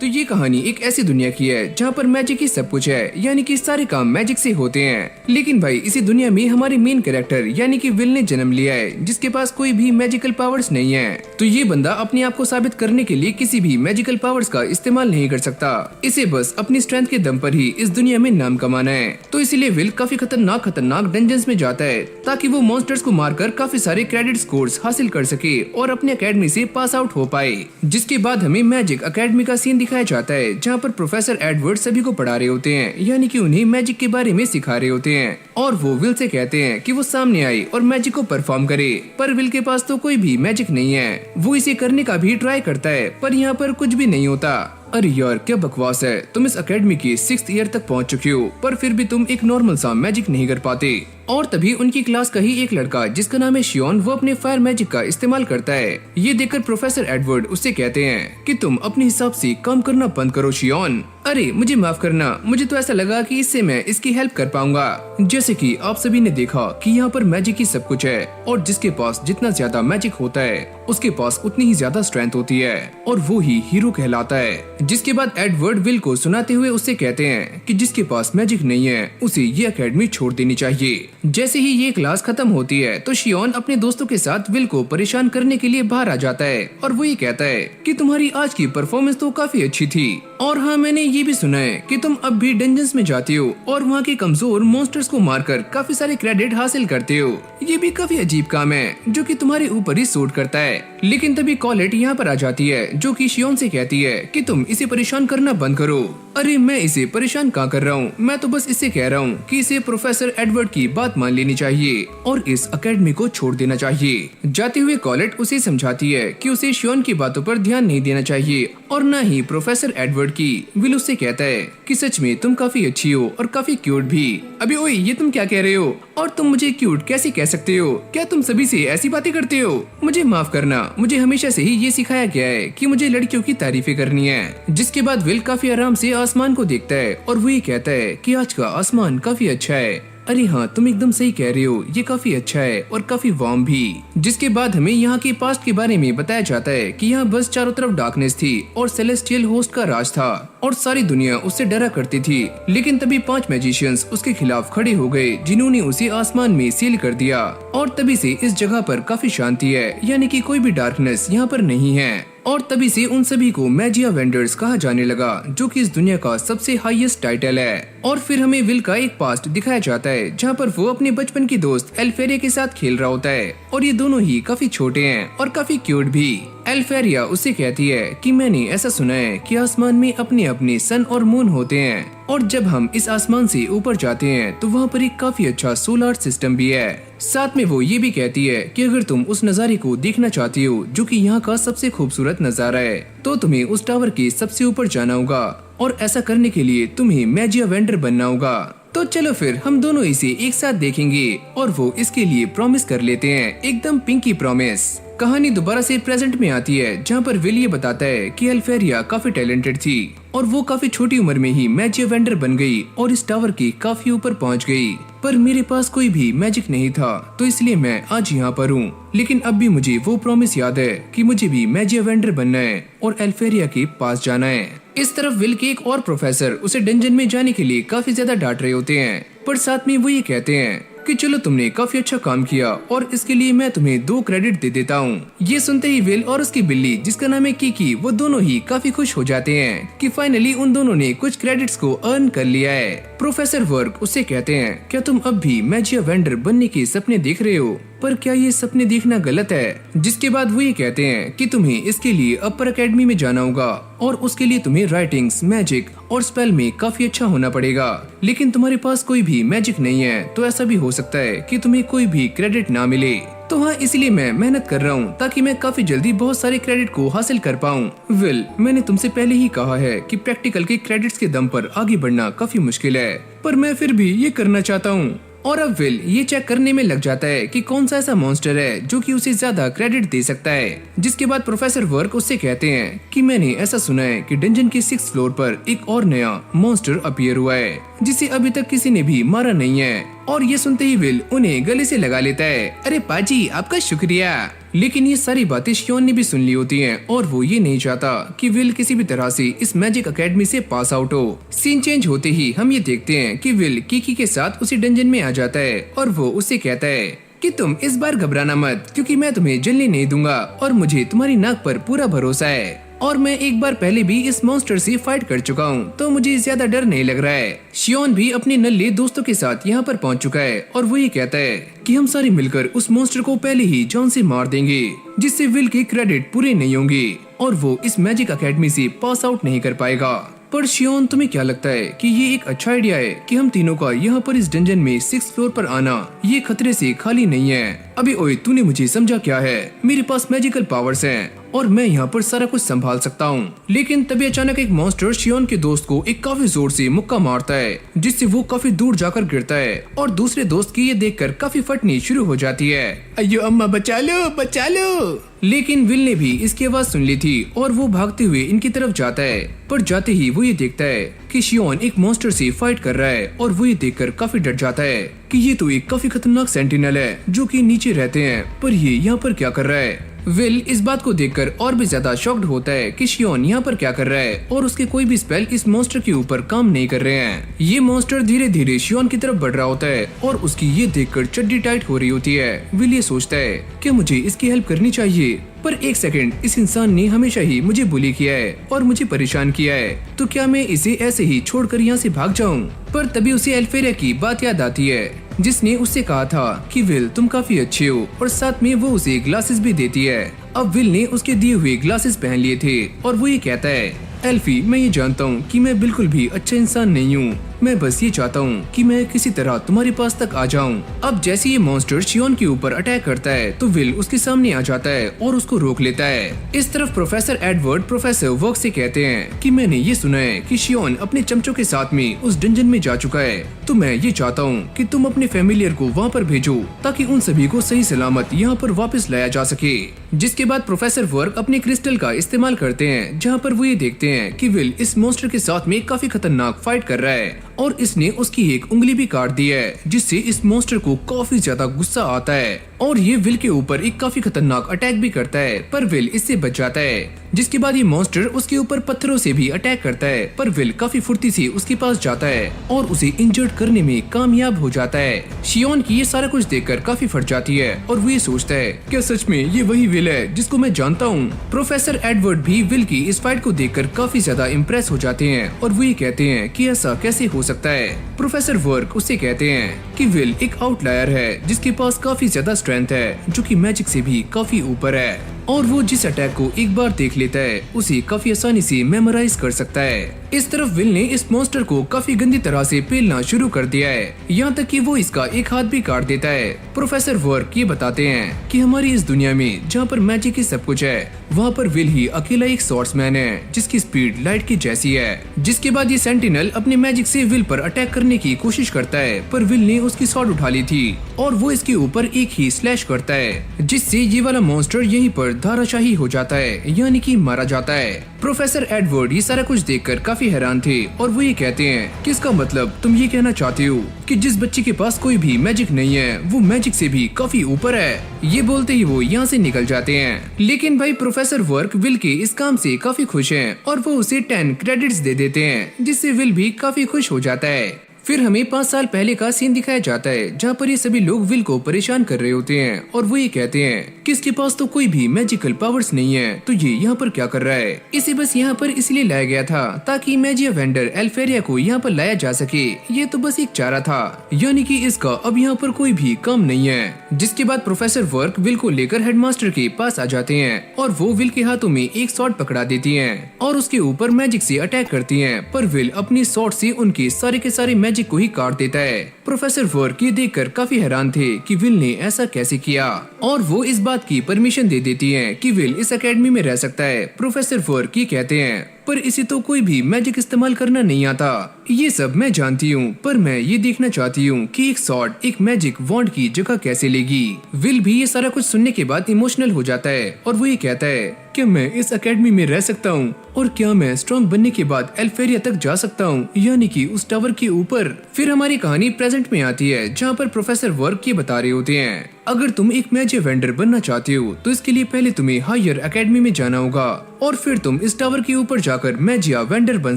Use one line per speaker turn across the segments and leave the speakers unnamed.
तो ये कहानी एक ऐसी दुनिया की है जहाँ पर मैजिक ही सब कुछ है, यानी कि सारे काम मैजिक से होते हैं। लेकिन भाई इसी दुनिया में हमारे मेन कैरेक्टर यानी कि विल ने जन्म लिया है, जिसके पास कोई भी मैजिकल पावर्स नहीं है। तो ये बंदा अपने आप को साबित करने के लिए किसी भी मैजिकल पावर्स का इस्तेमाल नहीं कर सकता। इसे बस अपनी स्ट्रेंथ के दम पर ही इस दुनिया में नाम कमाना है। तो इसीलिए विल काफी खतरनाक डंजन्स में जाता है ताकि वो मॉन्स्टर्स को मारकर काफी सारे क्रेडिट स्कोर्स हासिल कर सके और अपने अकेडमी से पास आउट हो पाए। जिसके बाद हमें मैजिक अकेडमी का सीन दिखाया जाता है जहाँ पर प्रोफेसर एडवर्ड सभी को पढ़ा रहे होते हैं, यानी कि उन्हें मैजिक के बारे में सिखा रहे होते हैं। और वो विल से कहते हैं कि वो सामने आए और मैजिक को परफॉर्म करे, पर विल के पास तो कोई भी मैजिक नहीं है। वो इसे करने का भी ट्राई करता है पर यहाँ पर कुछ भी नहीं होता। अरे यार क्या बकवास है, तुम इस अकेडमी की 6th ईयर तक पहुंच चुके हो पर फिर भी तुम एक नॉर्मल सा मैजिक नहीं कर पाते। और तभी उनकी क्लास का ही एक लड़का जिसका नाम है शियोन, वो अपने फायर मैजिक का इस्तेमाल करता है। ये देखकर प्रोफेसर एडवर्ड उससे कहते हैं कि तुम अपने हिसाब से काम करना बंद करो शियोन। अरे मुझे माफ करना, मुझे तो ऐसा लगा कि इससे मैं इसकी हेल्प कर पाऊंगा। जैसे कि आप सभी ने देखा कि यहाँ पर मैजिक ही सब कुछ है और जिसके पास जितना ज्यादा मैजिक होता है उसके पास उतनी ही ज्यादा स्ट्रेंथ होती है और वो ही हीरो कहलाता है। जिसके बाद एडवर्ड विल को सुनाते हुए उससे कहते हैं कि जिसके पास मैजिक नहीं है उसे ये अकेडमी छोड़ देनी चाहिए। जैसे ही ये क्लास खत्म होती है तो शियोन अपने दोस्तों के साथ विल को परेशान करने के लिए बाहर आ जाता है और वो ये कहता है कि तुम्हारी आज की परफॉर्मेंस तो काफी अच्छी थी और हाँ मैंने ये भी सुना है कि तुम अब भी डंजन्स में जाते हो और वहाँ के कमजोर मॉन्स्टर्स को मारकर काफी सारे क्रेडिट हासिल करते हो। ये भी काफी अजीब काम है जो कि तुम्हारे ऊपर ही सूट करता है। लेकिन तभी कॉलेट यहाँ पर आ जाती है जो कि शियोन से कहती है कि तुम इसे परेशान करना बंद करो। अरे मैं इसे परेशान कहाँ कर रहा हूँ, मैं तो बस इससे कह रहा हूँ कि इसे प्रोफेसर एडवर्ड की बात मान लेनी चाहिए और इस अकेडमी को छोड़ देना चाहिए। जाते हुए कॉलेट उसे समझाती है कि उसे शियोन की बातों पर ध्यान नहीं देना चाहिए और न ही प्रोफेसर एडवर्ड की। विल उससे कहता है कि सच में तुम काफी अच्छी हो और काफी क्यूट भी। अबे ओए ये तुम क्या कह रहे हो और तुम मुझे क्यूट कैसे कह सकते हो? क्या तुम सभी से ऐसी बातें करते हो? मुझे माफ करना, मुझे हमेशा से ही ये सिखाया गया है कि मुझे लड़कियों की तारीफें करनी है। जिसके बाद विल काफी आराम से आसमान को देखता है और वो ये कहता है कि आज का आसमान काफी अच्छा है। अरे हाँ तुम एकदम सही कह रहे हो, ये काफी अच्छा है और काफी वार्म भी। जिसके बाद हमें यहाँ के पास्ट के बारे में बताया जाता है कि यहाँ बस चारों तरफ डार्कनेस थी और सेलेस्टियल होस्ट का राज था और सारी दुनिया उससे डरा करती थी। लेकिन तभी 5 मैजिशियंस उसके खिलाफ खड़े हो गए जिन्होंने उसे आसमान में सील कर दिया और तभी से इस जगह पर काफी शांति है, यानी कि कोई भी डार्कनेस यहाँ पर नहीं है। और तभी से उन सभी को मैजिया वेंडर्स कहा जाने लगा जो कि इस दुनिया का सबसे हाईएस्ट टाइटल है। और फिर हमें विल का एक पास्ट दिखाया जाता है जहाँ पर वो अपने बचपन की दोस्त एल्फेरिया के साथ खेल रहा होता है और ये दोनों ही काफी छोटे हैं और काफी क्यूट भी। एल्फेरिया उससे कहती है कि मैंने ऐसा सुना है कि आसमान में अपने अपने सन और मून होते हैं और जब हम इस आसमान से ऊपर जाते हैं तो वहाँ पर एक काफी अच्छा सोलर सिस्टम भी है। साथ में वो ये भी कहती है कि अगर तुम उस नज़ारे को देखना चाहती हो जो कि यहाँ का सबसे खूबसूरत नज़ारा है तो तुम्हें उस टावर के सबसे ऊपर जाना होगा और ऐसा करने के लिए तुम्हें मैजिया वेंडर बनना होगा। तो चलो फिर हम दोनों इसे एक साथ देखेंगे और वो इसके लिए प्रॉमिस कर लेते हैं, एकदम पिंकी प्रॉमिस। कहानी दोबारा से प्रेजेंट में आती है जहाँ पर विल ये बताता है कि एल्फेरिया काफी टैलेंटेड थी और वो काफी छोटी उम्र में ही मैजिया वेंडर बन गई और इस टावर के काफी ऊपर पहुँच गई। पर मेरे पास कोई भी मैजिक नहीं था तो इसलिए मैं आज यहाँ पर हूँ। लेकिन अब भी मुझे वो प्रॉमिस याद है कि मुझे भी मैजिया वेंडर बनना है और एल्फेरिया के पास जाना है। इस तरफ विल के एक और प्रोफेसर उसे डंजन में जाने के लिए काफी ज्यादा डांट रहे होते हैं, पर साथ में वो ये कहते हैं कि चलो तुमने काफी अच्छा काम किया और इसके लिए मैं तुम्हें 2 क्रेडिट दे देता हूँ। ये सुनते ही विल और उसकी बिल्ली जिसका नाम है किकी, वो दोनों ही काफी खुश हो जाते हैं कि फाइनली उन दोनों ने कुछ क्रेडिट्स को अर्न कर लिया है। प्रोफेसर वर्क उससे कहते हैं क्या तुम अब भी मैजिया वेंडर बनने के सपने देख रहे हो, पर क्या ये सपने देखना गलत है? जिसके बाद वो ये कहते हैं कि तुम्हें इसके लिए अपर एकेडमी में जाना होगा और उसके लिए तुम्हें राइटिंग्स, मैजिक और स्पेल में काफी अच्छा होना पड़ेगा। लेकिन तुम्हारे पास कोई भी मैजिक नहीं है तो ऐसा भी हो सकता है कि तुम्हें कोई भी क्रेडिट ना मिले। तो हाँ इसलिए मैं मेहनत कर रहा हूँ ताकि मैं काफी जल्दी बहुत सारे क्रेडिट को हासिल कर पाऊँ। विल मैंने तुमसे पहले ही कहा है कि प्रैक्टिकल के क्रेडिट्स के दम पर आगे बढ़ना काफी मुश्किल है, पर मैं फिर भी ये करना चाहता हूँ। और अब विल ये चेक करने में लग जाता है कि कौन सा ऐसा मॉन्स्टर है जो कि उसे ज्यादा क्रेडिट दे सकता है। जिसके बाद प्रोफेसर वर्क उससे कहते हैं कि मैंने ऐसा सुना है कि डंजन के 6th फ्लोर पर एक और नया मॉन्स्टर अपीयर हुआ है जिसे अभी तक किसी ने भी मारा नहीं है। और ये सुनते ही विल उन्हें गले से लगा लेता है। अरे पाजी आपका शुक्रिया। लेकिन ये सारी बातें शियोन ने भी सुन ली होती हैं और वो ये नहीं चाहता कि विल किसी भी तरह से इस मैजिक एकेडमी से पास आउट हो। सीन चेंज होते ही हम ये देखते हैं कि विल किकी के साथ उसी डंजन में आ जाता है और वो उससे कहता है कि तुम इस बार घबराना मत, क्योंकि मैं तुम्हें जलने नहीं दूंगा और मुझे तुम्हारी नाक पर पूरा भरोसा है और मैं एक बार पहले भी इस मॉन्स्टर से फाइट कर चुका हूँ, तो मुझे ज्यादा डर नहीं लग रहा है। शियोन भी अपने नल्ले दोस्तों के साथ यहाँ पर पहुँच चुका है और वो ये कहता है कि हम सारे मिलकर उस मॉन्स्टर को पहले ही जान से मार देंगे, जिससे विल के क्रेडिट पूरे नहीं होंगे और वो इस मैजिक एकेडमी से पास आउट नहीं कर पाएगा। पर शियोन, तुम्हें क्या लगता है कि ये एक अच्छा आइडिया है कि हम तीनों का यहाँ पर इस डंजन में 6th फ्लोर पर आना ये खतरे से खाली नहीं है? अभी ओए, तूने मुझे समझा क्या है? मेरे पास मैजिकल पावर्स हैं और मैं यहाँ पर सारा कुछ संभाल सकता हूँ। लेकिन तभी अचानक एक मॉन्स्टर शियोन के दोस्त को एक काफी जोर से मुक्का मारता है, जिससे वो काफी दूर जाकर गिरता है और दूसरे दोस्त की ये देखकर काफी फटनी शुरू हो जाती है। अयो अम्मा, बचा लो बचा लो। लेकिन विल ने भी इसकी आवाज सुन ली थी और वो भागते हुए इनकी तरफ जाता है, पर जाते ही वो ये देखता है कि शियोन एक मॉन्स्टर से फाइट कर रहा है और वो ये देखकर काफी डर जाता है कि ये तो एक काफी खतरनाक सेंटिनल है जो कि नीचे रहते हैं, पर ये यहाँ पर क्या कर रहा है? विल इस बात को देखकर और भी ज्यादा शॉक्ड होता है कि शियोन यहाँ पर क्या कर रहा है और उसके कोई भी स्पेल इस मॉन्स्टर के ऊपर काम नहीं कर रहे हैं। ये मॉन्स्टर धीरे धीरे शियोन की तरफ बढ़ रहा होता है और उसकी ये देखकर चड्डी टाइट हो रही होती है। विल ये सोचता है कि मुझे इसकी हेल्प करनी चाहिए, पर एक सेकंड, इस इंसान ने हमेशा ही मुझे बुली किया है और मुझे परेशान किया है, तो क्या मैं इसे ऐसे ही छोड़कर यहाँ से भाग जाऊँ? पर तभी उसे एल्फेरिया की बात याद आती है, जिसने उससे कहा था कि विल तुम काफी अच्छे हो, और साथ में वो उसे ग्लासेस भी देती है। अब विल ने उसके दिए हुए ग्लासेस पहन लिए थे और वो ये कहता है, एल्फी, मैं ये जानता हूँ कि मैं बिल्कुल भी अच्छा इंसान नहीं हूँ, मैं बस ये चाहता हूँ कि मैं किसी तरह तुम्हारे पास तक आ जाऊँ। अब जैसे ये मॉन्स्टर शियोन के ऊपर अटैक करता है तो विल उसके सामने आ जाता है और उसको रोक लेता है। इस तरफ प्रोफेसर एडवर्ड प्रोफेसर वर्क से कहते हैं कि मैंने ये सुना है कि शियोन अपने चमचों के साथ में उस डंजन में जा चुका है, तो मैं ये चाहता हूँ कि तुम अपने फैमिलियर को वहाँ पर भेजो ताकि उन सभी को सही सलामत यहाँ पर वापस लाया जा सके। जिसके बाद प्रोफेसर वर्क अपने क्रिस्टल का इस्तेमाल करते हैं, जहाँ पर वो ये देखते हैं कि विल इस मॉन्स्टर के साथ में काफी खतरनाक फाइट कर रहा है और इसने उसकी एक उंगली भी काट दी है, जिससे इस मॉन्स्टर को काफी ज्यादा गुस्सा आता है और ये विल के ऊपर एक काफी खतरनाक अटैक भी करता है, पर विल इससे बच जाता है। जिसके बाद ये मॉन्स्टर उसके ऊपर पत्थरों से भी अटैक करता है, पर विल काफी फुर्ती से उसके पास जाता है और उसे इंजर्ड करने में कामयाब हो जाता है। शियोन की ये सारा कुछ देखकर काफी फट जाती है और वो ये सोचता है, क्या सच में ये वही विल है जिसको मैं जानता हूँ? प्रोफेसर एडवर्ड भी विल की इस फाइट को देखकर काफी ज्यादा इम्प्रेस हो जाते हैं और वो ये कहते हैं कि ऐसा कैसे हो सकता है। प्रोफेसर वर्क उससे कहते हैं कि विल एक आउटलायर है जिसके पास काफी ज्यादा स्ट्रेंथ है, जो कि मैजिक से भी काफी ऊपर है और वो जिस अटैक को एक बार देख लेता है उसे काफी आसानी से मेमोराइज कर सकता है। इस तरफ विल ने इस मॉन्स्टर को काफी गंदी तरह से पेलना शुरू कर दिया है, यहाँ तक कि वो इसका एक हाथ भी काट देता है। प्रोफेसर वर्क ये बताते हैं कि हमारी इस दुनिया में जहाँ पर मैजिक ही सब कुछ है, वहाँ पर विल ही अकेला एक स्वॉर्ड्समैन है जिसकी स्पीड लाइट की जैसी है। जिसके बाद ये सेंटिनल अपने मैजिक से विल पर अटैक करने की कोशिश करता है, पर विल ने उसकी स्वॉर्ड उठा ली थी और वो इसके ऊपर एक ही स्लैश करता है, जिससे ये वाला मॉन्स्टर यहीं पर धाराशाही हो जाता है, यानी कि मारा जाता है। प्रोफेसर एडवर्ड ये सारा कुछ देखकर काफी हैरान थे और वो ये कहते हैं कि इसका मतलब तुम ये कहना चाहते हो कि जिस बच्चे के पास कोई भी मैजिक नहीं है वो मैजिक से भी काफी ऊपर है। ये बोलते ही वो यहाँ से निकल जाते हैं। लेकिन भाई प्रोफेसर वर्क विल के इस काम से काफी खुश हैं और वो उसे 10 क्रेडिट्स दे देते हैं, जिससे विल भी काफी खुश हो जाता है। फिर हमें 5 साल पहले का सीन दिखाया जाता है, जहाँ पर ये सभी लोग विल को परेशान कर रहे होते हैं और वो ये कहते हैं कि इसके पास तो कोई भी मैजिकल पावर्स नहीं है, तो ये यहाँ पर क्या कर रहा है? इसे बस यहाँ पर इसलिए लाया गया था ताकि मैजिया वेंडर एल्फेरिया को यहाँ पर लाया जा सके। ये तो बस एक चारा था, यानी कि इसका अब यहाँ पर कोई भी काम नहीं है। जिसके बाद प्रोफेसर वर्क विल को लेकर हेडमास्टर के पास आ जाते हैं और वो विल के हाथों में एक स्वॉर्ड पकड़ा देती हैं और उसके ऊपर मैजिक से अटैक करती हैं, पर विल अपनी स्वॉर्ड से उनके सारे के सारे मैजिक को ही काट देता है। प्रोफेसर वर्क ये देखकर काफी हैरान थे कि विल ने ऐसा कैसे किया और वो इस बात की परमिशन दे देती हैं कि विल इस एकेडमी में रह सकता है। प्रोफेसर वर्क ये कहते हैं, पर इसे तो कोई भी मैजिक इस्तेमाल करना नहीं आता। ये सब मैं जानती हूँ, पर मैं ये देखना चाहती हूँ कि एक स्वॉर्ड एक मैजिक वॉन्ड की जगह कैसे लेगी। विल भी ये सारा कुछ सुनने के बाद इमोशनल हो जाता है और वो ये कहता है, क्या मैं इस एकेडमी में रह सकता हूँ और क्या मैं स्ट्रॉन्ग बनने के बाद एल्फेरिया तक जा सकता हूँ, यानी कि उस टावर के ऊपर। फिर हमारी कहानी प्रेजेंट में आती है, जहाँ पर प्रोफेसर वर्क ये बता रहे होते हैं, अगर तुम एक मैजिक वेंडर बनना चाहते हो तो इसके लिए पहले तुम्हें हायर एकेडमी में जाना होगा और फिर तुम इस टावर के ऊपर जाकर मैजिया वेंडर बन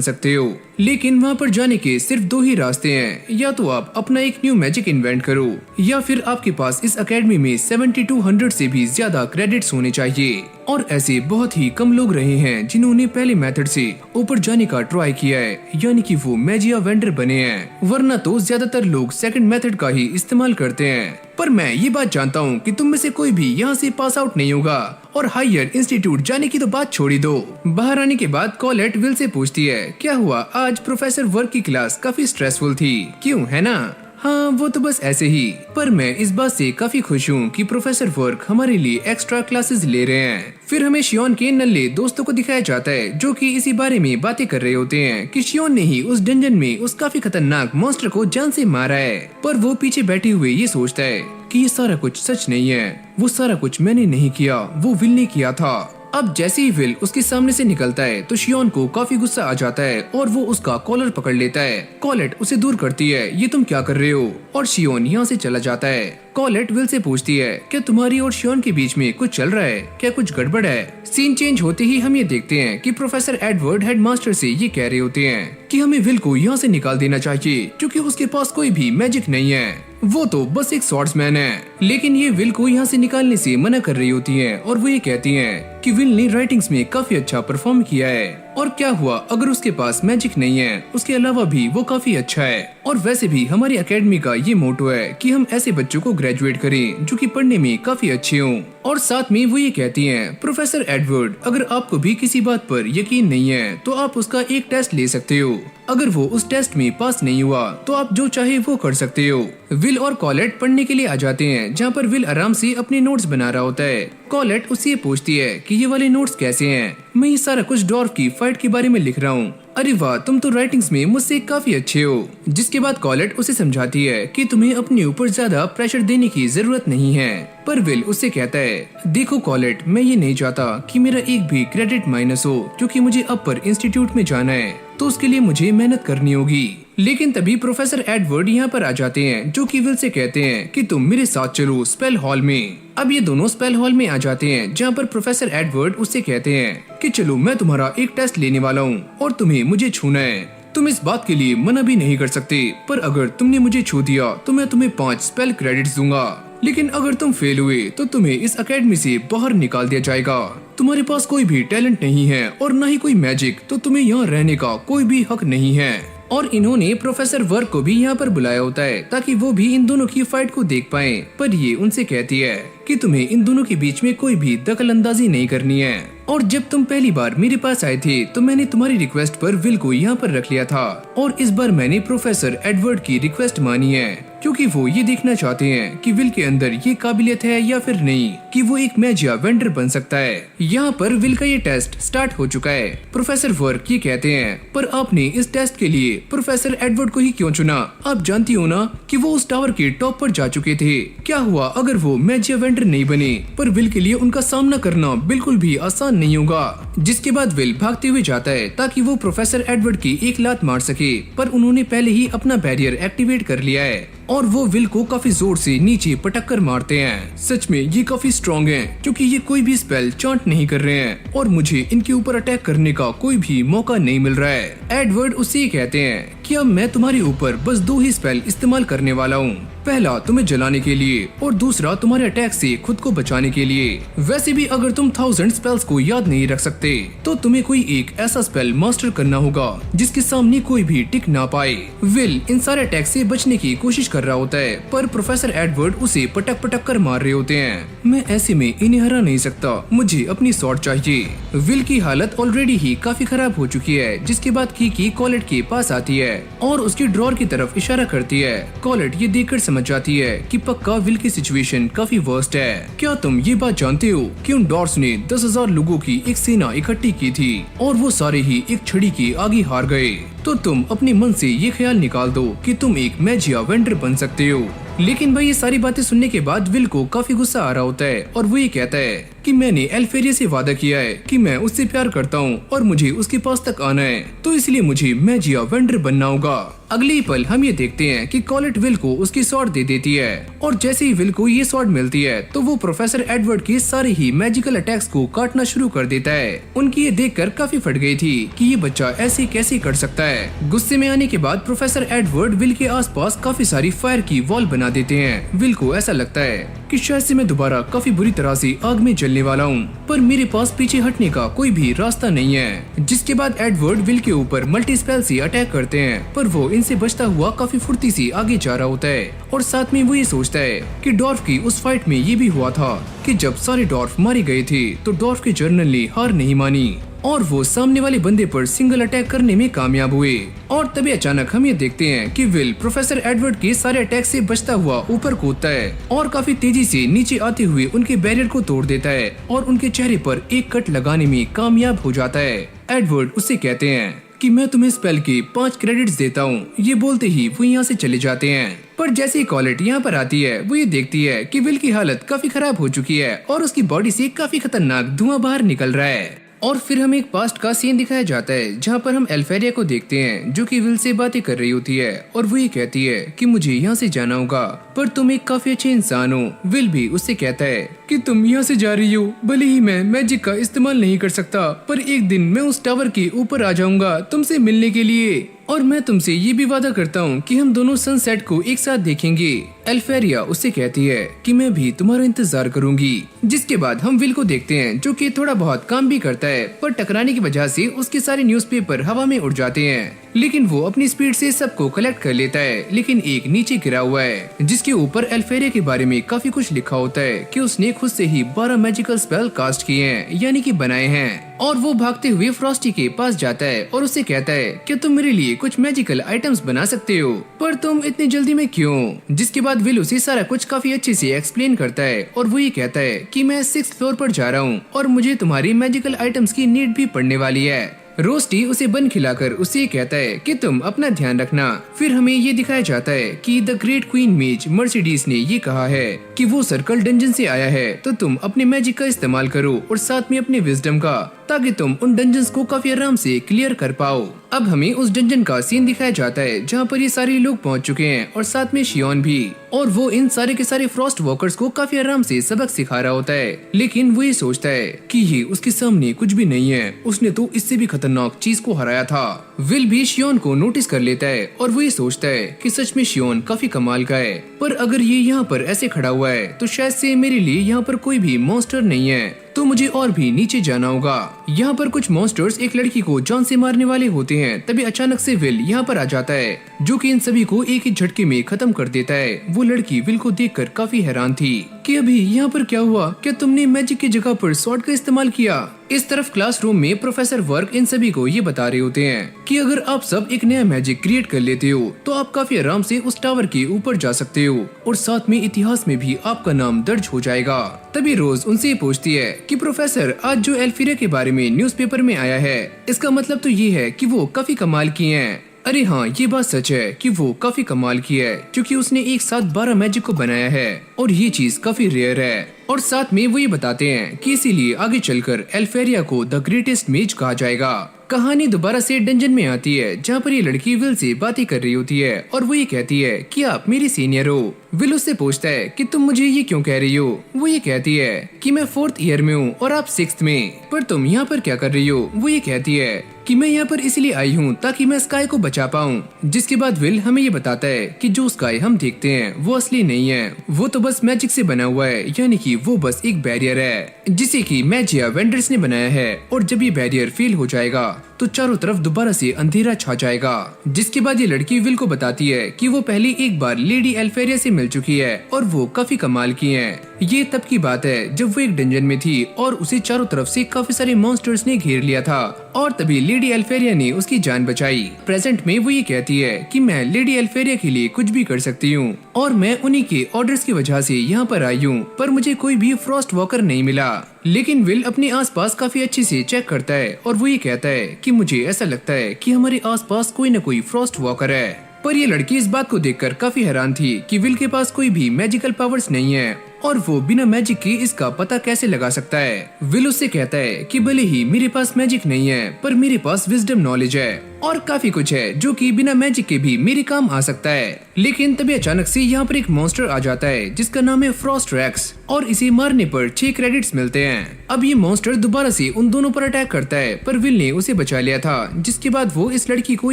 सकते हो। लेकिन वहाँ पर जाने के सिर्फ दो ही रास्ते हैं, या तो आप अपना एक न्यू मैजिक इन्वेंट करो या फिर आपके पास इस एकेडमी में 7200 से भी ज्यादा क्रेडिट्स होने चाहिए। और ऐसे बहुत ही कम लोग रहे हैं जिन्होंने पहले मेथड से ऊपर जाने का ट्राई किया है, यानी कि वो मैजिया वेंडर बने हैं, वरना तो ज्यादातर लोग सेकंड मेथड का ही इस्तेमाल करते हैं। पर मैं ये बात जानता हूँ कि तुम में से कोई भी यहाँ से पास आउट नहीं होगा और हायर इंस्टीट्यूट जाने की तो बात छोड़ी दो। बाहर आने के बाद कॉलेट विल से पूछती है, क्या हुआ, आज प्रोफेसर वर्क की क्लास काफी स्ट्रेसफुल थी क्यों, है ना? हाँ, वो तो बस ऐसे ही। पर मैं इस बात से काफी खुश हूँ कि प्रोफेसर वर्क हमारे लिए एक्स्ट्रा क्लासेस ले रहे हैं। फिर हमें शियोन के नल्ले दोस्तों को दिखाया जाता है जो कि इसी बारे में बातें कर रहे होते हैं कि शियोन ने ही उस डंजन में उस काफी खतरनाक मॉन्स्टर को जान से मारा है। पर वो पीछे बैठे हुए ये सोचता है कि ये सारा कुछ सच नहीं है, वो सारा कुछ मैंने नहीं किया, वो विल ने किया था। अब जैसे ही विल उसके सामने से निकलता है तो शियोन को काफी गुस्सा आ जाता है और वो उसका कॉलर पकड़ लेता है। कॉलेट उसे दूर करती है, ये तुम क्या कर रहे हो? और शियोन यहाँ से चला जाता है। कॉलेट विल से पूछती है, क्या तुम्हारी और शियोन के बीच में कुछ चल रहा है, क्या कुछ गड़बड़ है? सीन चेंज होते ही हम ये देखते हैं कि प्रोफेसर एडवर्ड हेडमास्टर से ये कह रहे होते हैं कि हमें विल को यहाँ से निकाल देना चाहिए क्योंकि उसके पास कोई भी मैजिक नहीं है, वो तो बस एक स्वॉर्ड्समैन है। लेकिन ये विल को यहाँ से निकालने से मना कर रही होती हैं और वो ये कहती हैं कि विल ने राइटिंग्स में काफी अच्छा परफॉर्म किया है और क्या हुआ अगर उसके पास मैजिक नहीं है, उसके अलावा भी वो काफी अच्छा है। और वैसे भी हमारी एकेडमी का ये मोटो है कि हम ऐसे बच्चों को ग्रेजुएट करें जो कि पढ़ने में काफी अच्छे हों। और साथ में वो ये कहती हैं, प्रोफेसर एडवर्ड, अगर आपको भी किसी बात पर यकीन नहीं है तो आप उसका एक टेस्ट ले सकते हो, अगर वो उस टेस्ट में पास नहीं हुआ तो आप जो चाहे वो कर सकते हो। विल और कॉलेट पढ़ने के लिए आ जाते हैं जहाँ पर विल आराम से अपने नोट्स बना रहा होता है। कॉलेट उससे पूछती है कि ये वाले नोट्स कैसे हैं? मैं ये सारा कुछ डॉर्फ की फाइट के बारे में लिख रहा हूँ। अरे वाह, तुम तो राइटिंग्स में मुझसे काफी अच्छे हो। जिसके बाद कॉलेट उसे समझाती है कि तुम्हें अपने ऊपर ज्यादा प्रेशर देने की जरूरत नहीं है। पर विल उससे कहता है, देखो कॉलेट, मैं ये नहीं चाहता कि मेरा एक भी क्रेडिट माइनस हो क्योंकि मुझे अपर इंस्टीट्यूट में जाना है, तो उसके लिए मुझे मेहनत करनी होगी। लेकिन तभी प्रोफेसर एडवर्ड यहाँ पर आ जाते हैं जो कि विल से कहते हैं कि तुम मेरे साथ चलो स्पेल हॉल में। अब ये दोनों स्पेल हॉल में आ जाते हैं जहाँ पर प्रोफेसर एडवर्ड उससे कहते हैं कि चलो मैं तुम्हारा एक टेस्ट लेने वाला हूँ और तुम्हें मुझे छूना है। तुम इस बात के लिए मना भी नहीं कर सकते, पर अगर तुमने मुझे छू दिया तो मैं तुम्हें 5 स्पेल क्रेडिट्स दूंगा। लेकिन अगर तुम फेल हुए तो तुम्हें इस एकेडमी से बाहर निकाल दिया जाएगा। तुम्हारे पास कोई भी टैलेंट नहीं है और न ही कोई मैजिक, तो तुम्हें यहाँ रहने का कोई भी हक नहीं है। और इन्होंने प्रोफेसर वर्क को भी यहाँ पर बुलाया होता है ताकि वो भी इन दोनों की फाइट को देख पाएं। पर ये उनसे कहती है कि तुम्हें इन दोनों के बीच में कोई भी दखल अंदाजी नहीं करनी है। और जब तुम पहली बार मेरे पास आए थे तो मैंने तुम्हारी रिक्वेस्ट पर विल को यहाँ पर रख लिया था और इस बार मैंने प्रोफेसर एडवर्ड की रिक्वेस्ट मानी है क्योंकि वो ये देखना चाहते हैं कि विल के अंदर ये काबिलियत है या फिर नहीं कि वो एक मैजिया वेंडर बन सकता है। यहाँ पर विल का ये टेस्ट स्टार्ट हो चुका है। प्रोफेसर वर्क ये कहते हैं, पर आपने इस टेस्ट के लिए प्रोफेसर एडवर्ड को ही क्यों चुना? आप जानती हो ना कि वो उस टावर के टॉप पर जा चुके थे। क्या हुआ अगर वो मैजिया वेंडर नहीं बने? पर विल के लिए उनका सामना करना बिल्कुल भी आसान नहीं होगा। जिसके बाद विल भागते हुए जाता है ताकि वो प्रोफेसर एडवर्ड की एक लात मार सके, पर उन्होंने पहले ही अपना बैरियर एक्टिवेट कर लिया है और वो विल को काफी जोर से नीचे पटक कर मारते हैं। सच में ये काफी स्ट्रॉन्ग हैं क्योंकि ये कोई भी स्पेल चांट नहीं कर रहे हैं और मुझे इनके ऊपर अटैक करने का कोई भी मौका नहीं मिल रहा है। एडवर्ड उससे कहते हैं कि अब मैं तुम्हारे ऊपर बस 2 ही स्पेल इस्तेमाल करने वाला हूँ, पहला तुम्हें जलाने के लिए और दूसरा तुम्हारे अटैक से खुद को बचाने के लिए। वैसे भी अगर तुम 1000 स्पेल्स को याद नहीं रख सकते तो तुम्हें कोई एक ऐसा स्पेल मास्टर करना होगा जिसके सामने कोई भी टिक ना पाए। विल इन सारे अटैक से बचने की कोशिश कर रहा होता है, पर प्रोफेसर एडवर्ड उसे पटक पटक कर मार रहे होते हैं। मैं ऐसे में इन्हें हरा नहीं सकता, मुझे अपनी स्वॉर्ड चाहिए। विल की हालत ऑलरेडी ही काफी खराब हो चुकी है। जिसके बाद की कॉलेट के पास आती है और उसकी ड्रॉर की तरफ इशारा करती है। कॉलेट ये देखकर समझ जाती है कि पक्का विल की सिचुएशन काफी वर्स्ट है। क्या तुम ये बात जानते हो कि उन डॉर्स ने 10,000 लोगों की एक सेना इकट्ठी की थी और वो सारे ही एक छड़ी के आगे हार गए? तो तुम अपने मन से ये ख्याल निकाल दो कि तुम एक मैजिया वेंडर बन सकते हो। लेकिन भाई ये सारी बातें सुनने के बाद विल को काफी गुस्सा आ रहा होता है और वो ये कहता है कि मैंने एल्फेरिया से वादा किया है कि मैं उससे प्यार करता हूँ और मुझे उसके पास तक आना है, तो इसलिए मुझे मैजिया वेंडर बनना होगा। अगले ही पल हम ये देखते हैं कि कॉलेट विल को उसकी स्वॉर्ड दे देती है और जैसे ही विल को ये स्वॉर्ड मिलती है तो वो प्रोफेसर एडवर्ड के सारे ही मैजिकल अटैक्स को काटना शुरू कर देता है। उनकी ये देखकर काफी फट गई थी कि ये बच्चा ऐसे कैसे कर सकता है। गुस्से में आने के बाद प्रोफेसर एडवर्ड विल के आसपास काफी सारी फायर की वॉल बना देते हैं। विल को ऐसा लगता है कि शायद से मैं दोबारा काफी बुरी तरह से आग में जलने वाला हूँ, पर मेरे पास पीछे हटने का कोई भी रास्ता नहीं है। जिसके बाद एडवर्ड विल के ऊपर मल्टी स्पेल से अटैक करते हैं, पर वो इनसे बचता हुआ काफी फुर्ती से आगे जा रहा होता है और साथ में वो ये सोचता है कि डॉर्फ की उस फाइट में ये भी हुआ था कि जब सारे डॉर्फ मारे गए थे तो डॉर्फ के जर्नल ने हार नहीं मानी और वो सामने वाले बंदे पर सिंगल अटैक करने में कामयाब हुए। और तभी अचानक हम ये देखते हैं कि विल प्रोफेसर एडवर्ड के सारे अटैक से बचता हुआ ऊपर कूदता है और काफी तेजी से नीचे आते हुए उनके बैरियर को तोड़ देता है और उनके चेहरे पर एक कट लगाने में कामयाब हो जाता है। एडवर्ड उससे कहते हैं कि मैं तुम्हें स्पेल के 5 क्रेडिट्स देता हूँ। ये बोलते ही वो यहाँ से चले जाते हैं। पर जैसे ही कॉलेट यहाँ पर आती है वो ये देखती है कि विल की हालत काफी खराब हो चुकी है और उसकी बॉडी से काफी खतरनाक धुआं बाहर निकल रहा है। और फिर हमें एक पास्ट का सीन दिखाया जाता है जहाँ पर हम एल्फेरिया को देखते हैं जो कि विल से बातें कर रही होती है और वो ये कहती है कि मुझे यहाँ से जाना होगा, पर तुम एक काफी अच्छे इंसान हो। विल भी उससे कहता है कि तुम यहाँ से जा रही हो, भले ही मैं मैजिक का इस्तेमाल नहीं कर सकता, पर एक दिन मैं उस टावर के ऊपर आ जाऊंगा तुमसे मिलने के लिए और मैं तुमसे ये भी वादा करता हूँ कि हम दोनों सनसेट को एक साथ देखेंगे। एल्फेरिया उससे कहती है कि मैं भी तुम्हारा इंतजार करूंगी। जिसके बाद हम विल को देखते हैं जो कि थोड़ा बहुत काम भी करता है, पर टकराने की वजह से उसके सारे न्यूज़पेपर हवा में उड़ जाते हैं। लेकिन वो अपनी स्पीड से सबको कलेक्ट कर लेता है, लेकिन एक नीचे गिरा हुआ है जिसके ऊपर एल्फेरिया के बारे में काफी कुछ लिखा होता है कि उसने खुद से ही 12 मैजिकल स्पेल कास्ट किए हैं, यानी कि बनाए हैं। और वो भागते हुए फ्रॉस्टी के पास जाता है और उससे कहता है कि तुम मेरे लिए कुछ मैजिकल आइटम्स बना सकते हो, पर तुम इतनी जल्दी में क्यों। जिसके बाद विल उसे सारा कुछ काफी अच्छे से एक्सप्लेन करता है और वो ये कहता है कि मैं 6th फ्लोर पर जा रहा हूँ और मुझे तुम्हारी मैजिकल आइटम्स की नीड भी पड़ने वाली है। रोस्टी उसे बन खिलाकर उसे कहता है कि तुम अपना ध्यान रखना। फिर हमें ये दिखाया जाता है कि द ग्रेट क्वीन मेज मर्सिडीज ने ये कहा है कि वो सर्कल डंजन से आया है, तो तुम अपने मैजिक का इस्तेमाल करो और साथ में अपने विजडम का, ताकि तुम उन डंजन्स को काफी आराम से क्लियर कर पाओ। अब हमें उस डंजन का सीन दिखाया जाता है जहाँ पर ये सारे लोग पहुँच चुके हैं और साथ में शियोन भी, और वो इन सारे के सारे फ्रॉस्ट वॉकर्स को काफी आराम से सबक सिखा रहा होता है। लेकिन वो ये सोचता है कि ये उसके सामने कुछ भी नहीं है, उसने तो इससे भी खतरनाक चीज को हराया था। विल भी शियोन को नोटिस कर लेता है और वो ये सोचता है कि सच में शियोन काफी कमाल का है, पर अगर ये यहाँ पर ऐसे खड़ा हुआ है तो शायद से मेरे लिए यहाँ पर कोई भी मॉन्स्टर नहीं है, तो मुझे और भी नीचे जाना होगा। यहाँ पर कुछ मॉन्स्टर्स एक लड़की को जान से मारने वाले होते हैं। तभी अचानक से विल यहाँ पर आ जाता है जो कि इन सभी को एक ही झटके में खत्म कर देता है। वो लड़की विल को देखकर काफी हैरान थी कि अभी यहाँ पर क्या हुआ, क्या तुमने मैजिक की जगह पर स्वॉर्ड का इस्तेमाल किया। इस तरफ क्लासरूम में प्रोफेसर वर्क इन सभी को ये बता रहे होते हैं कि अगर आप सब एक नया मैजिक क्रिएट कर लेते हो तो आप काफी आराम से उस टावर के ऊपर जा सकते हो और साथ में इतिहास में भी आपका नाम दर्ज हो जाएगा। तभी रोज उनसे पूछती है कि प्रोफेसर, आज जो एल्फीरिया के बारे में न्यूज़पेपर में आया है, इसका मतलब तो ये है कि वो काफी कमाल की हैं। अरे हाँ, ये बात सच है कि वो काफी कमाल की है क्योंकि उसने एक साथ 12 मैजिक को बनाया है और ये चीज काफी रेयर है। और साथ में वो ये बताते हैं कि इसीलिए आगे चलकर एल्फेरिया को द ग्रेटेस्ट मेज कहा जाएगा। कहानी दोबारा से डंजन में आती है जहाँ पर ये लड़की विल से बातें कर रही होती है और वो ये कहती है कि आप मेरी सीनियर हो। विल उससे पूछता है कि तुम मुझे ये क्यों कह रही हो। वो ये कहती है कि मैं 4th ईयर में हूँ और आप 6th में, पर तुम यहाँ पर क्या कर रही हो। वो ये कहती है कि मैं यहाँ पर इसलिए आई हूँ ताकि मैं स्काई को बचा पाऊँ। जिसके बाद विल हमें ये बताता है कि जो स्काई हम देखते हैं वो असली नहीं है, वो तो बस मैजिक से बना हुआ है, यानी कि वो बस एक बैरियर है जिसे कि मैजिया वेंडर्स ने बनाया है। और जब ये बैरियर फेल हो जाएगा तो चारों तरफ दोबारा से अंधेरा छा जाएगा। जिसके बाद ये लड़की विल को बताती है कि वो पहले एक बार लेडी एल्फेरिया से मिल चुकी है और वो काफी कमाल की हैं। ये तब की बात है जब वो एक डंजन में थी और उसे चारों तरफ से काफी सारे मॉन्स्टर्स ने घेर लिया था और तभी लेडी एल्फेरिया ने उसकी जान बचाई। प्रेजेंट में वो ये कहती है कि मैं लेडी एल्फेरिया के लिए कुछ भी कर सकती हूँ और मैं उन्हीं के ऑर्डर्स की वजह से यहाँ पर आई हूँ, पर मुझे कोई भी फ्रॉस्ट वॉकर नहीं मिला। लेकिन विल अपने आसपास काफी अच्छे से चेक करता है और वो ये कहता है कि मुझे ऐसा लगता है कि हमारे आसपास कोई न कोई फ्रॉस्ट वॉकर है। पर ये लड़की इस बात को देखकर काफी हैरान थी कि विल के पास कोई भी मैजिकल पावर्स नहीं है और वो बिना मैजिक के इसका पता कैसे लगा सकता है। विल उससे कहता है कि भले ही मेरे पास मैजिक नहीं है पर मेरे पास विजडम नॉलेज है और काफी कुछ है जो कि बिना मैजिक के भी मेरे काम आ सकता है। लेकिन तभी अचानक से यहाँ पर एक मॉन्स्टर आ जाता है जिसका नाम है फ्रॉस्ट रेक्स और इसे मारने पर 6 क्रेडिट्स मिलते हैं। अब ये मॉन्स्टर दोबारा से उन दोनों पर अटैक करता है पर विल ने उसे बचा लिया था, जिसके बाद वो इस लड़की को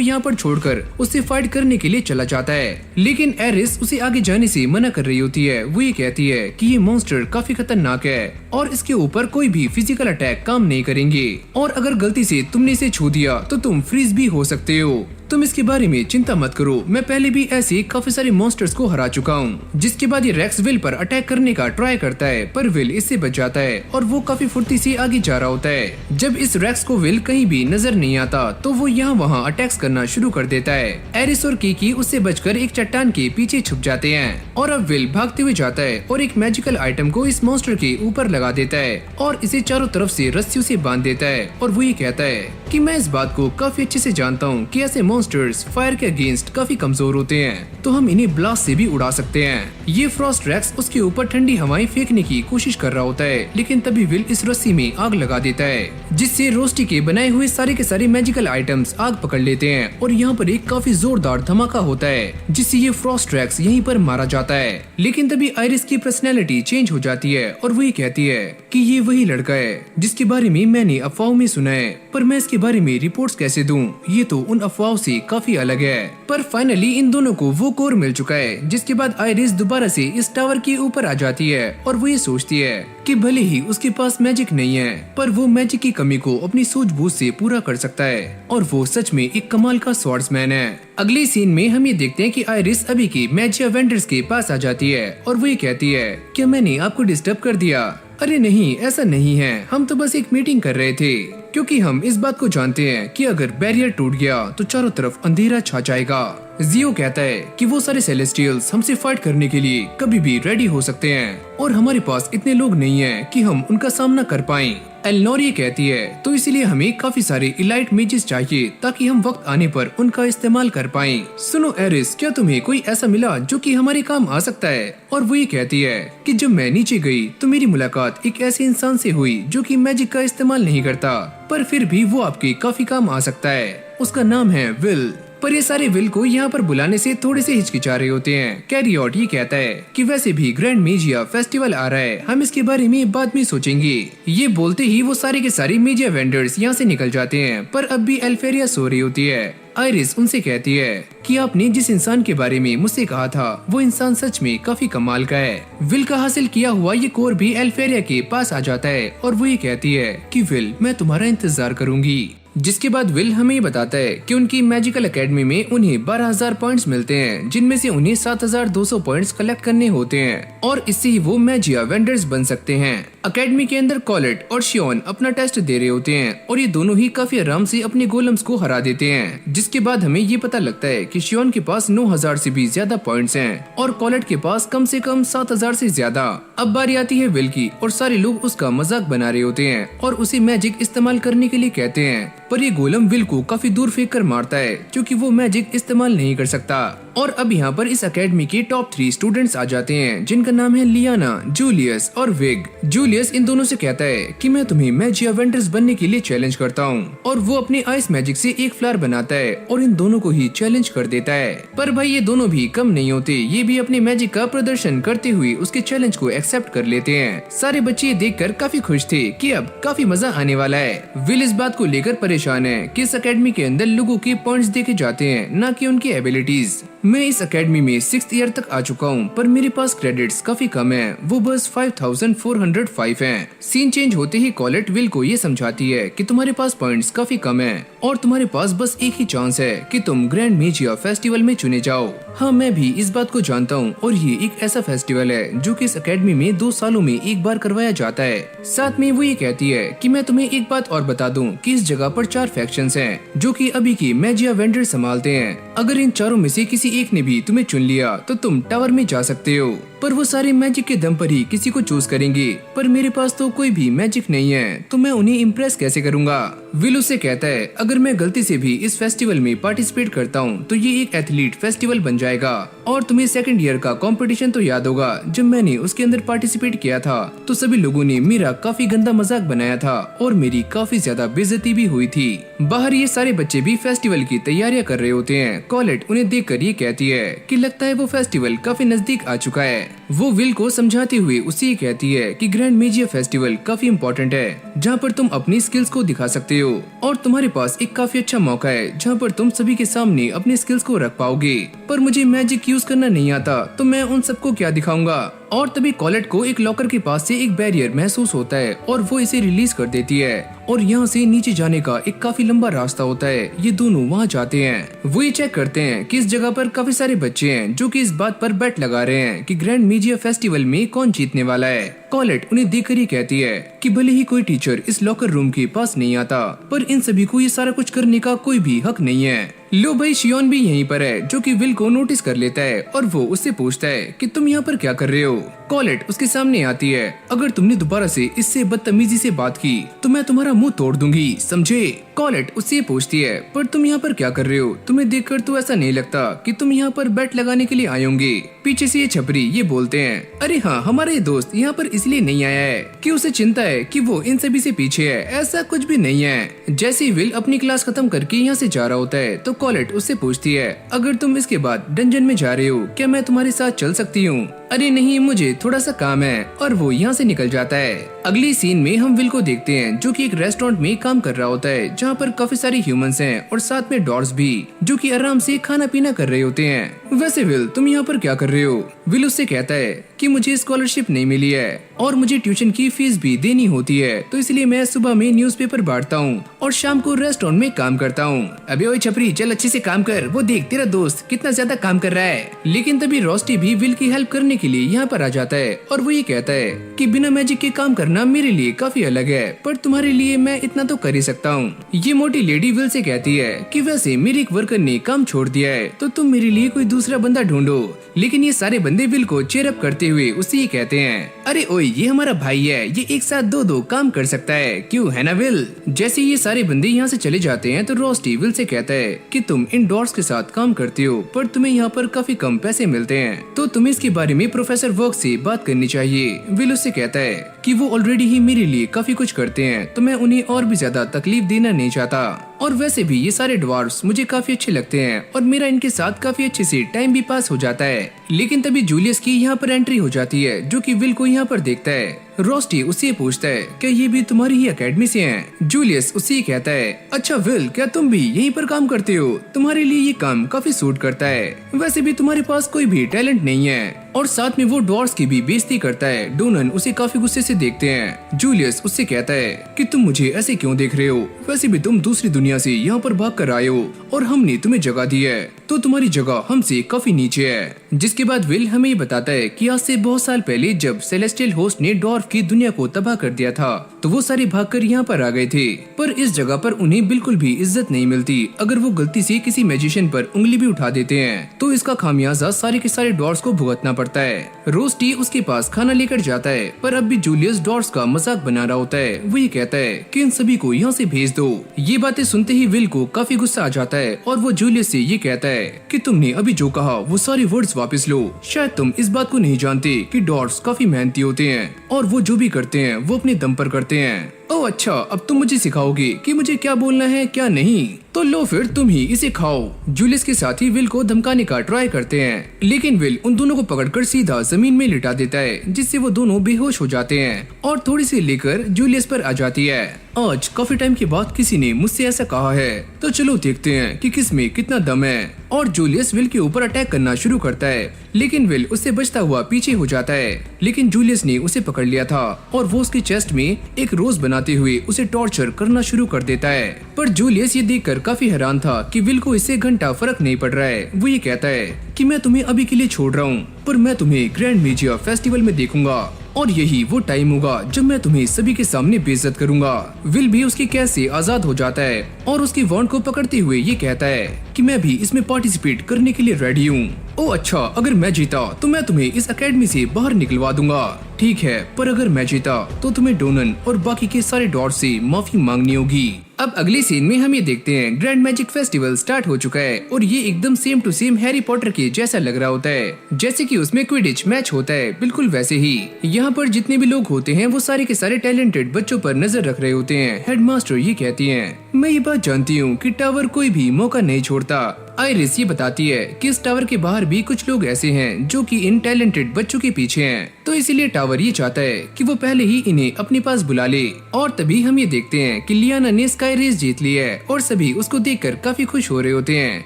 यहाँ पर छोड़कर उससे फाइट करने के लिए चला जाता है। लेकिन एरिस उसे आगे जाने से मना कर रही होती है। वो ये कहती है कि ये मॉन्स्टर काफी खतरनाक है और इसके ऊपर कोई भी फिजिकल अटैक काम नहीं करेंगे और अगर गलती से तुमने इसे छू दिया तो तुम फ्रीज भी हो सकते हो। तुम इसके बारे में चिंता मत करो, मैं पहले भी ऐसे काफी सारे मॉन्स्टर्स को हरा चुका हूँ। जिसके बाद ये रेक्स विल पर अटैक करने का ट्राई करता है पर विल इससे बच जाता है और वो काफी फुर्ती से आगे जा रहा होता है। जब इस रेक्स को विल कहीं भी नजर नहीं आता तो वो यहाँ वहाँ अटैक्स करना शुरू कर देता है। एरिस और कीकी उससे बचकर एक चट्टान के पीछे छुप जाते हैं और अब विल भागते हुए जाता है और एक मैजिकल आइटम को इस मॉन्स्टर के ऊपर लगा देता है और इसे चारों तरफ से रस्सियों से बांध देता है। और वो ये कहता है कि मैं इस बात को काफी अच्छे से जानता हूँ कि ऐसे मॉन्स्टर्स फायर के अगेंस्ट काफी कमजोर होते हैं, तो हम इन्हें ब्लास्ट से भी उड़ा सकते हैं। ये फ्रॉस्ट रेक्स उसके ऊपर ठंडी हवाएं फेंकने की कोशिश कर रहा होता है, लेकिन तभी विल इस रस्सी में आग लगा देता है जिससे रोस्टी के बनाए हुए सारे के सारे मैजिकल आइटम्स आग पकड़ लेते हैं और यहाँ पर एक काफी जोरदार धमाका होता है जिससे ये फ्रॉस्ट रेक्स यहीं पर मारा जाता है। लेकिन तभी आयरिस की पर्सनैलिटी चेंज हो जाती है और वो ये कहती है कि ये वही लड़का है जिसके बारे में मैंने अफवाहों में सुना है, पर मैं इसके बारे में रिपोर्ट्स कैसे दूं? ये तो उन अफवाहों से काफी अलग है। पर फाइनली इन दोनों को वो कोर मिल चुका है, जिसके बाद आयरिस दोबारा से इस टावर के ऊपर आ जाती है और वो ये सोचती है कि भले ही उसके पास मैजिक नहीं है पर वो मैजिक की कमी को अपनी सूझबूझ से पूरा कर सकता है और वो सच में एक कमाल का स्वॉर्ड्समैन है। अगले सीन में हम ये देखते हैं कि आयरिस अभी की मैजिया वेंडर्स के पास आ जाती है और वो ये कहती है क्या मैंने आपको डिस्टर्ब कर दिया? अरे नहीं, ऐसा नहीं है, हम तो बस एक मीटिंग कर रहे थे क्योंकि हम इस बात को जानते हैं कि अगर बैरियर टूट गया तो चारों तरफ अंधेरा छा जाएगा। जियो कहता है कि वो सारे सेलेस्टियल्स हमसे फाइट करने के लिए कभी भी रेडी हो सकते हैं और हमारे पास इतने लोग नहीं हैं कि हम उनका सामना कर पाएं। एलनोर ये कहती है तो इसलिए हमें काफी सारे इलाइट मेजेस चाहिए ताकि हम वक्त आने पर उनका इस्तेमाल कर पाएं। सुनो एरिस, क्या तुम्हें कोई ऐसा मिला जो कि हमारे काम आ सकता है? और वो ये कहती है कि जब मैं नीचे गई तो मेरी मुलाकात एक ऐसे इंसान से हुई जो कि मैजिक का इस्तेमाल नहीं करता पर फिर भी वो आपके काफी काम आ सकता है। उसका नाम है विल। पर ये सारे विल को यहाँ पर बुलाने से थोड़े से हिचकिचा रहे होते हैं। कैरियट ये कहता है कि वैसे भी ग्रैंड मेजिया फेस्टिवल आ रहा है, हम इसके बारे में बाद में सोचेंगे। ये बोलते ही वो सारे के सारे मेजिया वेंडर्स यहाँ से निकल जाते हैं पर अब भी एल्फेरिया सो रही होती है। आयरिस उनसे कहती है कि आपने जिस इंसान के बारे में मुझसे कहा था वो इंसान सच में काफी कमाल का है। विल का हासिल किया हुआ ये कोर भी एल्फेरिया के पास आ जाता है और वो ये कहती है कि विल, मैं तुम्हारा इंतजार करूंगी। जिसके बाद विल हमें बताता है कि उनकी मैजिकल एकेडमी में उन्हें 12,000 पॉइंट्स मिलते हैं जिनमें से उन्हें 7,200 पॉइंट्स कलेक्ट करने होते हैं और इससे ही वो मैजिया वेंडर्स बन सकते हैं। एकेडमी के अंदर कॉलेट और शियोन अपना टेस्ट दे रहे होते हैं और ये दोनों ही काफी आराम से अपने गोलम्स को हरा देते हैं। जिसके बाद हमें ये पता लगता है कि शियोन के पास 9,000 से भी ज्यादा पॉइंट्स हैं और कॉलेट के पास कम से कम 7,000 से ज्यादा। अब बारी आती है विल की और सारे लोग उसका मजाक बना रहे होते हैं और उसे मैजिक इस्तेमाल करने के लिए कहते हैं पर ये गोलम विल को काफी दूर फेंक कर मारता है क्योंकि वो मैजिक इस्तेमाल नहीं कर सकता। और अब यहाँ पर इस एकेडमी के टॉप 3 स्टूडेंट्स आ जाते हैं जिनका नाम है लियाना, जूलियस और विग। जूलियस इन दोनों से कहता है कि मैं तुम्हें मैजिया वेंडर्स बनने के लिए चैलेंज करता हूँ और वो अपने आइस मैजिक से एक फ्लावर बनाता है और इन दोनों को ही चैलेंज कर देता है। पर भाई ये दोनों भी कम नहीं होते, ये भी अपने मैजिक का प्रदर्शन करते हुए उसके चैलेंज को एक्सेप्ट कर लेते हैं। सारे बच्चे ये देखकर काफी खुश थे कि अब काफी मजा आने वाला है। विल इस बात को लेकर परेशान है कि इस एकेडमी के अंदर लोगों के पॉइंट्स देखे जाते हैं, न कि उनकी एबिलिटीज। मैं इस एकेडमी में 6th ईयर तक आ चुका हूँ पर मेरे पास क्रेडिट्स काफी कम है, वो बस 5,405 हैं। सीन चेंज होते ही कॉलेट विल को ये समझाती है कि तुम्हारे पास पॉइंट्स काफी कम है और तुम्हारे पास बस एक ही चांस है कि तुम ग्रैंड मेजिया फेस्टिवल में चुने जाओ। हाँ, मैं भी इस बात को जानता हूँ और ये एक ऐसा फेस्टिवल है जो कि इस एकेडमी में 2 सालों में एक बार करवाया जाता है। साथ में वो ये कहती है कि मैं तुम्हें एक बात और बता दूं कि इस जगह पर 4 फैक्शंस हैं जो कि अभी की मैजिया वेंडर संभालते हैं। अगर इन चारों में से किसी एक ने भी तुम्हें चुन लिया तो तुम टावर में जा सकते हो। पर वो सारे मैजिक के दम पर ही किसी को चूज करेंगे, पर मेरे पास तो कोई भी मैजिक नहीं है, तो मैं उन्हें इम्प्रेस कैसे करूँगा। विल उससे कहता है अगर मैं गलती से भी इस फेस्टिवल में पार्टिसिपेट करता हूँ तो ये एक एथलीट फेस्टिवल बन जाएगा। और तुम्हें सेकंड ईयर का कंपटीशन तो याद होगा, जब मैंने उसके अंदर पार्टिसिपेट किया था तो सभी लोगों ने मेरा काफी गंदा मजाक बनाया था और मेरी काफी ज्यादा बेइज्जती भी हुई थी। बाहर ये सारे बच्चे भी फेस्टिवल की तैयारियां कर रहे होते हैं। कॉलेट उन्हें देखकर ये कहती है कि लगता है वो फेस्टिवल काफी नजदीक आ चुका है। वो विल को समझाते हुए उससे ये कहती है कि ग्रैंड मेजिया फेस्टिवल काफी इम्पोर्टेंट है, जहाँ पर तुम अपनी स्किल्स को दिखा सकते हो और तुम्हारे पास एक काफी अच्छा मौका है जहाँ पर तुम सभी के सामने अपनी स्किल्स को रख पाओगे। पर मुझे मैजिक यूज करना नहीं आता तो मैं उन सबको क्या दिखाऊंगा। और तभी कॉलेट को एक लॉकर के पास से एक बैरियर महसूस होता है और वो इसे रिलीज कर देती है और यहाँ से नीचे जाने का एक काफी लंबा रास्ता होता है। ये दोनों वहाँ जाते हैं। वो ये चेक करते हैं कि इस जगह पर काफी सारे बच्चे हैं जो कि इस बात पर बेट लगा रहे हैं कि ग्रैंड मेजिया फेस्टिवल में कौन जीतने वाला है। कॉलेट उन्हें देखकर ही कहती है कि भले ही कोई टीचर इस लॉकर रूम के पास नहीं आता, पर इन सभी को ये सारा कुछ करने का कोई भी हक नहीं है। लो भाई शियोन भी यहीं पर है जो कि विल को नोटिस कर लेता है और वो उससे पूछता है कि तुम यहाँ पर क्या कर रहे हो। कॉलेट उसके सामने आती है, अगर तुमने दोबारा से इससे बदतमीजी से बात की तो मैं तुम्हारा मुंह तोड़ दूंगी, समझे। कॉलेट उससे पूछती है पर तुम यहाँ पर क्या कर रहे हो, तुम्हें देखकर तो ऐसा नहीं लगता कि तुम यहाँ पर बेट लगाने के लिए आए होंगे। पीछे से ये छपरी ये बोलते हैं, अरे हाँ हमारा ये दोस्त यहाँ पर इसलिए नहीं आया है कि उसे चिंता है कि वो इन सभी से पीछे है, ऐसा कुछ भी नहीं है। जैसे ही विल अपनी क्लास खत्म करके यहाँ से जा रहा होता है तो कॉलेट उससे पूछती है, अगर तुम इसके बाद डंजन में जा रहे हो क्या मैं तुम्हारे साथ चल सकती हूँ। अरे नहीं मुझे थोड़ा सा काम है, और वो यहाँ से निकल जाता है। अगली सीन में हम विल को देखते हैं जो कि एक रेस्टोरेंट में काम कर रहा होता है जहाँ पर काफी सारे ह्यूमंस हैं और साथ में डॉग्स भी जो कि आराम से खाना पीना कर रहे होते हैं। वैसे विल तुम यहाँ पर क्या कर रहे हो। विल उससे कहता है कि मुझे स्कॉलरशिप नहीं मिली है और मुझे ट्यूशन की फीस भी देनी होती है, तो इसलिए मैं सुबह में न्यूज़पेपर बांटता हूँ और शाम को रेस्टोरेंट में काम करता हूँ। अबे ओए छपरी चल अच्छे से काम कर, वो देख तेरा दोस्त कितना ज्यादा काम कर रहा है। लेकिन तभी रोस्टी भी विल की हेल्प करने के लिए यहाँ पर आ जाता है और वो ये कहता है कि बिना मैजिक के काम करना मेरे लिए काफी अलग है, पर तुम्हारे लिए मैं इतना तो कर ही सकता हूँ। ये मोटी लेडी विल से कहती है कि वैसे मेरे एक वर्कर ने काम छोड़ दिया है तो तुम मेरे लिए कोई दूसरा बंदा ढूंढो। लेकिन ये सारे बंदे विल को चेयर अप करते हुए उससे ये कहते हैं, अरे ओए ये हमारा भाई है, ये एक साथ दो काम कर सकता है, क्यों है ना विल। जैसे ये सारे बंदे यहाँ से चले जाते हैं तो रोस्टी विल से कहता है कि तुम इन डॉग्स के साथ काम करते हो पर तुम्हें यहाँ पर काफी कम पैसे मिलते हैं, तो तुम्हें इसके बारे में प्रोफेसर वर्क से बात करनी चाहिए। विल उससे कहता है कि वो ऑलरेडी ही मेरे लिए काफी कुछ करते हैं तो मैं उन्हें और भी ज्यादा तकलीफ देना नहीं चाहता, और वैसे भी ये सारे ड्वार्फ्स मुझे काफी अच्छे लगते हैं और मेरा इनके साथ काफी अच्छे से टाइम भी पास हो जाता है। लेकिन तभी जूलियस की यहाँ पर एंट्री हो जाती है जो कि विल को यहाँ पर देखता है। रोस्टी उससे पूछता है क्या ये भी तुम्हारी ही एकेडमी से हैं? जूलियस उससे कहता है, अच्छा विल क्या तुम भी यहीं पर काम करते हो, तुम्हारे लिए ये काम काफी सूट करता है, वैसे भी तुम्हारे पास कोई भी टैलेंट नहीं है। और साथ में वो डॉर्स की भी बेइज्जती करता है। डोनन उसे काफी गुस्से से देखते हैं। जूलियस उससे कहता है कि तुम मुझे ऐसे क्यों देख रहे हो, वैसे भी तुम दूसरी दुनिया से यहाँ पर भाग कर आए हो और हमने तुम्हें जगह दी है तो तुम्हारी जगह हमसे काफी नीचे है। जिसके बाद विल हमें ये बताता है कि आज से बहुत साल पहले जब सेलेस्टियल होस्ट ने डॉर्फ की दुनिया को तबाह कर दिया था तो वो सारे भागकर यहाँ पर आ गए थे, पर इस जगह पर उन्हें बिल्कुल भी इज्जत नहीं मिलती। अगर वो गलती से किसी मैजिशियन पर उंगली भी उठा देते हैं तो इसका खामियाजा सारे के सारे डॉर्स को भुगतना पड़ता है। रोस्टी उसके पास खाना लेकर जाता है पर अब भी जूलियस डॉर्स का मजाक बना रहा होता है। वो ये कहता है कि इन सभी को यहाँ से भेज दो। ये बातें सुनते ही विल को काफी गुस्सा आ जाता है और वो जूलियस से ये कहता है कि तुमने अभी जो कहा वो सारे वर्ड्स वापस लो। शायद तुम इस बात को नहीं जानते कि डॉर्स काफी मेहनती होते हैं और वो जो भी करते हैं वो अपने दम पर करते हैं। ओह अच्छा, अब तुम मुझे सिखाओगे कि मुझे क्या बोलना है क्या नहीं, तो लो फिर तुम ही इसे खाओ। जूलियस के साथी विल को धमकाने का ट्राई करते हैं लेकिन विल उन दोनों को पकड़कर सीधा जमीन में लिटा देता है जिससे वो दोनों बेहोश हो जाते हैं और थोड़ी सी लेकर जूलियस पर आ जाती है। आज काफी टाइम के बाद किसी ने मुझसे ऐसा कहा है तो चलो देखते हैं कि किस में कितना दम है। और जूलियस विल के ऊपर अटैक करना शुरू करता है लेकिन विल उससे बचता हुआ पीछे हो जाता है। लेकिन जूलियस ने उसे पकड़ लिया था और वो उसके चेस्ट में एक रोज बनाते हुए उसे टॉर्चर करना शुरू कर देता है। पर जूलियस ये देखकर काफी हैरान था कि विल को इससे घंटा फर्क नहीं पड़ रहा है। वो ये कहता है कि मैं तुम्हें अभी के लिए छोड़ रहा हूँ पर मैं तुम्हें ग्रैंड मेजिया फेस्टिवल में देखूंगा। और यही वो टाइम होगा जब मैं तुम्हें सभी के सामने बेइज्जत करूंगा। विल भी उसकी कैद से आजाद हो जाता है और उसकी वॉन्ड को पकड़ते हुए ये कहता है कि मैं भी इसमें पार्टिसिपेट करने के लिए रेडी हूँ। ओ अच्छा, अगर मैं जीता तो मैं तुम्हें इस एकेडमी से बाहर निकलवा दूंगा। ठीक है, पर अगर मैं जीता तो तुम्हें डोनन और बाकी के सारे डॉट से माफी मांगनी होगी। अब अगले सीन में हम ये देखते हैं ग्रैंड मैजिक फेस्टिवल स्टार्ट हो चुका है और ये एकदम same to same Harry Potter के जैसा लग रहा होता है। जैसे कि उसमें क्विडिच मैच होता है, बिल्कुल वैसे ही यहाँ पर जितने भी लोग होते हैं वो सारे के सारे टैलेंटेड बच्चों पर नजर रख रहे होते हैं। हेडमास्टर ये कहती है, मैं ये बात जानती हूँ कि टावर कोई भी मौका नहीं छोड़ता। आइरिस ये बताती है कि इस टावर के बाहर भी कुछ लोग ऐसे हैं जो कि इन टैलेंटेड बच्चों के पीछे हैं, तो इसीलिए टावर ये चाहता है कि वो पहले ही इन्हें अपने पास बुला ले। और तभी हम ये देखते हैं कि लियाना ने स्काई रेस जीत ली है और सभी उसको देखकर काफी खुश हो रहे होते हैं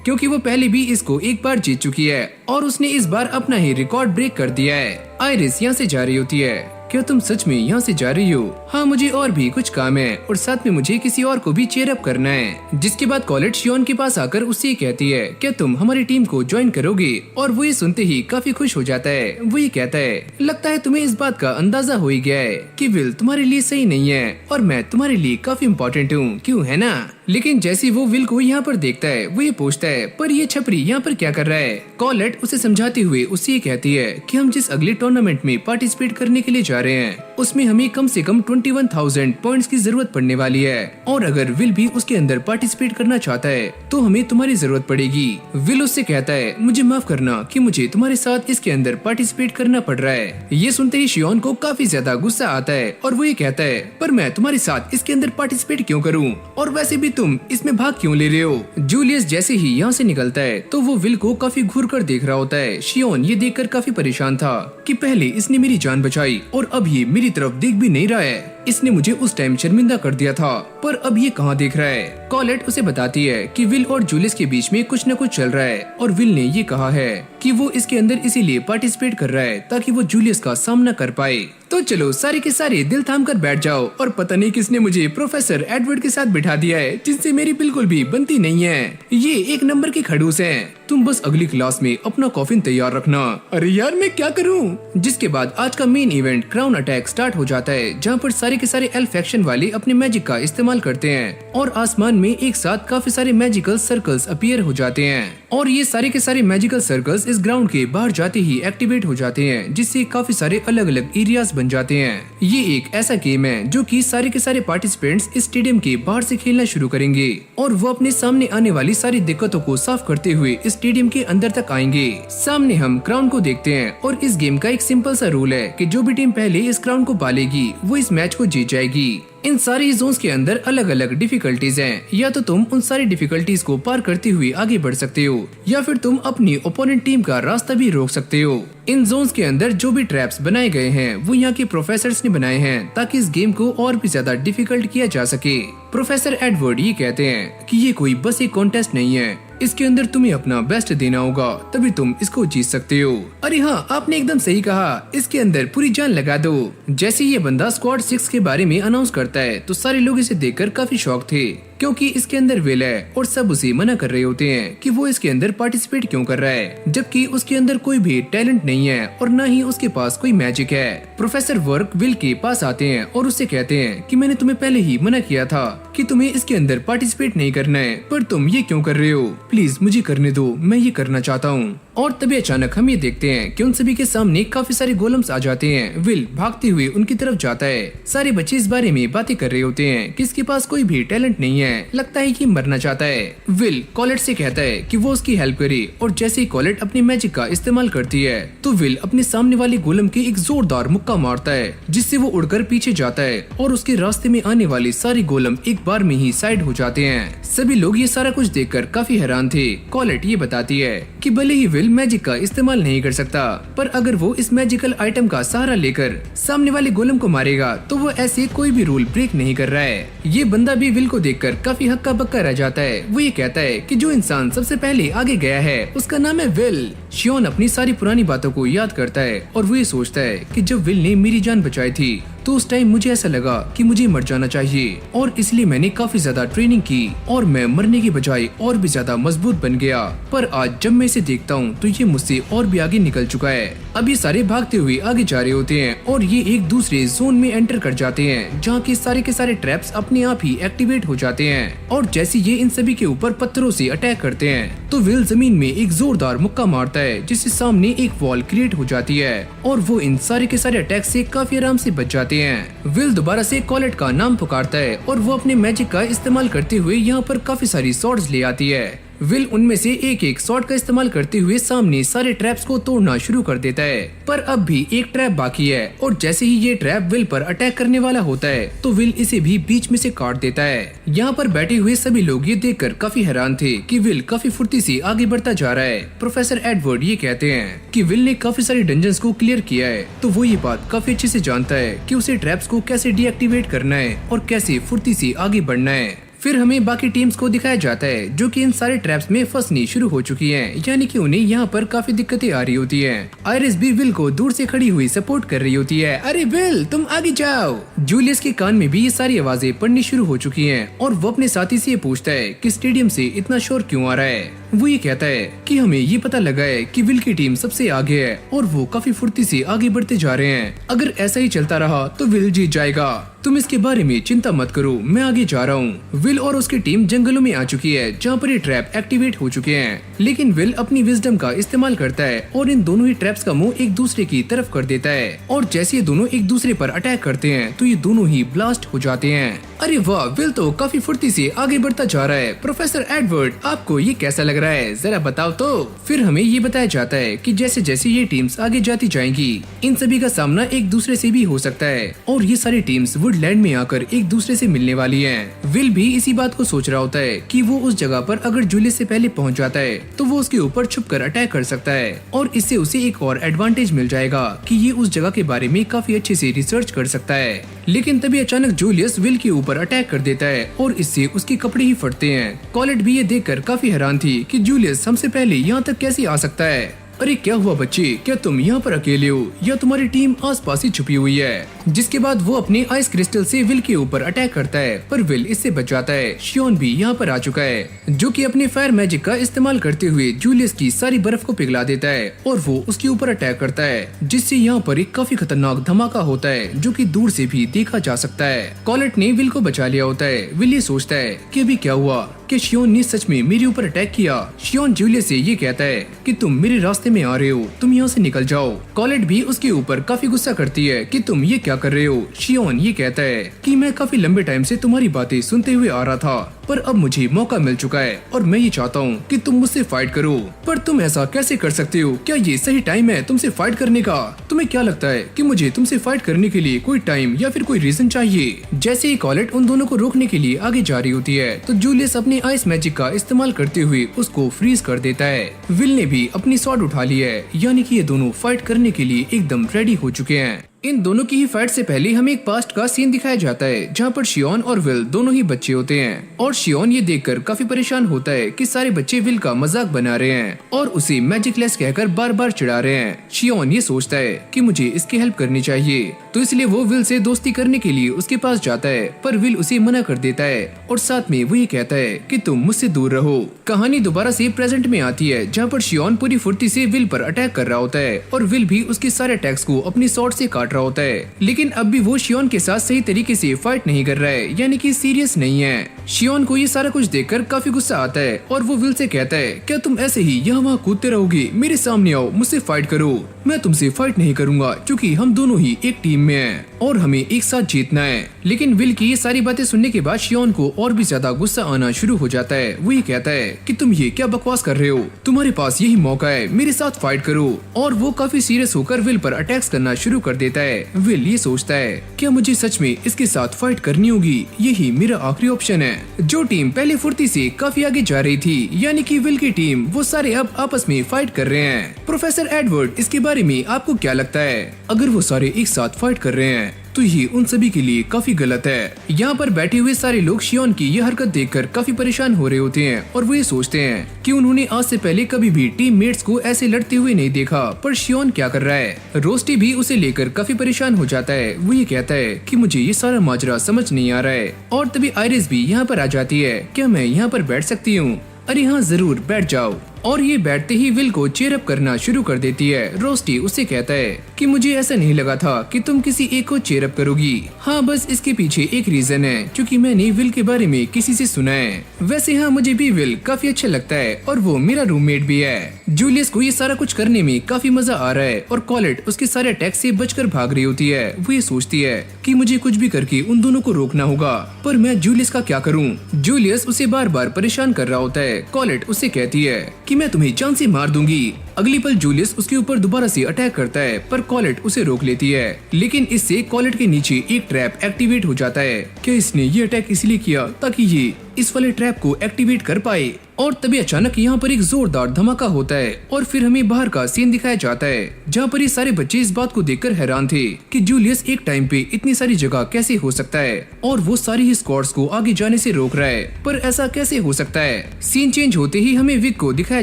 क्योंकि वो पहले भी इसको एक बार जीत चुकी है और उसने इस बार अपना ही रिकॉर्ड ब्रेक कर दिया है। आइरिस यहाँ से जा रही होती है, क्या तुम सच में यहाँ से जा रही हो? हाँ, मुझे और भी कुछ काम है और साथ में मुझे किसी और को भी चीयर अप करना है। जिसके बाद कॉलेट शियोन के पास आकर उससे कहती है, क्या तुम हमारी टीम को ज्वाइन करोगे? और वो ये सुनते ही काफी खुश हो जाता है। वो ये कहता है, लगता है तुम्हें इस बात का अंदाजा हो ही गया है कि विल तुम्हारे लिए सही नहीं है और मैं तुम्हारे लिए काफी इम्पोर्टेंट हूँ, क्यों है ना? लेकिन जैसे वो विल को यहाँ पर देखता है वो ये पूछता है, पर ये छपरी यहाँ पर क्या कर रहा है? कॉलेट उसे समझाते हुए उससे ये कहती है कि हम जिस अगले टूर्नामेंट में पार्टिसिपेट करने के लिए जा रहे हैं उसमें हमें कम से कम 21,000 पॉइंट्स की जरूरत पड़ने वाली है और अगर विल भी उसके अंदर पार्टिसिपेट करना चाहता है तो हमें तुम्हारी जरूरत पड़ेगी। विल उससे कहता है, मुझे माफ करना कि मुझे तुम्हारे साथ इसके अंदर पार्टिसिपेट करना पड़ रहा है। ये सुनते ही शियोन को काफी ज्यादा गुस्सा आता है और वो ये कहता है, पर मैं तुम्हारे साथ इसके अंदर पार्टिसिपेट क्यों करूँ और वैसे भी तुम इसमें भाग क्यों ले रहे हो? जूलियस जैसे ही यहाँ से निकलता है तो वो विल को काफी घूर कर देख रहा होता है। शियोन ये देखकर काफी परेशान था कि पहले इसने मेरी जान बचाई और अब ये मेरी तरफ देख भी नहीं रहा है। इसने मुझे उस टाइम शर्मिंदा कर दिया था, पर अब ये कहाँ देख रहा है। कॉलेट उसे बताती है कि विल और जूलियस के बीच में कुछ न कुछ चल रहा है और विल ने ये कहा है कि वो इसके अंदर इसीलिए पार्टिसिपेट कर रहा है ताकि वो जूलियस का सामना कर पाए। तो चलो सारे के सारे दिल थाम कर बैठ जाओ और पता नहीं किसने मुझे प्रोफेसर एडवर्ड के साथ बिठा दिया है जिनसे मेरी बिल्कुल भी बनती नहीं है। ये एक नंबर के खड़ूस हैं। तुम बस अगली क्लास में अपना कॉफिन तैयार रखना। अरे यार मैं क्या करूं? जिसके बाद आज का main event crown attack start हो जाता है जहां पर सारे के सारे एल्फ फैक्शन वाले अपने मैजिक का इस्तेमाल करते हैं और आसमान में एक साथ काफी सारे मैजिकल सर्कल्स अपीयर हो जाते हैं और ये सारे के सारे मैजिकल सर्कल्स इस ग्राउंड के बाहर जाते ही एक्टिवेट हो जाते हैं जिससे काफी सारे अलग अलग एरियाज बन जाते हैं। ये एक ऐसा गेम है जो कि सारे के सारे पार्टिसिपेंट्स इस स्टेडियम के बाहर से खेलना शुरू करेंगे और वो अपने सामने आने वाली सारी दिक्कतों को साफ करते हुए इस स्टेडियम के अंदर तक आएंगे। सामने हम क्राउन को देखते हैं और इस गेम का एक सिंपल सा रूल है कि जो भी टीम पहले इस क्राउन को पालेगी वो इस मैच को जीत जाएगी। इन सारी जोन्स के अंदर अलग अलग डिफिकल्टीज हैं। या तो तुम उन सारी डिफिकल्टीज को पार करते हुए आगे बढ़ सकते हो या फिर तुम अपनी ओपोनेंट टीम का रास्ता भी रोक सकते हो। इन जोन्स के अंदर जो भी ट्रैप्स बनाए गए हैं वो यहाँ के प्रोफेसर्स ने बनाए हैं ताकि इस गेम को और भी ज्यादा डिफिकल्ट किया जा सके। प्रोफेसर एडवर्ड ये कहते हैं कि ये कोई बस एक कॉन्टेस्ट नहीं है, इसके अंदर तुम्हें अपना बेस्ट देना होगा तभी तुम इसको जीत सकते हो। अरे हाँ, आपने एकदम सही कहा, इसके अंदर पूरी जान लगा दो। जैसे ये बंदा स्क्वाड 6 के बारे में अनाउंस करता है तो सारे लोग इसे देखकर काफी शॉक थे क्योंकि इसके अंदर विल है और सब उसे मना कर रहे होते हैं कि वो इसके अंदर पार्टिसिपेट क्यों कर रहा है जबकि उसके अंदर कोई भी टैलेंट नहीं है और न ही उसके पास कोई मैजिक है। प्रोफेसर वर्क विल के पास आते हैं और उससे कहते हैं कि मैंने तुम्हें पहले ही मना किया था कि तुम्हें इसके अंदर पार्टिसिपेट नहीं करना है, पर तुम ये क्यों कर रहे हो? प्लीज मुझे करने दो, मैं ये करना चाहता हूँ। और तभी अचानक हम ये देखते हैं कि उन सभी के सामने काफी सारे गोलम्स आ जाते हैं। विल भागते हुए उनकी तरफ जाता है। सारे बच्चे इस बारे में बातें कर रहे होते हैं कि इसके पास कोई भी टैलेंट नहीं है, लगता है कि मरना चाहता है। विल कॉलेट से कहता है कि वो उसकी हेल्प करे और जैसे ही कॉलेट अपनी मैजिक का इस्तेमाल करती है तो विल अपने सामने वाले गोलम के एक जोरदार मुक्का मारता है जिससे वो उड़कर पीछे जाता है और उसके रास्ते में आने वाले सारे गोलम एक बार में ही साइड हो जाते हैं। सभी लोग ये सारा कुछ देखकर काफी हैरान थे। कॉलेट ये बताती है कि भले ही विल मैजिक का इस्तेमाल नहीं कर सकता, पर अगर वो इस मैजिकल आइटम का सहारा लेकर सामने वाले गोलम को मारेगा तो वो ऐसे कोई भी रूल ब्रेक नहीं कर रहा है। ये बंदा भी विल को देखकर काफी हक्का बक्का रह जाता है। वो ये कहता है कि जो इंसान सबसे पहले आगे गया है उसका नाम है विल। शियोन अपनी सारी पुरानी बातों को याद करता है और वो ये सोचता है कि जब विल ने मेरी जान बचाई थी तो उस टाइम मुझे ऐसा लगा कि मुझे मर जाना चाहिए और इसलिए मैंने काफी ज्यादा ट्रेनिंग की और मैं मरने की बजाय और भी ज्यादा मजबूत बन गया। पर आज जब मैं इसे देखता हूँ तो ये मुझसे और भी आगे निकल चुका है। अब ये सारे भागते हुए आगे जा रहे होते हैं और ये एक दूसरे जोन में एंटर कर जाते हैं जहाँ के सारे ट्रैप्स अपने आप ही एक्टिवेट हो जाते हैं। और जैसे ये इन सभी के ऊपर पत्थरों से अटैक करते हैं तो विल जमीन में एक जोरदार मुक्का मारता है जिससे सामने एक वॉल क्रिएट हो जाती है और वो इन सारे के सारे अटैक से काफी आराम से बच जाते हैं। विल दोबारा से कॉलेट का नाम पुकारता है और वो अपने मैजिक का इस्तेमाल करते हुए यहाँ पर काफी सारी स्वॉर्ड्स ले आती है। विल उनमें से एक एक स्वॉर्ड का इस्तेमाल करते हुए सामने सारे ट्रैप्स को तोड़ना शुरू कर देता है। पर अब भी एक ट्रैप बाकी है और जैसे ही ये ट्रैप विल पर अटैक करने वाला होता है तो विल इसे भी बीच में से काट देता है। यहाँ पर बैठे हुए सभी लोग ये देखकर काफी हैरान थे कि विल काफी फुर्ती से आगे बढ़ता जा रहा है। प्रोफेसर एडवर्ड ये कहते हैं कि विल ने काफी सारे डंजन्स को क्लियर किया है तो वो ये बात काफी अच्छे से जानता है कि उसे ट्रैप्स को कैसे डीएक्टिवेट करना है और कैसे फुर्ती से आगे बढ़ना है। फिर हमें बाकी टीम्स को दिखाया जाता है जो कि इन सारे ट्रैप्स में फंसनी शुरू हो चुकी हैं, यानी कि उन्हें यहाँ पर काफी दिक्कतें आ रही होती हैं। आयरिस भी विल को दूर से खड़ी हुई सपोर्ट कर रही होती है। अरे विल तुम आगे जाओ। जूलियस के कान में भी ये सारी आवाजें पड़नी शुरू हो चुकी हैं और वो अपने साथी से पूछता है कि स्टेडियम से इतना शोर क्यों आ रहा है। वो ये कहता है कि हमें ये पता लगा है कि विल की टीम सबसे आगे है और वो काफी फुर्ती से आगे बढ़ते जा रहे हैं। अगर ऐसा ही चलता रहा तो विल जीत जाएगा। तुम इसके बारे में चिंता मत करो, मैं आगे जा रहा हूँ। विल और उसकी टीम जंगलों में आ चुकी है जहाँ पर ये ट्रैप एक्टिवेट हो चुके हैं, लेकिन विल अपनी विजडम का इस्तेमाल करता है और इन दोनों ही ट्रैप्स का मुंह एक दूसरे की तरफ कर देता है और जैसे ये दोनों एक दूसरे पर अटैक करते हैं तो ये दोनों ही ब्लास्ट हो जाते हैं। अरे वाह, विल तो काफी फुर्ती से आगे बढ़ता जा रहा है। प्रोफेसर एडवर्ड आपको ये कैसा लग रहा है, जरा बताओ तो। फिर हमें ये बताया जाता है कि जैसे जैसे ये टीम्स आगे जाती जाएंगी इन सभी का सामना एक दूसरे से भी हो सकता है और ये सारी टीम्स वुडलैंड में आकर एक दूसरे से मिलने वाली हैं। विल भी इसी बात को सोच रहा होता है कि वो उस जगह पर अगर जूलियस से पहले पहुंच जाता है तो वो उसके ऊपर छुपकर अटैक कर सकता है और इससे उसे एक और एडवांटेज मिल जाएगा कि ये उस जगह के बारे में काफी अच्छे से रिसर्च कर सकता है। लेकिन तभी अचानक जूलियस विल के ऊपर अटैक कर देता है और इससे उसके कपड़े ही फटते हैं। कॉलेट भी ये देखकर काफी हैरान थी कि जूलियस हमसे पहले यहाँ तक कैसे आ सकता है। अरे क्या हुआ बच्चे, क्या तुम यहाँ पर अकेले हो या तुम्हारी टीम आसपास ही छुपी हुई है? जिसके बाद वो अपने आइस क्रिस्टल से विल के ऊपर अटैक करता है पर विल इससे बच जाता है। शियोन भी यहाँ पर आ चुका है जो कि अपने फायर मैजिक का इस्तेमाल करते हुए जूलियस की सारी बर्फ को पिघला देता है और वो उसके ऊपर अटैक करता है जिससे यहाँ पर एक काफी खतरनाक धमाका होता है जो कि दूर से भी देखा जा सकता है। कॉलेट ने विल को बचा लिया होता है। विल ये सोचता है कि अभी क्या हुआ, कि शियोन ने सच में मेरे ऊपर अटैक किया। शियोन जूलियस से ये कहता है कि तुम मेरे रास्ते में आ रहे हो, तुम यहाँ से निकल जाओ। कॉलेट भी उसके ऊपर काफी गुस्सा करती है कि तुम ये क्या कर रहे हो। शियोन ये कहता है कि मैं काफी लंबे टाइम से तुम्हारी बातें सुनते हुए आ रहा था पर अब मुझे मौका मिल चुका है और मैं ये चाहता हूँ कि तुम मुझसे फाइट करो। पर तुम ऐसा कैसे कर सकते हो? क्या ये सही टाइम है तुमसे फाइट करने का? तुम्हें क्या लगता है कि मुझे तुमसे फाइट करने के लिए कोई टाइम या फिर कोई रीजन चाहिए? जैसे ही कॉलेट उन दोनों को रोकने के लिए आगे जा रही होती है तो जूलियस अपने आइस मैजिक का इस्तेमाल करते हुए उसको फ्रीज कर देता है। विल ने भी अपनी स्वॉर्ड उठा ली है, यानी कि ये दोनों फाइट करने के लिए एकदम रेडी हो चुके हैं। इन दोनों की ही फाइट से पहले हमें एक पास्ट का सीन दिखाया जाता है जहाँ पर शियोन और विल दोनों ही बच्चे होते हैं और शियोन ये देखकर काफी परेशान होता है कि सारे बच्चे विल का मजाक बना रहे हैं और उसे मैजिकलेस कहकर बार बार चिढ़ा रहे हैं। शियोन ये सोचता है कि मुझे इसकी हेल्प करनी चाहिए तो इसलिए वो विल से दोस्ती करने के लिए उसके पास जाता है पर विल उसे मना कर देता है और साथ में वो ये कहता है कि तुम मुझसे दूर रहो। कहानी दोबारा से प्रेजेंट में आती है जहाँ पर शियोन पूरी फुर्ती से विल पर अटैक कर रहा होता है और विल भी उसके सारे अटैक्स को अपनी स्वॉर्ड से काट रहा होता है, लेकिन अब भी वो शियोन के साथ सही तरीके से फाइट नहीं कर रहा है, यानी कि सीरियस नहीं है। शियोन को ये सारा कुछ देखकर काफी गुस्सा आता है और वो विल से कहता है क्या तुम ऐसे ही यहाँ वहाँ कूदते रहोगे? मेरे सामने आओ, मुझसे फाइट करो। मैं तुमसे फाइट नहीं करूंगा क्योंकि हम दोनों ही एक टीम में हैं और हमें एक साथ जीतना है। लेकिन विल की ये सारी बातें सुनने के बाद शियोन को और भी ज्यादा गुस्सा आना शुरू हो जाता है। वो ये कहता है कि तुम ये क्या बकवास कर रहे हो, तुम्हारे पास यही मौका है, मेरे साथ फाइट करो। और वो काफी सीरियस होकर विल पर अटैक्स करना शुरू कर देता है। विल ये सोचता है क्या मुझे सच में इसके साथ फाइट करनी होगी, यही मेरा आखिरी ऑप्शन है। जो टीम पहले फुर्ती से काफी आगे जा रही थी यानी कि विल की टीम, वो सारे अब आपस में फाइट कर रहे हैं। प्रोफेसर एडवर्ड इसके बारे में आपको क्या लगता है? अगर वो सारे एक साथ फाइट कर रहे हैं तो ये उन सभी के लिए काफी गलत है। यहाँ पर बैठे हुए सारे लोग शियोन की यह हरकत देखकर काफी परेशान हो रहे होते हैं और वो ये सोचते हैं कि उन्होंने आज से पहले कभी भी टीममेट्स को ऐसे लड़ते हुए नहीं देखा। पर शियोन क्या कर रहा है? रोस्टी भी उसे लेकर काफी परेशान हो जाता है। वो ये कहता है कि मुझे ये सारा माजरा समझ नहीं आ रहा है। और तभी आयरिस भी यहाँ पर आ जाती है। क्या मैं यहाँ पर बैठ सकती हूँ? अरे हाँ जरूर, बैठ जाओ। और ये बैठते ही विल को चेयर अप करना शुरू कर देती है। रोस्टी उससे कहता है कि मुझे ऐसा नहीं लगा था कि तुम किसी एक को चेयर अप करोगी। हाँ बस इसके पीछे एक रीजन है, क्योंकि मैंने विल के बारे में किसी से सुना है। वैसे हाँ मुझे भी विल काफी अच्छा लगता है और वो मेरा रूममेट भी है। जूलियस को ये सारा कुछ करने में काफी मजा आ रहा है और कॉलेट उसके सारे अटैक से बचकर भाग रही होती है। वो ये सोचती है कि मुझे कुछ भी करके उन दोनों को रोकना होगा, पर मैं जूलियस का क्या करूँ? जूलियस उसे बार बार परेशान कर रहा होता है। कॉलेट उससे कहती है कि मैं तुम्हें जान से मार दूंगी। अगली पल जूलियस उसके ऊपर दोबारा से अटैक करता है, पर कॉलेट उसे रोक लेती है। लेकिन इससे कॉलेट के नीचे एक ट्रैप एक्टिवेट हो जाता है। क्या इसने ये अटैक इसलिए किया ताकि ये इस वाले ट्रैप को एक्टिवेट कर पाए? और तभी अचानक यहाँ पर एक जोरदार धमाका होता है और फिर हमें बाहर का सीन दिखाया जाता है, जहाँ पर ये सारे बच्चे इस बात को देखकर हैरान थे कि जूलियस एक टाइम पे इतनी सारी जगह कैसे हो सकता है और वो सारी ही स्क्वाड्स को आगे जाने से रोक रहा है। पर ऐसा कैसे हो सकता है? सीन चेंज होते ही हमें विग को दिखाया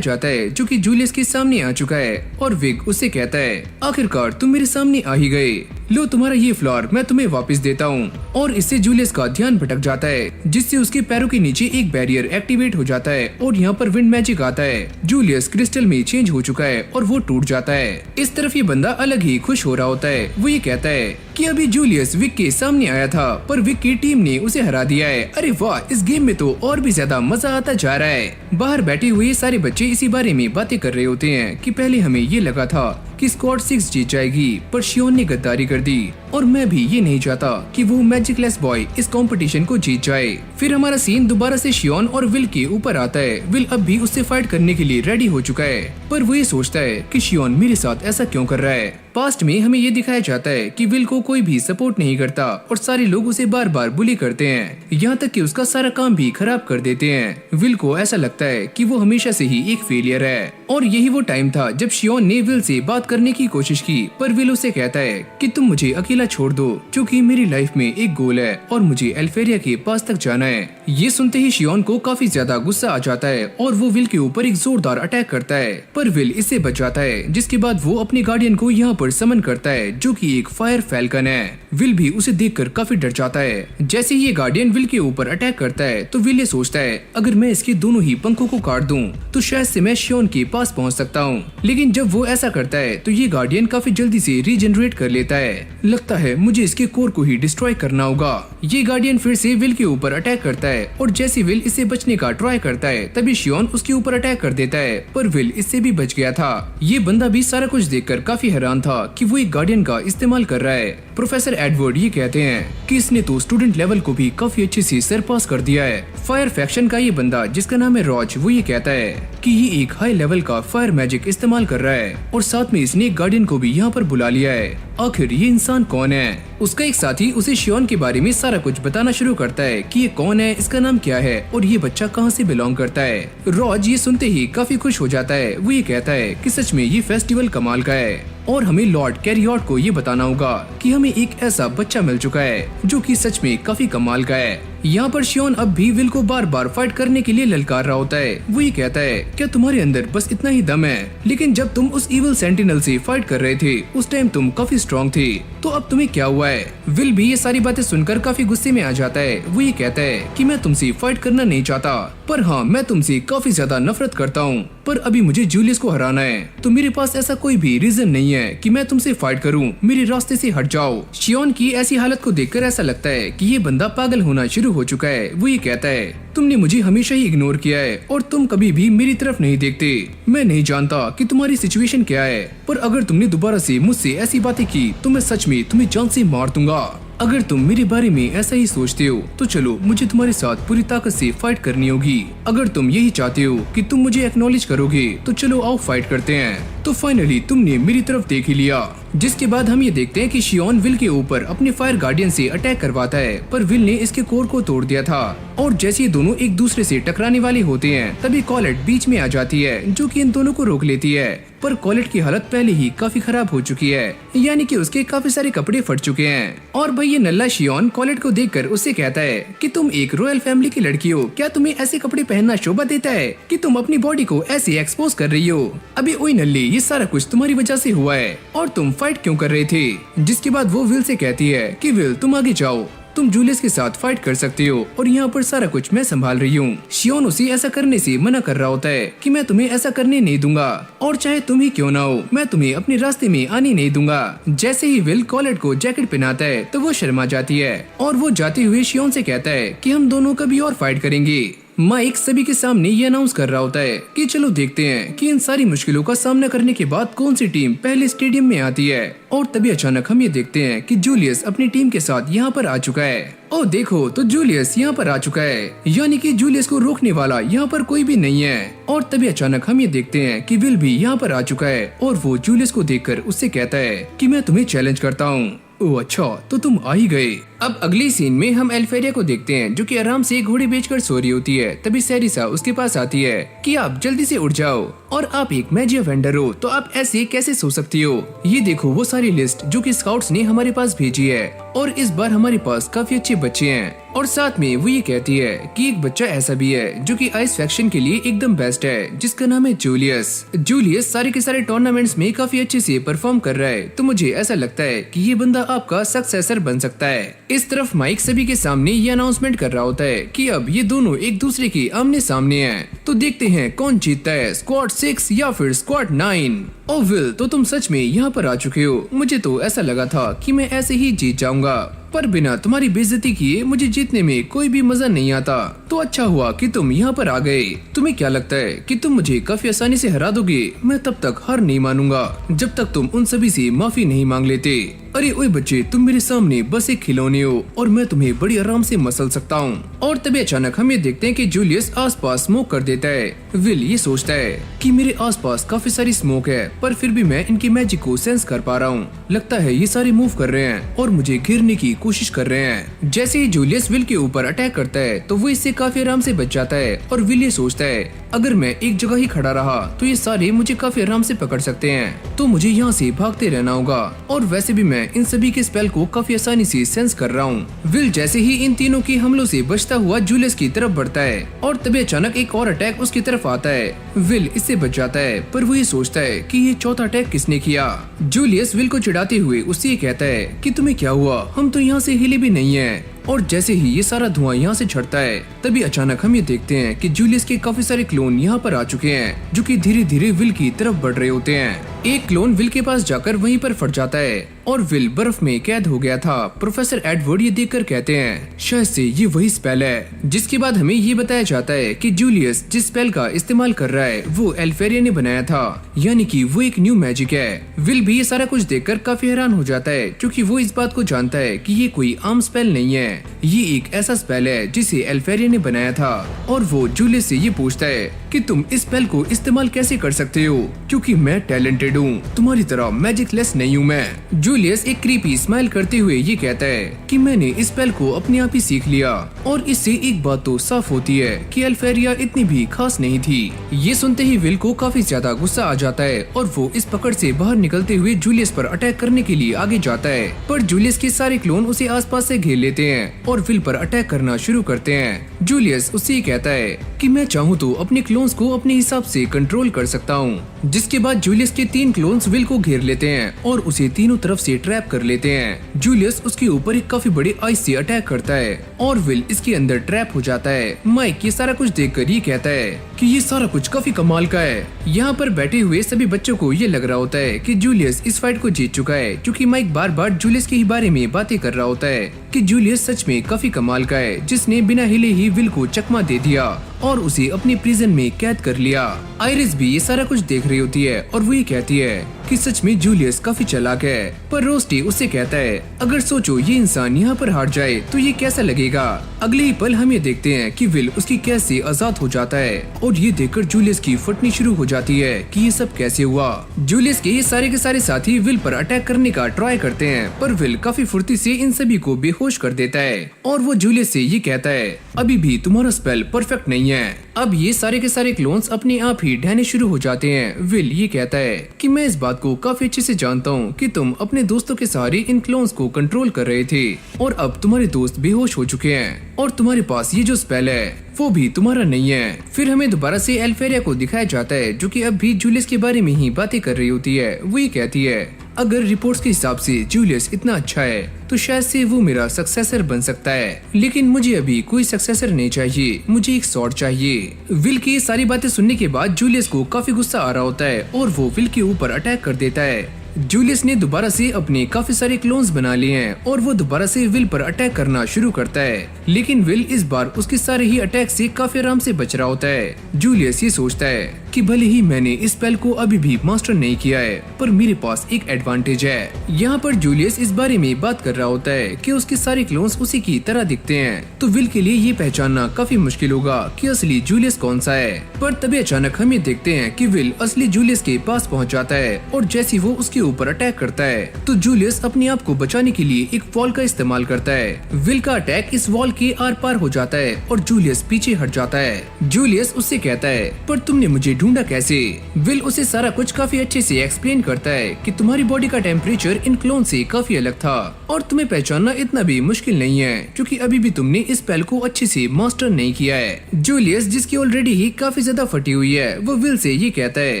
जाता है, जो कि जूलियस के सामने आ चुका है। और विग उससे कहता है आखिरकार तुम मेरे सामने आ ही गए, लो तुम्हारा ये फ्लावर मैं तुम्हें वापस देता हूँ। और इससे जूलियस का ध्यान भटक जाता है, जिससे उसके पैरों के नीचे एक बैरियर एक्टिवेट हो जाता है और यहाँ पर विंड मैजिक आता है। जूलियस क्रिस्टल में चेंज हो चुका है और वो टूट जाता है। इस तरफ ये बंदा अलग ही खुश हो रहा होता है। वो ये कहता है कि अभी जूलियस विग के सामने आया था, पर विग की टीम ने उसे हरा दिया है। अरे वाह, इस गेम में तो और भी ज्यादा मजा आता जा रहा है। बाहर बैठे हुए सारे बच्चे इसी बारे में बातें कर रहे होते हैं कि पहले हमें ये लगा था कि स्क्वाड 6 जीत जाएगी, पर शियोन ने गद्दारी कर दी और मैं भी ये नहीं चाहता कि वो मैजिकलेस बॉय इस कंपटीशन को जीत जाए। फिर हमारा सीन दोबारा से शियोन और विल के ऊपर आता है। विल अब भी उससे फाइट करने के लिए रेडी हो चुका है, पर वो ये सोचता है कि शियोन मेरे साथ ऐसा क्यों कर रहा है। पास्ट में हमें ये दिखाया जाता है कि विल को कोई भी सपोर्ट नहीं करता और सारे लोग उसे बार बार बुली करते हैं, यहाँ तक कि उसका सारा काम भी खराब कर देते हैं। विल को ऐसा लगता है कि वो हमेशा से ही एक फेलियर है और यही वो टाइम था जब शियोन ने विल से बात करने की कोशिश की, पर विल उसे कहता है कि तुम मुझे अकेला छोड़ दो, क्योंकि मेरी लाइफ में एक गोल है और मुझे एल्फेरिया के पास तक जाना है। ये सुनते ही शियोन को काफी ज्यादा गुस्सा आ जाता है और वो विल के ऊपर एक जोरदार अटैक करता है, पर विल इससे बच जाता है। जिसके बाद वो अपने गार्डियन को यहाँ पर समन करता है, जो कि एक फायर फैल्कन है। विल भी उसे देखकर काफी डर जाता है। जैसे ही ये गार्डियन विल के ऊपर अटैक करता है तो विल ये सोचता है अगर मैं इसके दोनों ही पंखों को काट दूं तो शायद से मैं शियोन के पास पहुंच सकता हूं। लेकिन जब वो ऐसा करता है तो ये गार्डियन काफी जल्दी से रीजनरेट कर लेता है। लगता है मुझे इसके कोर को ही डिस्ट्रॉय करना होगा। ये गार्डियन फिर से विल के ऊपर अटैक करता है और जैसे विल इससे बचने का ट्राई करता है तभी शियोन उसके ऊपर अटैक कर देता है, पर विल इससे भी बच गया था। ये बंदा भी सारा कुछ देखकर काफी हैरान था कि वो एक गार्डियन का इस्तेमाल कर रहा है। प्रोफेसर एडवर्ड ये कहते हैं कि इसने तो स्टूडेंट लेवल को भी काफी अच्छे से सरपास कर दिया है। फायर फैक्शन का ये बंदा जिसका नाम है रॉज, वो ये कहता है कि ये एक हाई लेवल का फायर मैजिक इस्तेमाल कर रहा है और साथ में इसने एक गार्डियन को भी यहाँ पर बुला लिया है। आखिर ये इंसान कौन है? उसका एक साथी उसे शियोन के बारे में सारा कुछ बताना शुरू करता है कि ये कौन है, इसका नाम क्या है और ये बच्चा कहाँ से बिलोंग करता है। रॉज ये सुनते ही काफी खुश हो जाता है। वो ये कहता है कि सच में ये फेस्टिवल कमाल का है और हमें लॉर्ड कैरियट को ये बताना होगा कि हमें एक ऐसा बच्चा मिल चुका है जो कि सच में काफी कमाल का है। यहाँ पर शियोन अब भी विल को बार बार फाइट करने के लिए ललकार रहा होता है। वो ये कहता है क्या तुम्हारे अंदर बस इतना ही दम है? लेकिन जब तुम उस इविल सेंटिनल से फाइट कर रहे थे उस टाइम तुम काफी स्ट्रॉन्ग थे, तो अब तुम्हें क्या हुआ है? विल भी ये सारी बातें सुनकर काफी गुस्से में आ जाता है। वो ये कहता है कि मैं तुमसे फाइट करना नहीं चाहता, पर हाँ मैं तुमसे काफी ज्यादा नफरत करता हूँ, पर अभी मुझे जूलियस को हराना है, तो मेरे पास ऐसा कोई भी रीजन नहीं है कि मैं तुमसे फाइट करूं। मेरे रास्ते से हट जाओ। शियोन की ऐसी हालत को देखकर ऐसा लगता है कि ये बंदा पागल होना शुरू हो चुका है। वो ये कहता है तुमने मुझे हमेशा ही इग्नोर किया है और तुम कभी भी मेरी तरफ नहीं देखते। मैं नहीं जानता कि तुम्हारी सिचुएशन क्या है, पर अगर तुमने दोबारा से मुझसे ऐसी बातें की तो मैं सच में तुम्हें जान से मार दूंगा। अगर तुम मेरे बारे में ऐसा ही सोचते हो तो चलो मुझे तुम्हारे साथ पूरी ताकत से फाइट करनी होगी। अगर तुम यही चाहते हो कि तुम मुझे एक्नॉलेज करोगे तो चलो आओ फाइट करते हैं। तो फाइनली तुमने मेरी तरफ देख ही लिया। जिसके बाद हम ये देखते हैं कि शियोन विल के ऊपर अपने फायर गार्डियन से अटैक करवाता है, पर विल ने इसके कोर को तोड़ दिया था। और जैसे ये दोनों एक दूसरे से टकराने वाले होते हैं तभी कॉलेट बीच में आ जाती है, जो कि इन दोनों को रोक लेती है। पर कॉलेट की हालत पहले ही काफी खराब हो चुकी है, यानी कि उसके काफी सारे कपड़े फट चुके हैं। और भाई ये नल्ला शियोन कॉलेट को देखकर उससे कहता है कि तुम एक रॉयल फैमिली की लड़की हो, क्या तुम्हें ऐसे कपड़े पहनना शोभा देता है कि तुम अपनी बॉडी को ऐसे एक्सपोज कर रही हो? अभी ओए नल्ली, ये सारा कुछ तुम्हारी वजह से हुआ है और तुम फाइट क्यों कर रहे थे? जिसके बाद वो विल से कहती है कि विल तुम आगे जाओ, तुम जूलियस के साथ फाइट कर सकती हो और यहाँ पर सारा कुछ मैं संभाल रही हूँ। शियोन उसे ऐसा करने से मना कर रहा होता है कि मैं तुम्हें ऐसा करने नहीं दूंगा और चाहे तुम ही क्यों ना हो, मैं तुम्हें अपने रास्ते में आने नहीं दूंगा। जैसे ही विल कॉलेट को जैकेट पहनाता है तो वो शर्मा जाती है और वो जाते हुए शियोन से कहता है कि हम दोनों कभी और फाइट करेंगे। माइक सभी के सामने ये अनाउंस कर रहा होता है कि चलो देखते हैं कि इन सारी मुश्किलों का सामना करने के बाद कौन सी टीम पहले स्टेडियम में आती है। और तभी अचानक हम ये देखते हैं कि जूलियस अपनी टीम के साथ यहाँ पर आ चुका है। और देखो तो जूलियस यहाँ पर आ चुका है, यानी कि जूलियस को रोकने वाला यहाँ पर कोई भी नहीं है। और तभी अचानक हम ये देखते हैं कि विल भी यहाँ पर आ चुका है और वो जूलियस को देखकर उससे कहता है कि मैं तुम्हें चैलेंज करता हूँ। ओह अच्छा, तो तुम आ ही गए। अब अगली सीन में हम एल्फेरिया को देखते हैं जो कि आराम से घोड़े बेचकर सो रही होती है। तभी सेरिसा उसके पास आती है कि आप जल्दी से उठ जाओ और आप एक मैजिया वेंडर हो तो आप ऐसे कैसे सो सकती हो? ये देखो वो सारी लिस्ट जो कि स्काउट्स ने हमारे पास भेजी है और इस बार हमारे पास काफी अच्छे बच्चे हैं। और साथ में वो ये कहती है कि एक बच्चा ऐसा भी है जो कि आइस फैक्शन के लिए एकदम बेस्ट है, जिसका नाम है जूलियस। जूलियस सारे के सारे टूर्नामेंट्स में काफी अच्छे से परफॉर्म कर रहा है, तो मुझे ऐसा लगता है कि ये बंदा आपका सक्सेसर बन सकता है। इस तरफ माइक सभी के सामने ये अनाउंसमेंट कर रहा होता है कि अब ये दोनों एक दूसरे के आमने सामने हैं, तो देखते हैं कौन जीतता है, स्क्वाड 6 या फिर स्क्वाड 9। ओ विल, तो तुम सच में यहाँ पर आ चुके हो। मुझे तो ऐसा लगा था कि मैं ऐसे ही जीत जाऊंगा, पर बिना तुम्हारी बेइज्जती किए मुझे जीतने में कोई भी मजा नहीं आता। तो अच्छा हुआ कि तुम यहाँ पर आ गए। तुम्हें क्या लगता है कि तुम मुझे काफी आसानी से हरा दोगे? मैं तब तक हार नहीं मानूंगा जब तक तुम उन सभी से माफी नहीं मांग लेते। अरे ओए बच्चे, तुम मेरे सामने बस एक खिलौने हो और मैं तुम्हें बड़ी आराम से मसल सकता हूँ। और तभी अचानक हम ये देखते हैं कि जूलियस आसपास स्मोक कर देता है। विल ये सोचता है कि मेरे आसपास काफी सारी स्मोक है, पर फिर भी मैं इनकी मैजिक को सेंस कर पा रहा हूँ। लगता है ये सारे मूव कर रहे हैं और मुझे घेरने की कोशिश कर रहे हैं। जैसे ही जूलियस विल के ऊपर अटैक करता है तो वो इससे काफी आराम से बच जाता है और विल ये सोचता है अगर मैं एक जगह ही खड़ा रहा तो ये सारे मुझे काफी आराम से पकड़ सकते हैं, तो मुझे यहाँ से भागते रहना होगा। और वैसे भी मैं इन सभी के स्पेल को काफी आसानी से सेंस कर रहा हूँ। विल जैसे ही इन तीनों के हमलों से बचता हुआ जूलियस की तरफ बढ़ता है और तभी अचानक एक और अटैक उसकी तरफ आता है। विल इससे बच जाता है, पर वो ये सोचता है कि ये चौथा अटैक किसने किया। जूलियस विल को चिढ़ाते हुए उससे ये कहता है कि तुम्हें क्या हुआ, हम तो यहाँ से हिले भी नहीं है। और जैसे ही ये सारा धुआं यहाँ से छड़ता है तभी अचानक हम ये देखते हैं कि जूलियस के काफी सारे क्लोन यहाँ पर आ चुके हैं, जो कि धीरे धीरे विल की तरफ बढ़ रहे होते हैं। एक क्लोन विल के पास जाकर वहीं पर फट जाता है और विल बर्फ में कैद हो गया था। प्रोफेसर एडवर्ड ये देखकर कहते हैं शायद से ये वही स्पेल है। जिसके बाद हमें ये बताया जाता है कि जूलियस जिस स्पेल का इस्तेमाल कर रहा है वो एल्फेरिया ने बनाया था, यानी कि वो एक न्यू मैजिक है। विल भी ये सारा कुछ देखकर काफी हैरान हो जाता है, क्योंकि वो इस बात को जानता है कि ये कोई आम स्पेल नहीं है, ये एक ऐसा स्पेल है जिसे एल्फेरिया ने बनाया था। और वो जूलियस से ये पूछता है कि तुम इस स्पेल को इस्तेमाल कैसे कर सकते हो, क्योंकि मैं टैलेंटेड हूँ, तुम्हारी तरह मैजिक लेस नहीं हूँ मैं। जूलियस एक क्रीपी स्माइल करते हुए ये कहता है कि मैंने इस स्पेल को अपने आप ही सीख लिया। और इससे एक बात तो साफ होती है कि एल्फेरिया इतनी भी खास नहीं थी। ये सुनते ही विल को काफी ज्यादा गुस्सा आ जाता है और वो इस पकड़ से बाहर निकलते हुए जूलियस पर अटैक करने के लिए आगे जाता है, पर जूलियस के सारे क्लोन उसे आसपास से घेर लेते हैं और विल पर अटैक करना शुरू करते हैं। जूलियस उससे कहता है कि मैं चाहूँ तो अपने क्लोन्स को अपने हिसाब से कंट्रोल कर सकता हूँ। जिसके बाद जूलियस के 3 क्लोन्स विल को घेर लेते हैं और उसे तीनों तरफ से ट्रैप कर लेते हैं। जूलियस उसके ऊपर एक काफी बड़ी आइस से अटैक करता है और विल इसके अंदर ट्रैप हो जाता है। माइक ये सारा कुछ देखकर ये कहता है कि ये सारा कुछ काफी कमाल का है। यहाँ पर बैठे हुए सभी बच्चों को ये लग रहा होता है कि जूलियस इस फाइट को जीत चुका है, क्योंकि माइक बार बार जूलियस के बारे में बातें कर रहा होता है कि जूलियस सच में काफी कमाल का है, जिसने बिना हिले ही विल को चकमा दे दिया और उसे अपने प्रिजन में कैद कर लिया। आइरिस भी ये सारा कुछ देख रही होती है और वो ये कहती है कि सच में जूलियस काफी चालाक है, पर रोस्टी उससे कहता है अगर सोचो ये इंसान यहाँ पर हार जाए तो ये कैसा लगेगा। अगले ही पल हम ये देखते हैं कि विल उसकी कैद से आजाद हो जाता है और ये देखकर जूलियस की फटनी शुरू हो जाती है कि ये सब कैसे हुआ। जूलियस के सारे साथी विल पर अटैक करने का ट्राई करते हैं, पर विल काफी फुर्ती से इन सभी को बेहोश कर देता है और वो जूलियस से ये कहता है अभी भी तुम्हारा स्पेल परफेक्ट नहीं है। अब ये सारे के सारे क्लोन्स अपने आप ही ढहने शुरू हो जाते हैं। विल ये कहता है कि मैं इस बात को काफी अच्छे से जानता हूँ कि तुम अपने दोस्तों के सहारे इन क्लोन्स को कंट्रोल कर रहे थे और अब तुम्हारे दोस्त बेहोश हो चुके हैं और तुम्हारे पास ये जो स्पेल है वो भी तुम्हारा नहीं है। फिर हमें दोबारा से एल्फेरिया को दिखाया जाता है जो कि अब भी जूलियस के बारे में ही बातें कर रही होती है। वो ये कहती है अगर रिपोर्ट्स के हिसाब से जूलियस इतना अच्छा है तो शायद से वो मेरा सक्सेसर बन सकता है, लेकिन मुझे अभी कोई सक्सेसर नहीं चाहिए, मुझे एक स्वॉर्ड चाहिए। विल की सारी बातें सुनने के बाद जूलियस को काफी गुस्सा आ रहा होता है और वो विल के ऊपर अटैक कर देता है। जूलियस ने दोबारा से अपने काफी सारे क्लोन्स बना लिए हैं और वो दोबारा से विल पर अटैक करना शुरू करता है, लेकिन विल इस बार उसके सारे ही अटैक से काफी आराम से बच रहा होता है। जूलियस ये सोचता है कि भले ही मैंने इस स्पेल को अभी भी मास्टर नहीं किया है, पर मेरे पास एक एडवांटेज है। यहाँ पर जूलियस इस बारे में बात कर रहा होता है कि उसके सारे क्लोन्स उसी की तरह दिखते हैं, तो विल के लिए ये पहचानना काफी मुश्किल होगा कि असली जूलियस कौन सा है। पर तभी अचानक हम ये देखते हैं कि विल असली जूलियस के पास पहुँच जाता है और जैसे वो उसके ऊपर अटैक करता है तो जूलियस अपने आप को बचाने के लिए एक वॉल का इस्तेमाल करता है। विल का अटैक इस वॉल के आर पार हो जाता है और जूलियस पीछे हट जाता है। जूलियस उससे कहता है पर तुमने मुझे ढूंढा कैसे? विल उसे सारा कुछ काफी अच्छे से एक्सप्लेन करता है कि तुम्हारी बॉडी का टेम्परेचर इन क्लोन से काफी अलग था और तुम्हें पहचानना इतना भी मुश्किल नहीं है क्योंकि अभी भी तुमने इस स्पेल को अच्छे से मास्टर नहीं किया है। जूलियस जिसकी ऑलरेडी ही काफी ज्यादा फटी हुई है वो विल से ये कहता है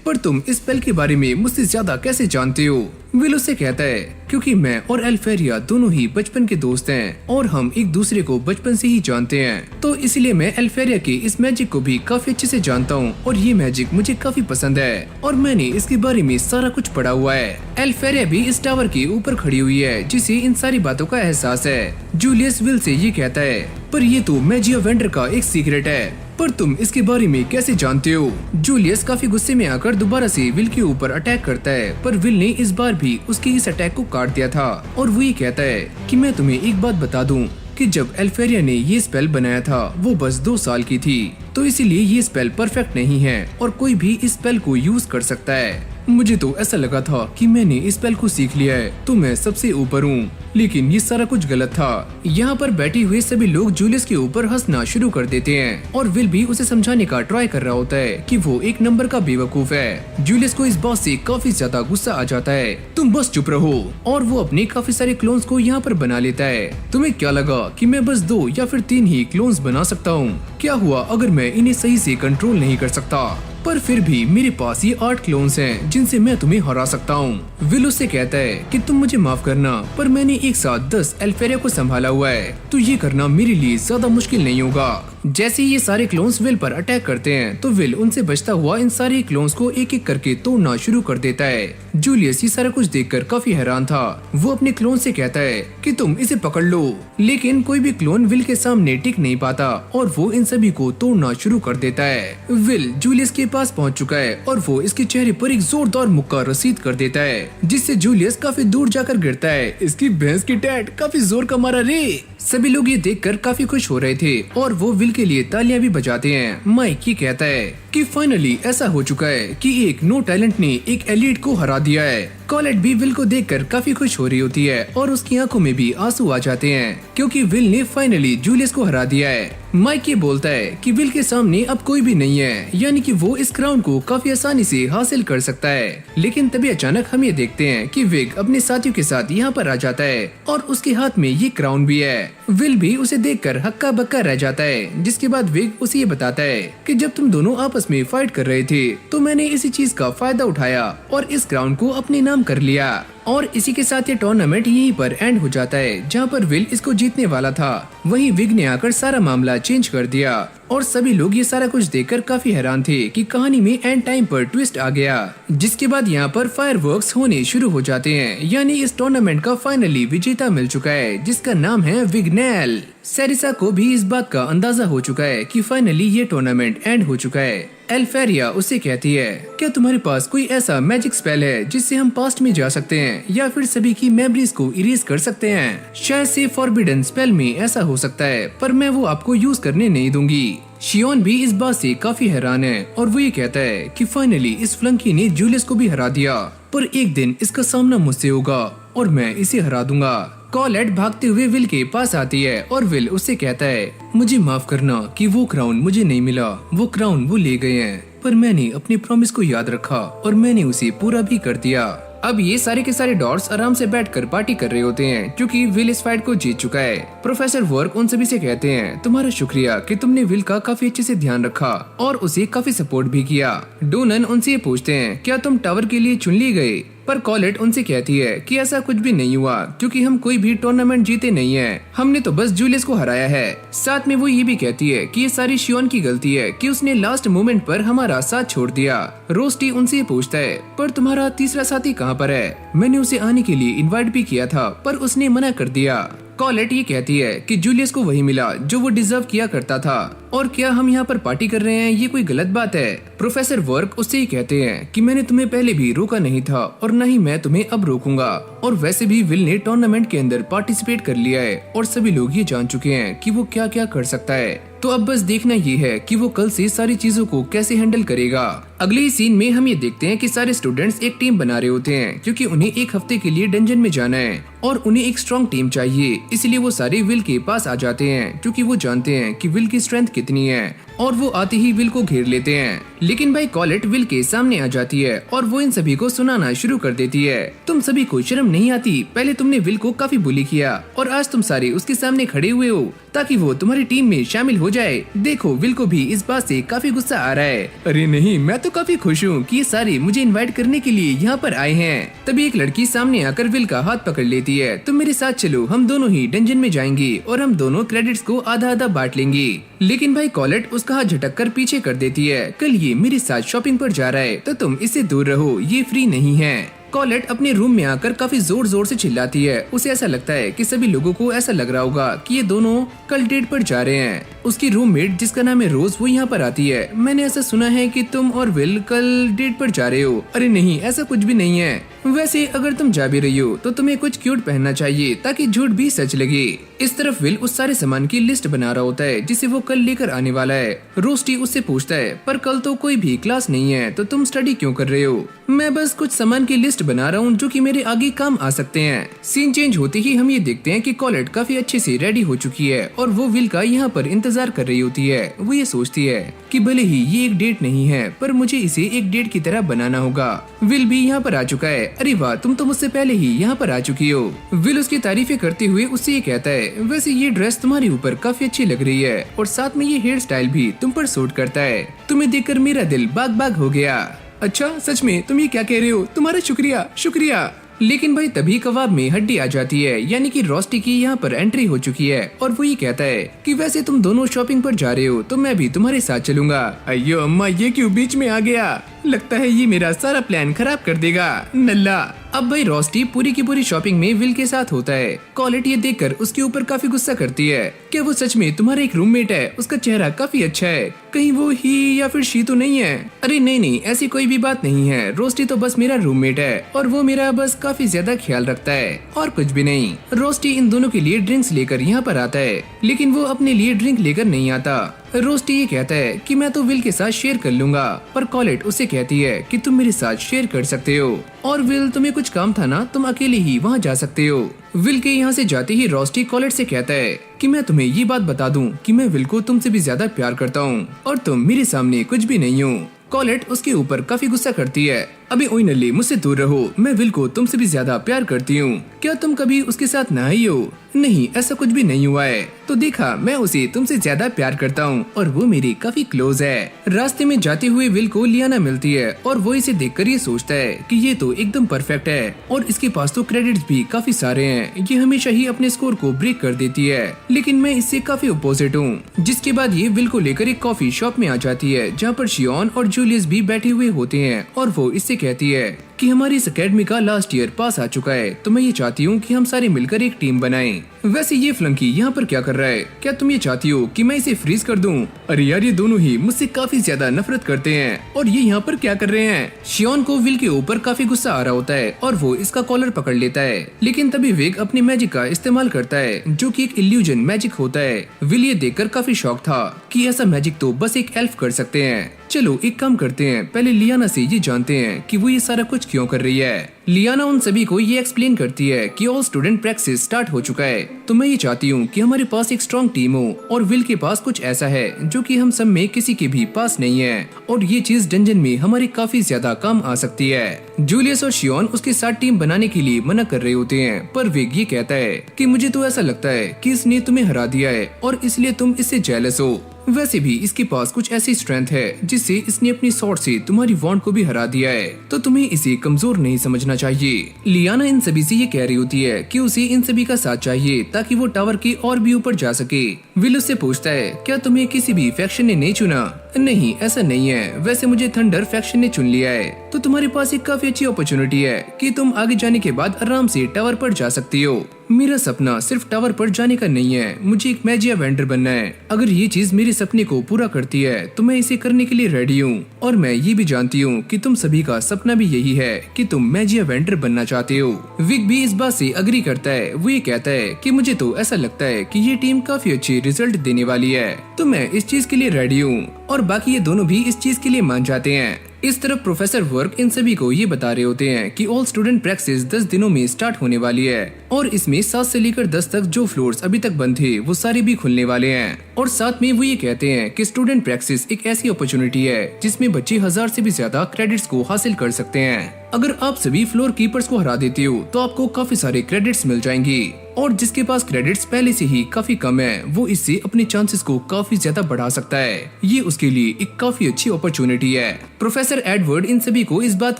पर तुम इस स्पेल के बारे में मुझसे ज्यादा कैसे जानते हो? विल उससे कहता है क्योंकि मैं और एल्फेरिया दोनों ही बचपन के दोस्त हैं और हम एक दूसरे को बचपन से ही जानते हैं, तो इसलिए मैं एल्फेरिया के इस मैजिक को भी काफी अच्छे से जानता हूँ और ये मैजिक मुझे काफी पसंद है और मैंने इसके बारे में सारा कुछ पढ़ा हुआ है। एल्फेरिया भी इस टावर के ऊपर खड़ी हुई है जिसे इन सारी बातों का एहसास है। जूलियस विल से ये कहता है पर ये तो मैजिया वेंडर का एक सीक्रेट है, पर तुम इसके बारे में कैसे जानते हो? जूलियस काफी गुस्से में आकर दोबारा से विल के ऊपर अटैक करता है, पर विल ने इस बार भी उसके इस अटैक को काट दिया था और वो ये कहता है कि मैं तुम्हें एक बात बता दूं कि जब एल्फेरिया ने ये स्पेल बनाया था वो बस 2 साल की थी, तो इसीलिए ये स्पेल परफेक्ट नहीं है और कोई भी इस स्पेल को यूज कर सकता है। मुझे तो ऐसा लगा था कि मैंने इस स्पेल को सीख लिया है तो मैं सबसे ऊपर हूँ, लेकिन ये सारा कुछ गलत था। यहाँ पर बैठे हुए सभी लोग जूलियस के ऊपर हंसना शुरू कर देते हैं और विल भी उसे समझाने का ट्राई कर रहा होता है कि वो एक नंबर का बेवकूफ है। जूलियस को इस बात से काफी ज्यादा गुस्सा आ जाता है, तुम बस चुप रहो, और वो अपने काफी सारे क्लोन्स को यहाँ पर बना लेता है। तुम्हें क्या लगा कि मैं बस 2 या फिर 3 ही क्लोन्स बना सकता हूँ? क्या हुआ अगर मैं इन्हें सही से कंट्रोल नहीं कर सकता? पर फिर भी मेरे पास ये 8 क्लोन्स हैं जिनसे मैं तुम्हें हरा सकता हूँ। विल उससे कहता है कि तुम मुझे माफ करना, पर मैंने एक साथ 10 एल्फेरिया को संभाला हुआ है, तो ये करना मेरे लिए ज्यादा मुश्किल नहीं होगा। जैसे ये सारे क्लोन्स विल पर अटैक करते हैं तो विल उनसे बचता हुआ इन सारे क्लोन्स को एक एक करके तोड़ना शुरू कर देता है। जूलियस ये सारा कुछ देखकर काफी हैरान था। वो अपने क्लोन से कहता है कि तुम इसे पकड़ लो, लेकिन कोई भी क्लोन विल के सामने टिक नहीं पाता और वो इन सभी को तोड़ना शुरू कर देता है। विल जूलियस के पास पहुंच चुका है और वो इसके चेहरे पर एक जोरदार मुक्का रसीद कर देता है, जिससे जूलियस काफी दूर जाकर गिरता है। इसकी भैंस की टैट काफी जोर का मारा रे। सभी लोग ये देखकर काफी खुश हो रहे थे और वो विल के लिए तालियां भी बजाते हैं। माइक ये कहता है कि फाइनली ऐसा हो चुका है कि एक नो टैलेंट ने एक एलिट को हरा दिया है। कॉलेट भी विल को देखकर काफी खुश हो रही होती है और उसकी आंखों में भी आंसू आ जाते हैं क्योंकि विल ने फाइनली जूलियस को हरा दिया है। माइक ये बोलता है कि विल के सामने अब कोई भी नहीं है, यानी कि वो इस क्राउन को काफी आसानी से हासिल कर सकता है। लेकिन तभी अचानक हम ये देखते हैं कि विग अपने साथियों के साथ यहाँ पर आ जाता है और उसके हाथ में ये क्राउन भी है। विल भी उसे देखकर हक्का बक्का रह जाता है, जिसके बाद विग उसे ये बताता है कि जब तुम दोनों आपस में फाइट कर रहे थे तो मैंने इसी चीज का फायदा उठाया और इस क्राउन को अपने नाम कर लिया। और इसी के साथ ये टूर्नामेंट यहीं पर एंड हो जाता है, जहाँ पर विल इसको जीतने वाला था। वहीं विग ने आकर सारा मामला चेंज कर दिया और सभी लोग ये सारा कुछ देखकर काफी हैरान थे कि कहानी में एंड टाइम पर ट्विस्ट आ गया। जिसके बाद यहाँ पर फायरवर्क्स होने शुरू हो जाते हैं, यानी इस टूर्नामेंट का फाइनली विजेता मिल चुका है जिसका नाम है विग्नेल। सेरिसा को भी इस बात का अंदाजा हो चुका है कि फाइनली ये टूर्नामेंट एंड हो चुका है। एल्फेरिया उससे कहती है, क्या तुम्हारे पास कोई ऐसा मैजिक स्पेल है जिससे हम पास्ट में जा सकते हैं या फिर सभी की मेमोरीज को इरेज कर सकते हैं? शायद से फॉरबिडन स्पेल में ऐसा हो सकता है, पर मैं वो आपको यूज करने नहीं दूंगी। शियोन भी इस बात से काफी हैरान है और वो ये कहता है कि फाइनली इस फ्लंकी ने जूलियस को भी हरा दिया, पर एक दिन इसका सामना मुझसे होगा और मैं इसे हरा दूंगा। कॉलेट भागते हुए विल के पास आती है और विल उससे कहता है, मुझे माफ करना कि वो क्राउन मुझे नहीं मिला, वो क्राउन वो ले गए हैं, पर मैंने अपने प्रॉमिस को याद रखा और मैंने उसे पूरा भी कर दिया। अब ये सारे के सारे डॉट्स आराम से बैठकर पार्टी कर रहे होते हैं क्योंकि विल इस फाइट को जीत चुका है। प्रोफेसर वर्क उन सभी से कहते हैं, तुम्हारा शुक्रिया कि तुमने विल का काफी अच्छे से ध्यान रखा और उसे काफी सपोर्ट भी किया। डोनन उनसे ये पूछते हैं, क्या तुम टावर के लिए चुन लिए गए? पर कॉलेट उनसे कहती है कि ऐसा कुछ भी नहीं हुआ क्योंकि हम कोई भी टूर्नामेंट जीते नहीं है, हमने तो बस जूलियस को हराया है। साथ में वो ये भी कहती है कि ये सारी शियोन की गलती है कि उसने लास्ट मोमेंट पर हमारा साथ छोड़ दिया। रोस्टी उनसे पूछता है, पर तुम्हारा तीसरा साथी कहाँ पर है? मैंने उसे आने के लिए इनवाइट भी किया था पर उसने मना कर दिया। कॉलेट ये कहती है कि जूलियस को वही मिला जो वो डिजर्व किया करता था और क्या हम यहाँ पर पार्टी कर रहे हैं ये कोई गलत बात है? प्रोफेसर वर्क उससे ही कहते हैं कि मैंने तुम्हें पहले भी रोका नहीं था और न ही मैं तुम्हें अब रोकूंगा, और वैसे भी विल ने टूर्नामेंट के अंदर पार्टिसिपेट कर लिया है और सभी लोग ये जान चुके हैं कि वो क्या क्या कर सकता है, तो अब बस देखना ये है कि वो कल से सारी चीजों को कैसे हैंडल करेगा। अगले ही सीन में हम ये देखते हैं कि सारे स्टूडेंट्स एक टीम बना रहे होते हैं क्योंकि उन्हें एक हफ्ते के लिए डंजन में जाना है और उन्हें एक स्ट्रॉन्ग टीम चाहिए, इसलिए वो सारे विल के पास आ जाते हैं क्योंकि वो जानते हैं कि विल की स्ट्रेंथ कितनी है और वो आते ही विल को घेर लेते हैं। लेकिन भाई कॉलेट विल के सामने आ जाती है और वो इन सभी को सुनाना शुरू कर देती है, तुम सभी को शर्म नहीं आती? पहले तुमने विल को काफी बुली किया और आज तुम सारे उसके सामने खड़े हुए हो ताकि वो तुम्हारी टीम में शामिल हो जाए। देखो विल को भी इस बात से काफी गुस्सा आ रहा है। अरे नहीं, मैं तो काफी खुश हूँ कि ये सारे मुझे इनवाइट करने के लिए यहाँ पर आए हैं। तभी एक लड़की सामने आकर विल का हाथ पकड़ लेती है, तुम मेरे साथ चलो, हम दोनों ही डंजन में जाएंगे और हम दोनों क्रेडिट्स को आधा आधा बांट लेंगे। लेकिन भाई कॉलेट उसका हाथ झटक कर पीछे कर देती है, कल ये मेरे साथ शॉपिंग पर जा रहा है तो तुम इससे दूर रहो, ये फ्री नहीं है। कॉलेट अपने रूम में आकर काफी जोर जोर से चिल्लाती है, उसे ऐसा लगता है कि सभी लोगों को ऐसा लग रहा होगा कि ये दोनों कल डेट पर जा रहे हैं। उसकी रूममेट जिसका नाम है रोज वो यहाँ पर आती है, मैंने ऐसा सुना है कि तुम और विल कल डेट पर जा रहे हो। अरे नहीं, ऐसा कुछ भी नहीं है, वैसे अगर तुम जा भी रही हो तो तुम्हें कुछ क्यूट पहनना चाहिए ताकि झूठ भी सच लगे। इस तरफ विल उस सारे सामान की लिस्ट बना रहा होता है जिसे वो कल लेकर आने वाला है। रोस्टी उससे पूछता है, पर कल तो कोई भी क्लास नहीं है तो तुम स्टडी क्यों कर रहे हो? मैं बस कुछ सामान की लिस्ट बना रहा हूँ जो कि मेरे आगे काम आ सकते हैं। सीन चेंज होते ही हम ये देखते हैं कि कॉलेट काफी अच्छे से रेडी हो चुकी है और वो विल का यहाँ पर इंतजार कर रही होती है। वो ये सोचती है कि भले ही ये एक डेट नहीं है पर मुझे इसे एक डेट की तरह बनाना होगा। विल भी यहाँ पर आ चुका है। अरे वाह, तुम तो मुझसे पहले ही यहाँ पर आ चुकी हो। विल उसकी तारीफें करते हुए उससे ये कहता है, वैसे ये ड्रेस तुम्हारे ऊपर काफी अच्छी लग रही है और साथ में ये हेयर स्टाइल भी तुम पर सूट करता है। तुम्हें देखकर मेरा दिल बाग बाग हो गया। अच्छा, सच में तुम ये क्या कह रहे हो? तुम्हारा शुक्रिया शुक्रिया। लेकिन भाई तभी कबाब में हड्डी आ जाती है, यानी कि रोस्टी की यहाँ पर एंट्री हो चुकी है और वो ये कहता है कि वैसे तुम दोनों शॉपिंग पर जा रहे हो तो मैं भी तुम्हारे साथ चलूंगा। अयो अम्मा, ये क्यों बीच में आ गया? लगता है ये मेरा सारा प्लान खराब कर देगा, नल्ला। अब भाई रोस्टी पूरी की पूरी शॉपिंग में विल के साथ होता है। कॉलेट ये देखकर उसके ऊपर काफी गुस्सा करती है, क्या वो सच में तुम्हारा एक रूममेट है? उसका चेहरा काफी अच्छा है, कहीं वो ही या फिर शी तो नहीं है? अरे नहीं नहीं, ऐसी कोई भी बात नहीं है, रोस्टी तो बस मेरा रूममेट है और वो मेरा बस काफी ज्यादा ख्याल रखता है और कुछ भी नहीं। रोस्टी इन दोनों के लिए ड्रिंक्स लेकर यहाँ पर आता है, लेकिन वो अपने लिए ड्रिंक लेकर नहीं आता। रोस्टी ये कहता है कि मैं तो विल के साथ शेयर कर लूंगा, पर कॉलेट उसे कहती है कि तुम मेरे साथ शेयर कर सकते हो और विल तुम्हें कुछ काम था ना, तुम अकेले ही वहाँ जा सकते हो। विल के यहाँ से जाते ही रोस्टी कॉलेट से कहता है कि मैं तुम्हें ये बात बता दूं कि मैं विल को तुमसे भी ज्यादा प्यार करता हूँ और तुम मेरे सामने कुछ भी नहीं हो। कॉलेट उसके ऊपर काफी गुस्सा करती है, अबे ओए नल्ली, मुझसे दूर रहो, मैं विल को तुमसे भी ज्यादा प्यार करती हूँ। क्या तुम कभी उसके साथ नहाई हो? नहीं, ऐसा कुछ भी नहीं हुआ है। तो देखा, मैं उसे तुमसे ज्यादा प्यार करता हूँ और वो मेरी काफी क्लोज है। रास्ते में जाते हुए विल को लियाना मिलती है और वो इसे देखकर ये सोचता है कि ये तो एकदम परफेक्ट है और इसके पास तो क्रेडिट्स भी काफी सारे हैं, ये हमेशा ही अपने स्कोर को ब्रेक कर देती है, लेकिन मैं इससे काफी अपोजिट हूँ। जिसके बाद ये विल को लेकर एक कॉफी शॉप में आ जाती है जहाँ पर शियोन और जूलियस भी बैठे हुए होते हैं और वो इससे कहती है कि हमारी इस अकेडमी का लास्ट ईयर पास आ चुका है, तो मैं ये चाहती हूँ कि हम सारे मिलकर एक टीम बनाएं। वैसे ये फ्लंकी यहाँ पर क्या कर रहा है? क्या तुम ये चाहती हो कि मैं इसे फ्रीज कर दूं? अरे यार, ये दोनों ही मुझसे काफी ज्यादा नफरत करते हैं। और ये यहाँ पर क्या कर रहे हैं? शियोन को विल के ऊपर काफी गुस्सा आ रहा होता है और वो इसका कॉलर पकड़ लेता है, लेकिन तभी विग अपनी मैजिक का इस्तेमाल करता है जो कि एक इल्यूजन मैजिक होता है। विल ये देखकर काफी शॉक था कि ऐसा मैजिक तो बस एक एल्फ कर सकते हैं। चलो एक काम करते हैं, पहले लियाना से ये जानते हैं कि वो ये सारा कुछ क्यों कर रही है। लियाना उन सभी को ये एक्सप्लेन करती है कि ऑल स्टूडेंट प्रैक्टिस स्टार्ट हो चुका है, तो मैं ये चाहती हूँ कि हमारे पास एक स्ट्रॉन्ग टीम हो और विल के पास कुछ ऐसा है जो कि हम सब में किसी के भी पास नहीं है, और ये चीज डंजन में हमारे काफी ज्यादा काम आ सकती है। जूलियस और शियोन उसके साथ टीम बनाने के लिए मना कर रहे होते हैं, पर विग ये कहता है कि मुझे तो ऐसा लगता है कि इसने तुम्हें हरा दिया है और इसलिए तुम इससे जेलस हो। वैसे भी इसके पास कुछ ऐसी स्ट्रेंथ है जिससे इसने अपनी स्वॉर्ड से तुम्हारी वॉन्ड को भी हरा दिया है, तो तुम्हें इसे कमजोर नहीं समझना चाहिए। लियाना इन सभी से ये कह रही होती है कि उसे इन सभी का साथ चाहिए ताकि वो टावर के और भी ऊपर जा सके। विल उससे पूछता है, क्या तुम्हें किसी भी फैक्शन ने नहीं चुना? नहीं, ऐसा नहीं है। वैसे मुझे थंडर फैक्शन ने चुन लिया है, तो तुम्हारे पास एक काफी अच्छी अपॉर्चुनिटी है कि तुम आगे जाने के बाद आराम से टावर पर जा सकती हो। मेरा सपना सिर्फ टावर पर जाने का नहीं है, मुझे एक मैजिया वेंडर बनना है। अगर ये चीज मेरे सपने को पूरा करती है तो मैं इसे करने के लिए रेडी हूँ। और मैं ये भी जानती हूँ कि तुम सभी का सपना भी यही है कि तुम मैजिया वेंडर बनना चाहते हो। विग भी इस बात से अग्री करता है। वो ये कहता है कि मुझे तो ऐसा लगता है कि ये टीम काफी अच्छी रिजल्ट देने वाली है, तो मैं इस चीज के लिए रेडी हूँ। और बाकी ये दोनों भी इस चीज के लिए मान जाते हैं। इस तरफ प्रोफेसर वर्क इन सभी को ये बता रहे होते हैं कि ऑल स्टूडेंट प्रैक्टिस 10 दिनों में स्टार्ट होने वाली है और इसमें 7 से लेकर 10 तक जो फ्लोर्स अभी तक बंद थे वो सारे भी खुलने वाले हैं। और साथ में वो ये कहते हैं कि स्टूडेंट प्रैक्टिस एक ऐसी अपॉर्चुनिटी है जिसमें बच्चे 1000 से भी ज्यादा क्रेडिट्स को हासिल कर सकते हैं। अगर आप सभी फ्लोर कीपर्स को हरा देते हो तो आपको काफी सारे क्रेडिट्स मिल जाएंगी, और जिसके पास क्रेडिट्स पहले से ही काफी कम है वो इससे अपने चांसेस को काफी ज्यादा बढ़ा सकता है। ये उसके लिए एक काफी अच्छी अपॉर्चुनिटी है। प्रोफेसर एडवर्ड इन सभी को इस बात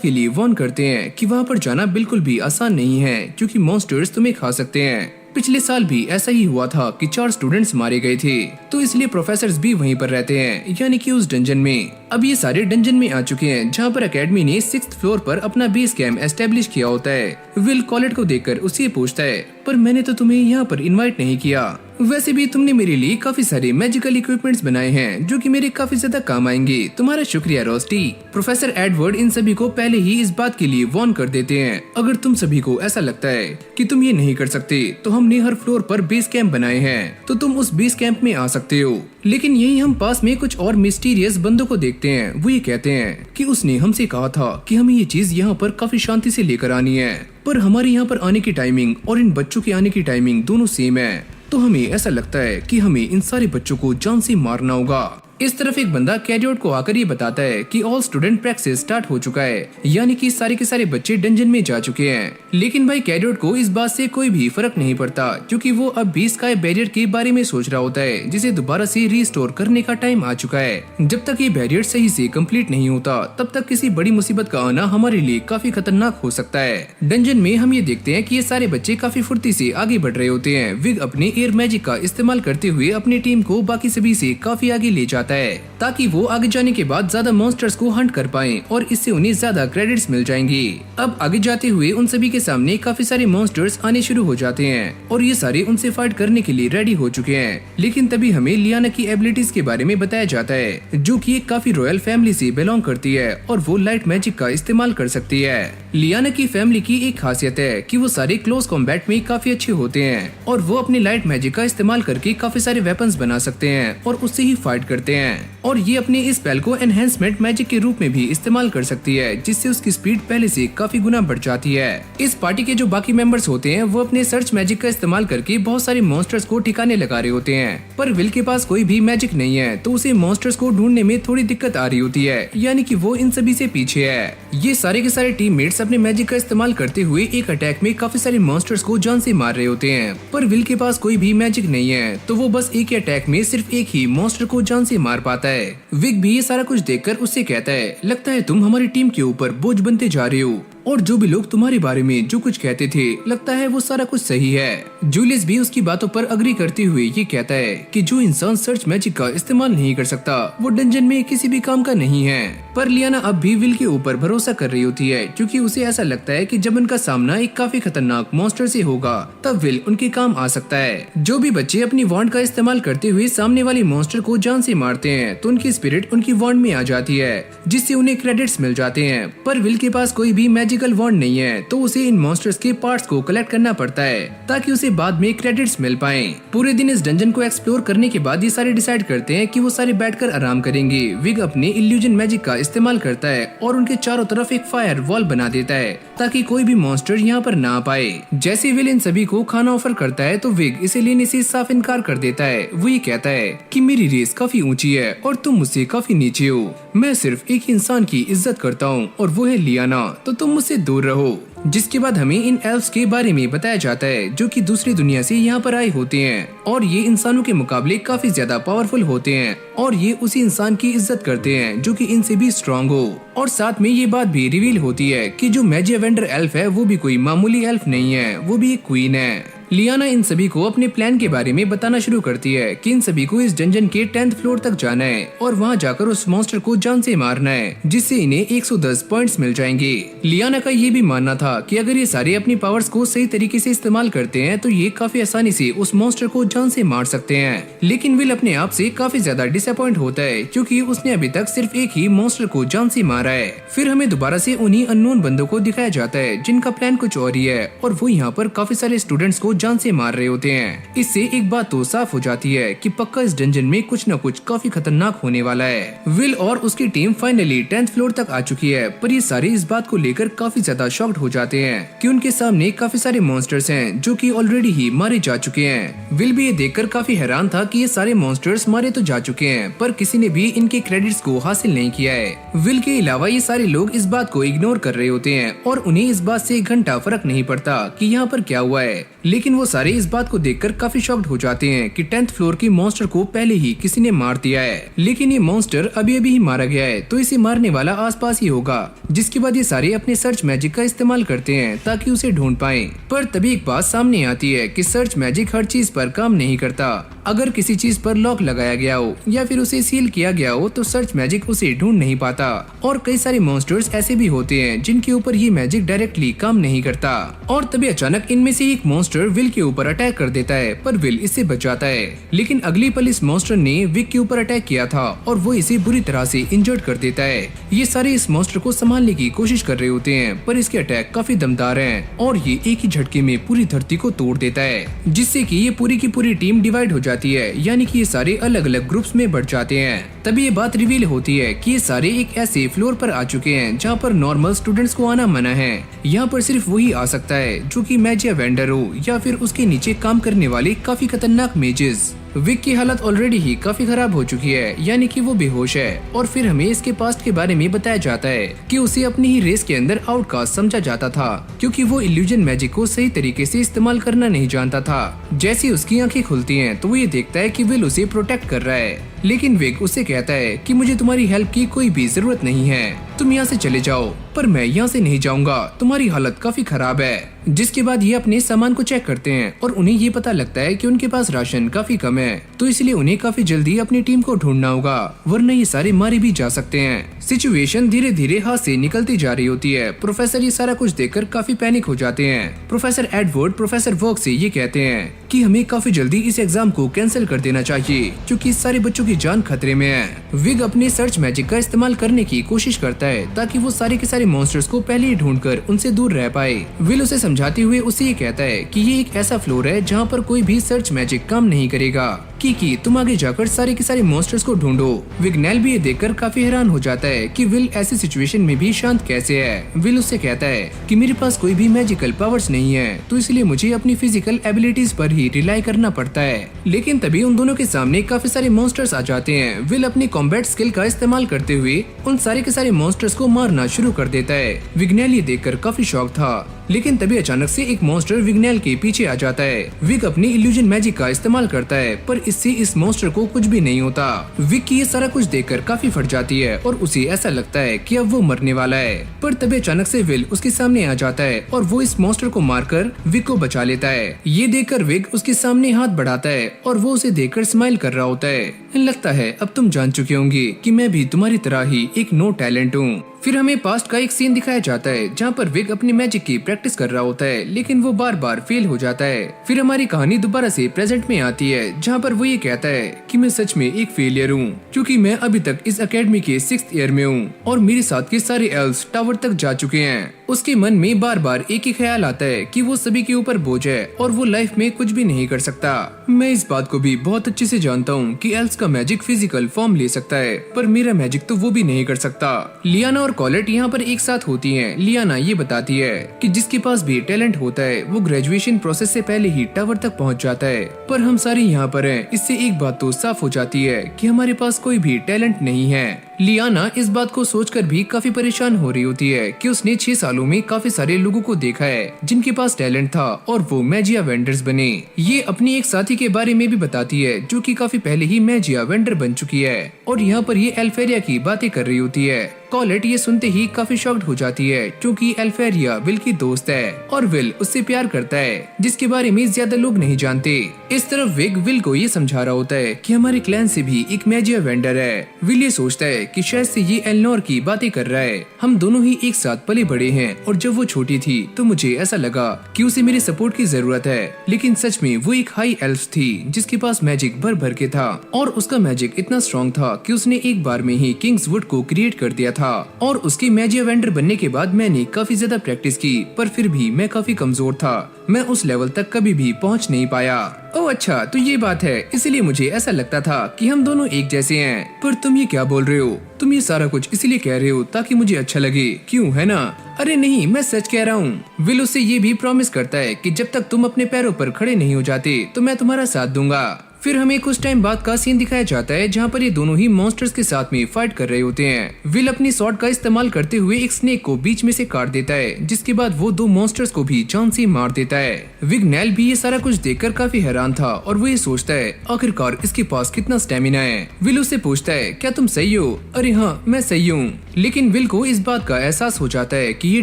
के लिए वार्न करते हैं कि वहाँ पर जाना बिल्कुल भी आसान नहीं है, क्योंकि मॉन्स्टर्स तुम्हें खा सकते हैं। पिछले साल भी ऐसा ही हुआ था कि 4 स्टूडेंट्स मारे गए थे, तो इसलिए प्रोफेसर्स भी वहीं पर रहते हैं, यानी कि उस डंजन में। अब ये सारे डंजन में आ चुके हैं जहाँ पर एकेडमी ने 6th फ्लोर पर अपना बेस कैंप एस्टेब्लिश किया होता है। विल कॉलेट को देखकर उसे पूछता है, पर मैंने तो तुम्हें यहाँ पर इनवाइट नहीं किया। वैसे भी तुमने मेरे लिए काफी सारे मैजिकल इक्विपमेंट्स बनाए हैं जो कि मेरे काफी ज्यादा काम आएंगे। तुम्हारा शुक्रिया रोस्टी। प्रोफेसर एडवर्ड इन सभी को पहले ही इस बात के लिए वार्न कर देते हैं, अगर तुम सभी को ऐसा लगता है कि तुम ये नहीं कर सकते तो हमने हर फ्लोर पर बेस कैंप बनाए हैं, तो तुम उस बेस कैंप में आ सकते हो। लेकिन यही हम पास में कुछ और मिस्टीरियस बंदों को देखते हैं। वो ये कहते हैं कि उसने हमसे कहा था कि हमें ये चीज यहाँ पर काफी शांति से लेकर आनी है, पर हमारे यहाँ पर आने की टाइमिंग और इन बच्चों के आने की टाइमिंग दोनों सेम है, तो हमें ऐसा लगता है कि हमें इन सारे बच्चों को जान से मारना होगा। इस तरफ एक बंदा कैडियोट को आकर ये बताता है कि ऑल स्टूडेंट प्रैक्टिस स्टार्ट हो चुका है, यानी कि सारे के सारे बच्चे डंजन में जा चुके हैं। लेकिन भाई कैडियोट को इस बात से कोई भी फर्क नहीं पड़ता, क्योंकि वो अब भी स्काई बैरियर के बारे में सोच रहा होता है, जिसे दोबारा से रिस्टोर करने का टाइम आ चुका है। जब तक ये बैरियर सही से कंप्लीट नहीं होता तब तक किसी बड़ी मुसीबत का आना हमारे लिए काफी खतरनाक हो सकता है। डंजन में हम ये देखते हैं कि ये सारे बच्चे काफी फुर्ती से आगे बढ़ रहे होते हैं। विग अपने एयर मैजिक का इस्तेमाल करते हुए अपनी टीम को बाकी सभी से काफी आगे ले जाता है, ताकि वो आगे जाने के बाद ज्यादा मॉन्स्टर्स को हंट कर पाएं और इससे उन्हें ज्यादा क्रेडिट्स मिल जाएंगी। अब आगे जाते हुए उन सभी के सामने काफी सारे मॉन्स्टर्स आने शुरू हो जाते हैं और ये सारे उनसे फाइट करने के लिए रेडी हो चुके हैं। लेकिन तभी हमें लियाना की एबिलिटीज के बारे में बताया जाता है, जो कि एक काफी रॉयल फैमिली से बिलोंग करती है और वो लाइट मैजिक का इस्तेमाल कर सकती है। लियाना की फैमिली की एक खासियत है कि वो सारे क्लोज कॉम्बैट में काफी अच्छे होते हैं और वो अपने लाइट मैजिक का इस्तेमाल करके काफी सारे वेपन्स बना सकते हैं और उससे ही फाइट करते हैं। और ये अपने इस स्पेल को एनहेंसमेंट मैजिक के रूप में भी इस्तेमाल कर सकती है, जिससे उसकी स्पीड पहले से काफी गुना बढ़ जाती है। इस पार्टी के जो बाकी मेंबर्स होते हैं वो अपने सर्च मैजिक का इस्तेमाल करके बहुत सारे मॉन्स्टर्स को ठिकाने लगा रहे होते हैं, पर विल के पास कोई भी मैजिक नहीं है, तो उसे मॉन्स्टर्स को ढूंढने में थोड़ी दिक्कत आ रही होती है, यानी कि वो इन सभी से पीछे है। ये सारे के सारे टीममेट्स अपने मैजिक का इस्तेमाल करते हुए एक अटैक में काफी सारे मॉन्स्टर्स को जान से मार रहे होते हैं, पर विल के पास कोई भी मैजिक नहीं है, तो वो बस एक ही अटैक में सिर्फ एक ही मॉन्स्टर को जान से मार पाता है। विग भी ये सारा कुछ देखकर उससे कहता है, लगता है तुम हमारी टीम के ऊपर बोझ बनते जा रहे हो और जो भी लोग तुम्हारे बारे में जो कुछ कहते थे लगता है वो सारा कुछ सही है। जूलियस भी उसकी बातों पर अग्री करते हुए ये कहता है कि जो इंसान सर्च मैजिक का इस्तेमाल नहीं कर सकता वो डंजन में किसी भी काम का नहीं है। पर लियाना अब भी विल के ऊपर भरोसा कर रही होती है क्योंकि उसे ऐसा लगता है कि जब उनका सामना एक काफी खतरनाक मॉन्स्टर से होगा तब विल उनके काम आ सकता है। जो भी बच्चे अपनी वॉन्ड का इस्तेमाल करते हुए सामने वाले मॉन्स्टर को जान से मारते हैं तो उनकी स्पिरिट उनकी वॉन्ड में आ जाती है जिससे उन्हें क्रेडिट्स मिल जाते हैं। पर विल के पास कोई भी मैजिकल वॉन्ड नहीं है तो उसे इन मॉन्स्टर्स के पार्ट्स को कलेक्ट करना पड़ता है ताकि उसे बाद में क्रेडिट्स मिल पाए। पूरे दिन इस डंजन को एक्सप्लोर करने के बाद ये सारे डिसाइड करते हैं कि वो सारे बैठकर आराम करेंगे। विग अपने इल्यूजन मैजिक का इस्तेमाल करता है और उनके चारों तरफ एक फायर वॉल बना देता है ताकि कोई भी मॉन्स्टर यहाँ पर ना आ पाए। जैसे विल इन सभी को खाना ऑफर करता है तो विग इसे लेने से साफ इनकार कर देता है। वो ये कहता है कि मेरी रेस काफी ऊंची है और तुम मुझसे काफी नीचे हो। मैं सिर्फ एक इंसान की इज्जत करता हूँ और वो है लियाना, तो तुम मुझसे दूर रहो। जिसके बाद हमें इन एल्फ्स के बारे में बताया जाता है जो कि दूसरी दुनिया से यहाँ पर आए होते हैं और ये इंसानों के मुकाबले काफी ज्यादा पावरफुल होते हैं और ये उसी इंसान की इज्जत करते हैं जो कि इनसे भी स्ट्रांग हो। और साथ में ये बात भी रिवील होती है कि जो मैजिवेंडर एल्फ है वो भी कोई मामूली एल्फ नहीं है, वो भी एक क्वीन है। लियाना इन सभी को अपने प्लान के बारे में बताना शुरू करती है कि इन सभी को इस डंजन के 10th फ्लोर तक जाना है और वहाँ जाकर उस मॉन्स्टर को जान से मारना है जिससे इन्हें 110 पॉइंट्स मिल जाएंगे। लियाना का ये भी मानना था कि अगर ये सारे अपनी पावर्स को सही तरीके से इस्तेमाल करते हैं तो ये काफी आसानी से उस मॉन्स्टर को जान से मार सकते हैं। लेकिन विल अपने आप से काफी ज्यादा डिसअपॉइंट होता है क्योंकि उसने अभी तक सिर्फ एक ही मॉन्स्टर को जान से मारा है। फिर हमें दोबारा से उन्हीं अननोन बंदों को दिखाया जाता है जिनका प्लान कुछ और ही है और वो यहाँ पर काफी सारे स्टूडेंट्स को जान से मार रहे होते हैं। इससे एक बात तो साफ हो जाती है कि पक्का इस डंजन में कुछ न कुछ काफी खतरनाक होने वाला है। विल और उसकी टीम फाइनली 10th फ्लोर तक आ चुकी है पर ये सारे इस बात को लेकर काफी ज्यादा शॉक्ड हो जाते हैं कि उनके सामने काफी सारे मॉन्स्टर्स हैं जो कि ऑलरेडी ही मारे जा चुके हैं। विल भी ये देखकर काफी हैरान था कि ये सारे मॉन्स्टर्स मारे तो जा चुके हैं पर किसी ने भी इनके क्रेडिट्स को हासिल नहीं किया है। विल के अलावा ये सारे लोग इस बात को इग्नोर कर रहे होते हैं और उन्हें इस बात से 1 घंटा फर्क नहीं पड़ता कि यहाँ पर क्या हुआ है। लेकिन वो सारे इस बात को देखकर काफी शॉक्ड हो जाते हैं कि 10th फ्लोर के मॉन्स्टर को पहले ही किसी ने मार दिया है। लेकिन ये मॉन्स्टर अभी ही मारा गया है तो इसे मारने वाला आसपास ही होगा। जिसके बाद ये सारे अपने सर्च मैजिक का इस्तेमाल करते हैं ताकि उसे ढूंढ पाएं। पर तभी एक बात सामने आती है कि सर्च मैजिक हर चीज पर काम नहीं करता। अगर किसी चीज पर लॉक लगाया गया हो या फिर उसे सील किया गया हो तो सर्च मैजिक उसे ढूंढ नहीं पाता। और कई सारे मॉन्स्टर्स ऐसे भी होते हैं जिनके ऊपर ये मैजिक डायरेक्टली काम नहीं करता। और तभी अचानक इनमें से एक मॉन्स्टर विल के ऊपर अटैक कर देता है पर विल इससे बच जाता है। लेकिन अगली पल इस मॉन्स्टर ने विक के ऊपर अटैक किया था और वो इसे बुरी तरह से इंजर्ड कर देता है। ये सारे इस मॉन्स्टर को संभालने की कोशिश कर रहे होते हैं पर इसके अटैक काफी दमदार हैं और ये एक ही झटके में पूरी धरती को तोड़ देता है जिससे कि ये पूरी की पूरी टीम डिवाइड हो जाती है यानी कि ये सारे अलग अलग ग्रुप्स में बढ़ जाते हैं। तभी ये बात रिवील होती है कि ये सारे एक ऐसे फ्लोर पर आ चुके हैं जहाँ पर नॉर्मल स्टूडेंट्स को आना मना है। यहाँ पर सिर्फ वही आ सकता है जो कि मैजिवेंडर हो या फिर उसके नीचे काम करने वाले काफी खतरनाक मेजेस। विक की हालत ऑलरेडी ही काफी खराब हो चुकी है यानी कि वो बेहोश है। और फिर हमें इसके पास्ट के बारे में बताया जाता है कि उसे अपनी ही रेस के अंदर आउटकास्ट समझा जाता था क्योंकि वो इल्यूजन मैजिक को सही तरीके से इस्तेमाल करना नहीं जानता था। जैसे उसकी आंखें खुलती हैं तो वो ये देखता है कि विल उसे प्रोटेक्ट कर रहा है। लेकिन विक उससे कहता है कि मुझे तुम्हारी हेल्प की कोई भी जरूरत नहीं है, तुम यहाँ से चले जाओ। पर मैं यहाँ से नहीं जाऊंगा, तुम्हारी हालत काफी खराब है। जिसके बाद ये अपने सामान को चेक करते हैं और उन्हें ये पता लगता है कि उनके पास राशन काफी कम है तो इसलिए उन्हें काफी जल्दी अपनी टीम को ढूंढना होगा वरना ये सारे मारे भी जा सकते हैं। सिचुएशन धीरे धीरे हाथ से निकलती जा रही होती है। प्रोफेसर ये सारा कुछ देखकर काफी पैनिक हो जाते हैं। प्रोफेसर एडवर्ड प्रोफेसर वॉक से ये कहते हैं कि हमें काफी जल्दी इस एग्जाम को कैंसिल कर देना चाहिए क्योंकि इस सारे बच्चों की जान खतरे में है। विग अपने सर्च मैजिक का इस्तेमाल करने की कोशिश करता है ताकि वो सारे के सारे मॉन्स्टर्स को पहले ही ढूंढकर उनसे दूर रह पाए। विल उसे समझाते हुए उसे ये कहता है कि ये एक ऐसा फ्लोर है जहाँ पर कोई भी सर्च मैजिक काम नहीं करेगा। की तुम आगे जाकर सारे के सारे मॉन्स्टर्स को ढूंढो। विग्नेल भी ये देखकर काफी हैरान हो जाता है कि विल ऐसी सिचुएशन में भी शांत कैसे है। विल उससे कहता है कि मेरे पास कोई भी मैजिकल पावर्स नहीं है तो इसलिए मुझे अपनी फिजिकल एबिलिटीज पर ही रिलाई करना पड़ता है। लेकिन तभी उन दोनों के सामने काफी सारे मॉन्स्टर्स आ जाते हैं। विल अपनी कॉम्बैट स्किल का इस्तेमाल करते हुए उन सारे के सारे मॉन्स्टर्स को मारना शुरू कर देता है। विग्नेल ये देखकर काफी शॉक था लेकिन तभी अचानक से एक मॉन्स्टर विग्नेल के पीछे आ जाता है। विग अपनी इल्यूजन मैजिक का इस्तेमाल करता है पर इससे इस मॉन्स्टर को कुछ भी नहीं होता। विक की ये सारा कुछ देखकर काफी फट जाती है और उसे ऐसा लगता है कि अब वो मरने वाला है। पर तभी अचानक से विल उसके सामने आ जाता है और वो इस मॉन्स्टर को मारकर विक को बचा लेता है। ये देखकर विक उसके सामने हाथ बढ़ाता है और वो उसे देखकर स्माइल कर रहा होता है। लगता है अब तुम जान चुके होंगे कि मैं भी तुम्हारी तरह ही एक नो टैलेंट हूँ। फिर हमें पास्ट का एक सीन दिखाया जाता है जहाँ पर विक अपनी मैजिक की प्रैक्टिस कर रहा होता है, लेकिन वो बार बार फेल हो जाता है। फिर हमारी कहानी दोबारा से प्रेजेंट में आती है जहाँ पर वो ये कहता है कि मैं सच में एक फेलियर हूँ, क्योंकि मैं अभी तक इस एकेडमी के 6th ईयर में हूँ और मेरे साथ के सारे एल्व्स टावर तक जा चुके हैं। उसके मन में बार बार एक ही ख्याल आता है कि वो सभी के ऊपर बोझ है और वो लाइफ में कुछ भी नहीं कर सकता। मैं इस बात को भी बहुत अच्छे से जानता हूँ कि एल्व्स का मैजिक फिजिकल फॉर्म ले सकता है, पर मेरा मैजिक तो वो भी नहीं कर सकता। लियाना और कॉलेट यहाँ पर एक साथ होती हैं। लियाना ये बताती है कि जिसके पास भी टैलेंट होता है वो ग्रेजुएशन प्रोसेस से पहले ही टावर तक पहुँच जाता है, पर हम सारे यहाँ पर हैं। इससे एक बात तो साफ हो जाती है कि हमारे पास कोई भी टैलेंट नहीं है। लियाना इस बात को सोचकर भी काफी परेशान हो रही होती है कि उसने 6 सालों में काफी सारे लोगों को देखा है जिनके पास टैलेंट था और वो मैजिया वेंडर्स बने। ये अपनी एक साथी के बारे में भी बताती है जो कि काफी पहले ही मैजिया वेंडर बन चुकी है और यहाँ पर ये एल्फेरिया की बातें कर रही होती है। कॉलेट ये सुनते ही काफी शॉक्ड हो जाती है क्योंकि एल्फेरिया विल की दोस्त है और विल उससे प्यार करता है, जिसके बारे में ज्यादा लोग नहीं जानते। इस तरफ विक विल को ये समझा रहा होता है कि हमारे क्लैन से भी एक मैजिया वेंडर है। विल ये सोचता है कि शायद से ये एलनोर की बातें कर रहा है। हम दोनों ही एक साथ पले बड़े हैं और जब वो छोटी थी तो मुझे ऐसा लगा कि उसे मेरे सपोर्ट की जरूरत है, लेकिन सच में वो एक हाई एल्फ थी जिसके पास मैजिक भर भर के था और उसका मैजिक इतना स्ट्रॉन्ग था कि उसने एक बार में ही किंग्सवुड को क्रिएट कर दिया था। और उसके मैजिया वेंडर बनने के बाद मैंने काफी ज्यादा प्रैक्टिस की, पर फिर भी मैं काफी कमजोर था। मैं उस लेवल तक कभी भी पहुंच नहीं पाया। ओह अच्छा, तो ये बात है, इसलिए मुझे ऐसा लगता था कि हम दोनों एक जैसे हैं। पर तुम ये क्या बोल रहे हो? तुम ये सारा कुछ इसलिए कह रहे हो ताकि मुझे अच्छा लगे, क्यों, है ना? अरे नहीं, मैं सच कह रहा हूँ। विल उससे ये भी प्रॉमिस करता है कि जब तक तुम अपने पैरों पर खड़े नहीं हो जाते तो मैं तुम्हारा साथ दूंगा। फिर हमें कुछ टाइम बाद का सीन दिखाया जाता है जहाँ पर ये दोनों ही मॉन्स्टर्स के साथ में फाइट कर रहे होते हैं। विल अपनी स्वॉर्ड का इस्तेमाल करते हुए एक स्नेक को बीच में से काट देता है, जिसके बाद वो 2 मॉन्स्टर्स को भी जान से मार देता है। विग्नेल भी ये सारा कुछ देखकर काफी हैरान था और वो ये सोचता है आखिरकार इसके पास कितना स्टेमिना है। विल उससे पूछता है क्या तुम सही हो? अरे हाँ, मैं सही हूँ। लेकिन विल को इस बात का एहसास हो जाता है कि ये